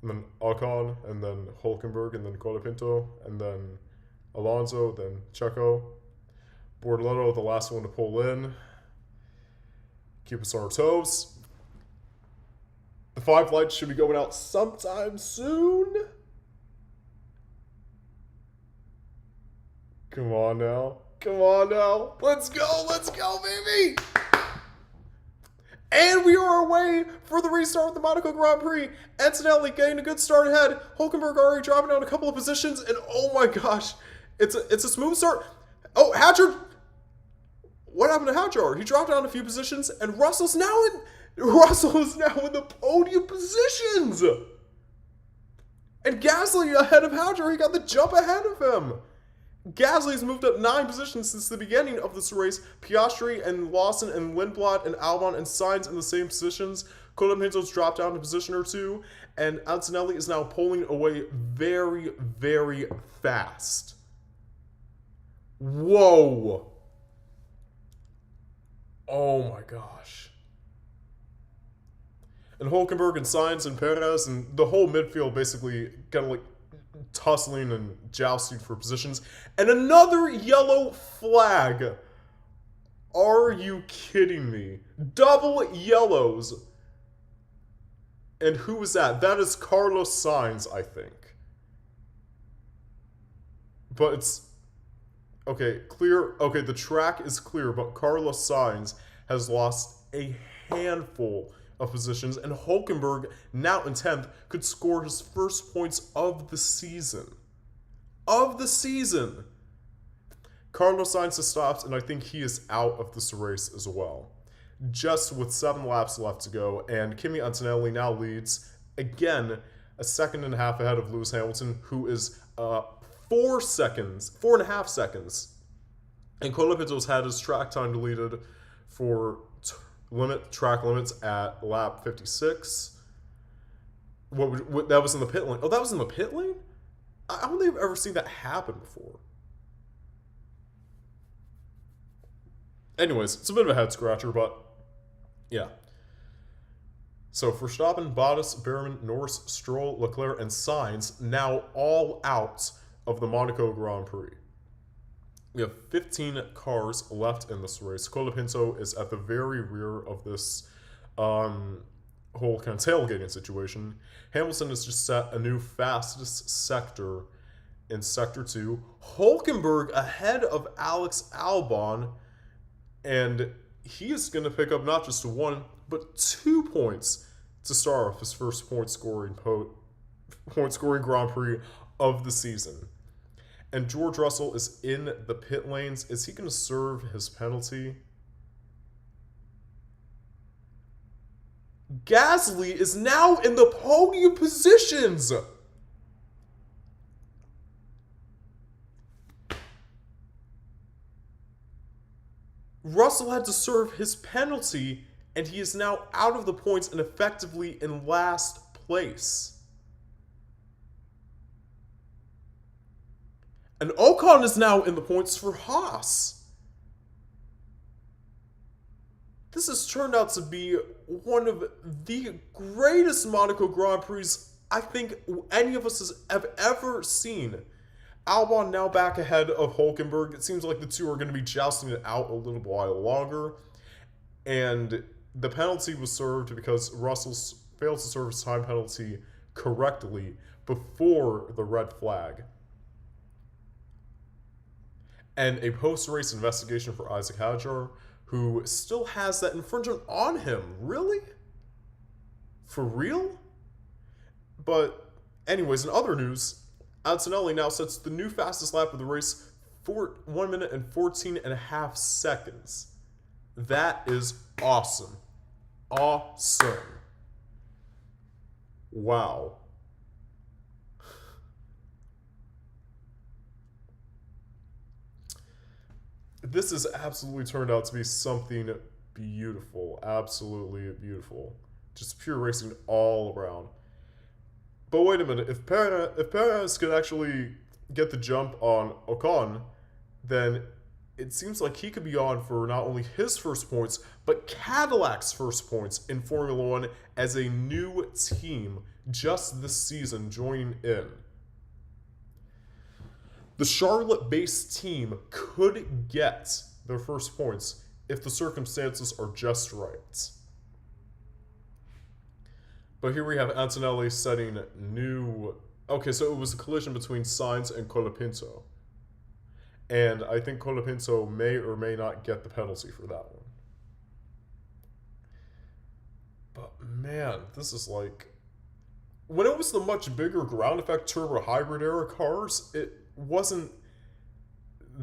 And then Ocon, and then Hulkenberg, and then Colapinto, and then Alonso, then Checo. Bortoleto, the last one to pull in. Keep us on our toes. The 5 lights should be going out sometime soon. Come on now. Come on now. Let's go, baby. And we are away for the restart of the Monaco Grand Prix. Antonelli getting a good start ahead. Hulkenberg already dropping down a couple of positions. And oh my gosh, it's a smooth start. Oh, Hadjar. What happened to Hadjar? He dropped down a few positions. And Russell is now in the podium positions. And Gasly ahead of Hadjar. He got the jump ahead of him. Gasly's moved up 9 positions since the beginning of this race. Piastri and Lawson and Lindblad and Albon and Sainz in the same positions. Colapinto's dropped down a position or 2. And Antonelli is now pulling away very, very fast. Whoa. Oh my gosh. And Hulkenberg and Sainz and Perez and the whole midfield basically kind of like tussling and jousting for positions. And another yellow flag. Are you kidding me? Double yellows. And who was that? That is Carlos Sainz, I think. But it's... Okay, clear. Okay, the track is clear, but Carlos Sainz has lost a handful of positions, and Hulkenberg, now in 10th, could score his first points of the season. Of the season! Carlos Sainz has stopped, and I think he is out of this race as well. Just with 7 laps left to go, and Kimi Antonelli now leads, again, a second and a half ahead of Lewis Hamilton, who is 4.5 seconds. And Colapinto's had his track time deleted for track limits at lap 56. What that was in the pit lane. Oh, that was in the pit lane? I don't think I've ever seen that happen before. Anyways, it's a bit of a head scratcher, but yeah. So Verstappen, Bottas, Behrman, Norris, Stroll, Leclerc, and Sainz now all out of the Monaco Grand Prix. We have 15 cars left in this race. Colapinto is at the very rear of this whole kind of tailgating situation. Hamilton has just set a new fastest sector in Sector 2. Hulkenberg ahead of Alex Albon. And he is going to pick up not just 1, but 2 points to start off his first point-scoring Grand Prix of the season. And George Russell is in the pit lanes. Is he going to serve his penalty? Gasly is now in the podium positions. Russell had to serve his penalty, and he is now out of the points and effectively in last place. And Ocon is now in the points for Haas. This has turned out to be one of the greatest Monaco Grand Prix I think any of us have ever seen. Albon now back ahead of Hulkenberg. It seems like the two are going to be jousting it out a little while longer. And the penalty was served because Russell failed to serve his time penalty correctly before the red flag. And a post-race investigation for Isaac Hadjar, who still has that infringement on him. Really? For real? But, anyways, in other news, Antonelli now sets the new fastest lap of the race for 1 minute and 14 and a half seconds. That is awesome. Awesome. Wow. This has absolutely turned out to be something beautiful. Absolutely beautiful. Just pure racing all around. But wait a minute, if Perez could actually get the jump on Ocon, then it seems like he could be on for not only his first points, but Cadillac's first points in Formula One as a new team just this season joining in. The Charlotte-based team could get their first points if the circumstances are just right. But here we have Antonelli setting new... Okay, so it was a collision between Sainz and Colapinto. And I think Colapinto may or may not get the penalty for that one. But man, this is like... When it was the much bigger ground effect turbo hybrid era cars, it wasn't...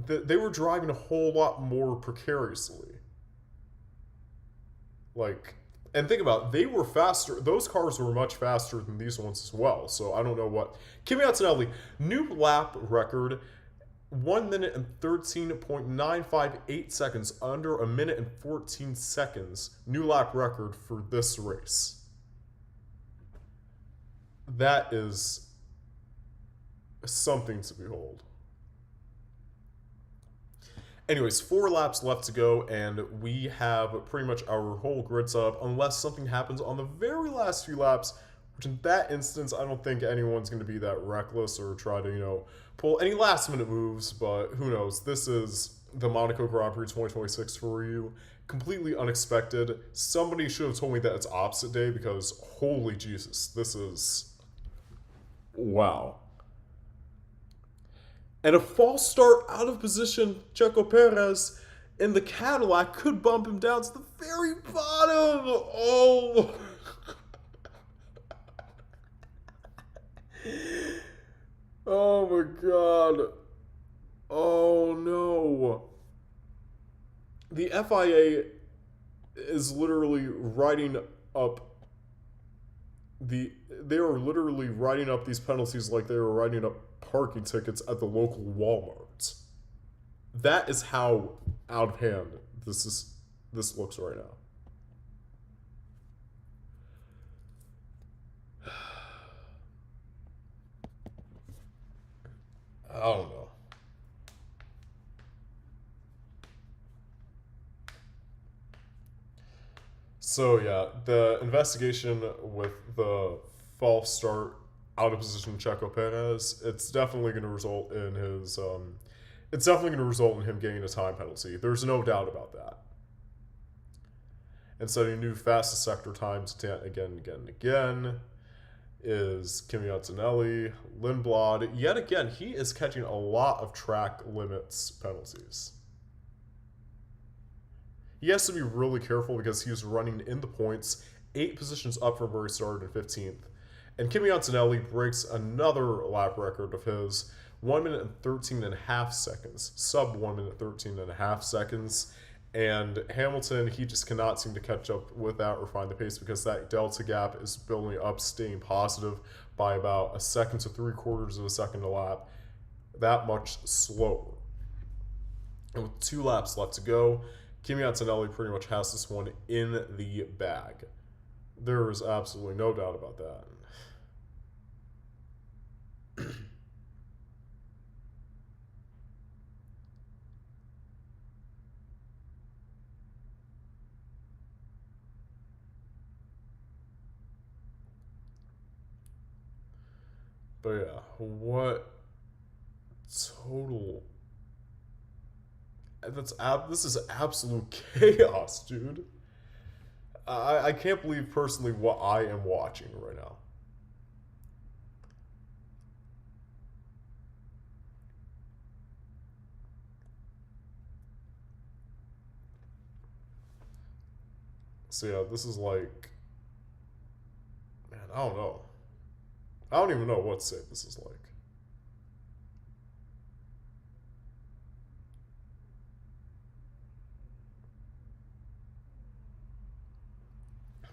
They were driving a whole lot more precariously. Like... And think about it, they were faster. Those cars were much faster than these ones as well. So I don't know what. Kimi Antonelli, new lap record, 1 minute and 13.958 seconds, under a minute and 14 seconds. New lap record for this race. That is something to behold. Anyways, 4 laps left to go, and we have pretty much our whole grid set up, unless something happens on the very last few laps, which in that instance, I don't think anyone's going to be that reckless or try to, pull any last-minute moves, but who knows. This is the Monaco Grand Prix 2026 for you. Completely unexpected. Somebody should have told me that it's opposite day, because holy Jesus, this is... Wow. And a false start out of position, Checo Perez in the Cadillac could bump him down to the very bottom. Oh. Oh my God. Oh no. The FIA is literally writing up they are literally writing up these penalties like they were writing up parking tickets at the local Walmart. That is how out of hand this looks right now. I don't know. So yeah, the investigation with the false start out of position Checo Perez, it's definitely going to result in his it's definitely going to result in him getting a time penalty. There's no doubt about that. And setting new fastest sector times again is Kimi Antonelli. Lindblad, yet again, he is catching a lot of track limits penalties. He has to be really careful because he was running in the points, 8 positions up from where he started in 15th. And Kimi Antonelli breaks another lap record of his, 1 minute and 13 and a half seconds, sub 1 minute 13 and a half seconds. And Hamilton, he just cannot seem to catch up with that or find the pace because that delta gap is building up, staying positive by about a second to 3/4 of a second a lap. That much slower. And with 2 laps left to go, Kimi Antonelli pretty much has this one in the bag. There is absolutely no doubt about that. But yeah, what total... This is absolute chaos, dude. I can't believe personally what I am watching right now. So yeah, this is like, man, I don't know. I don't even know what state this is like.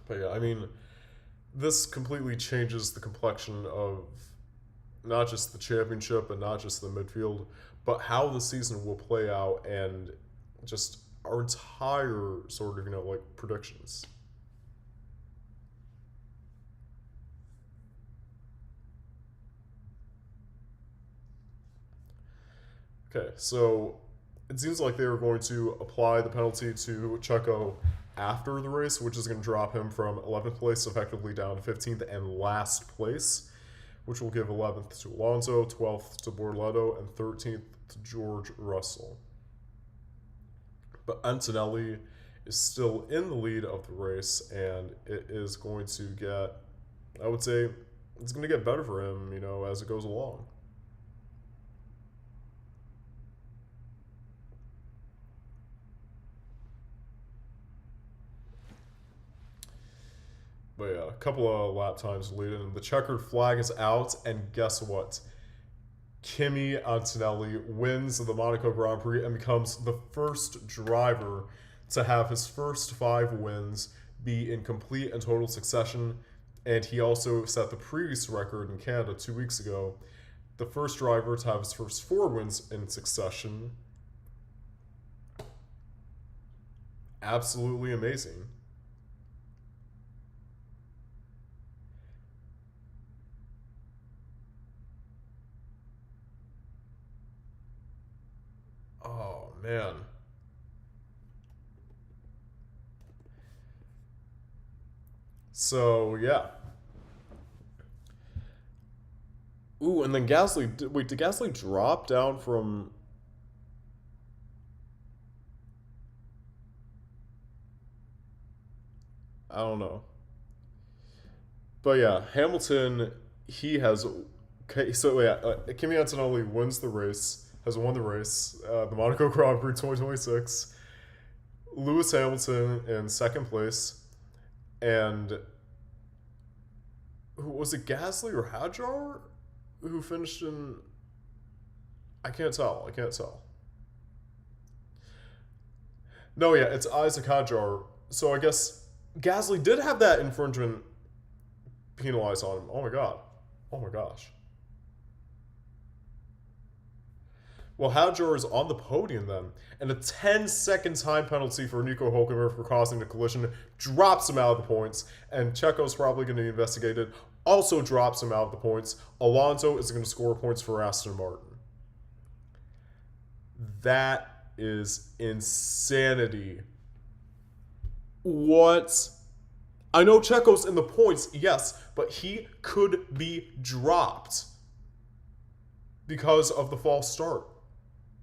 But yeah, I mean, this completely changes the complexion of not just the championship and not just the midfield, but how the season will play out and just our entire sort of, like predictions. Okay, so it seems like they were going to apply the penalty to Checo after the race, which is going to drop him from 11th place effectively down to 15th and last place, which will give 11th to Alonso, 12th to Borletto, and 13th to George Russell. But Antonelli is still in the lead of the race, and it is going to get, I would say, it's going to get better for him, as it goes along. But yeah, a couple of lap times leading, and the checkered flag is out, and guess what? Kimi Antonelli wins the Monaco Grand Prix and becomes the first driver to have his first 5 wins be in complete and total succession. And he also set the previous record in Canada 2 weeks ago. The first driver to have his first 4 wins in succession. Absolutely amazing. Oh, man. So, yeah. Ooh, and then Gasly... Wait, did Gasly drop down from... I don't know. But yeah, Hamilton, he has... Okay, so yeah, Kimi Antonelli wins the race, has won the race, the Monaco Grand Prix 2026. Lewis Hamilton in second place, and who was it, Gasly or Hadjar, who finished in? I can't tell. No, yeah, it's Isaac Hadjar. So I guess Gasly did have that infringement penalized on him. Oh my gosh. Well, Hadjar is on the podium then, and a 10-second time penalty for Nico Hülkenberg for causing the collision drops him out of the points, and Checo's probably going to be investigated, also drops him out of the points. Alonso is going to score points for Aston Martin. That is insanity. What? I know Checo's in the points, yes, but he could be dropped because of the false start.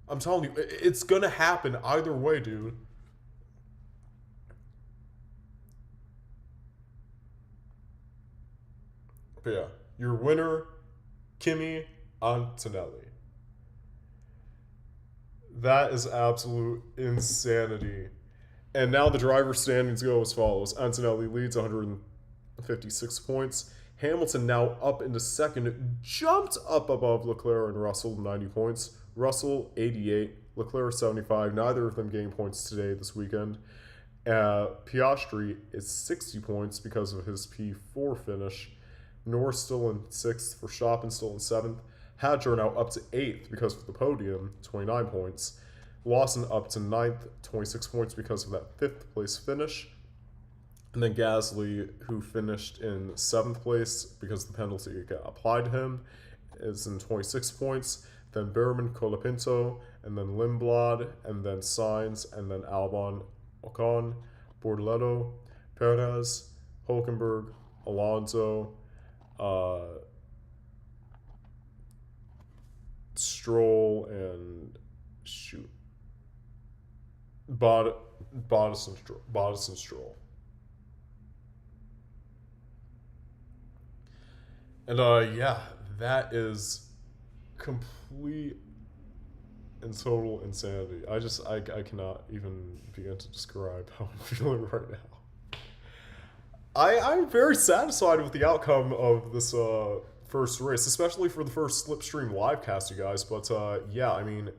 I'm telling you, it's going to happen either way, dude. But yeah, your winner, Kimi Antonelli. That is absolute insanity. And now the driver standings go as follows. Antonelli leads 156 points. Hamilton now up into second, jumped up above Leclerc and Russell, 90 points. Russell, 88. Leclerc, 75. Neither of them gained points today, this weekend. Piastri is 60 points because of his P4 finish. Norris still in 6th. Verstappen still in 7th. Hadjar now up to 8th because of the podium, 29 points. Lawson up to 9th, 26 points because of that 5th place finish. And then Gasly, who finished in 7th place because the penalty got applied to him, is in 26 points. Then Behrman, Colapinto, and then Lindblad, and then Sainz, and then Albon, Ocon, Borletto, Perez, Hülkenberg, Alonso, Stroll, and Bottas and Stroll. And yeah, that is complete and total insanity. I cannot even begin to describe how I'm feeling right now. I'm very satisfied with the outcome of this first race, especially for the first Slipstream livecast, you guys. But yeah, I mean,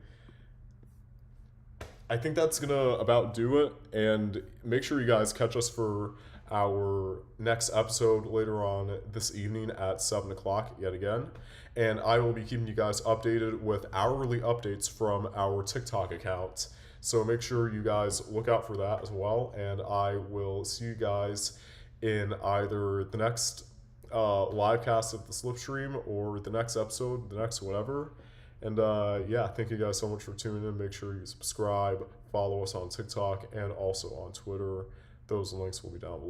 I think that's gonna about do it. And make sure you guys catch us for our next episode later on this evening at 7 o'clock yet again. And I will be keeping you guys updated with hourly updates from our TikTok account. So make sure you guys look out for that as well. And I will see you guys in either the next live cast of the Slipstream or the next episode, the next whatever. And yeah, thank you guys so much for tuning in. Make sure you subscribe, follow us on TikTok, and also on Twitter. Those links will be down below.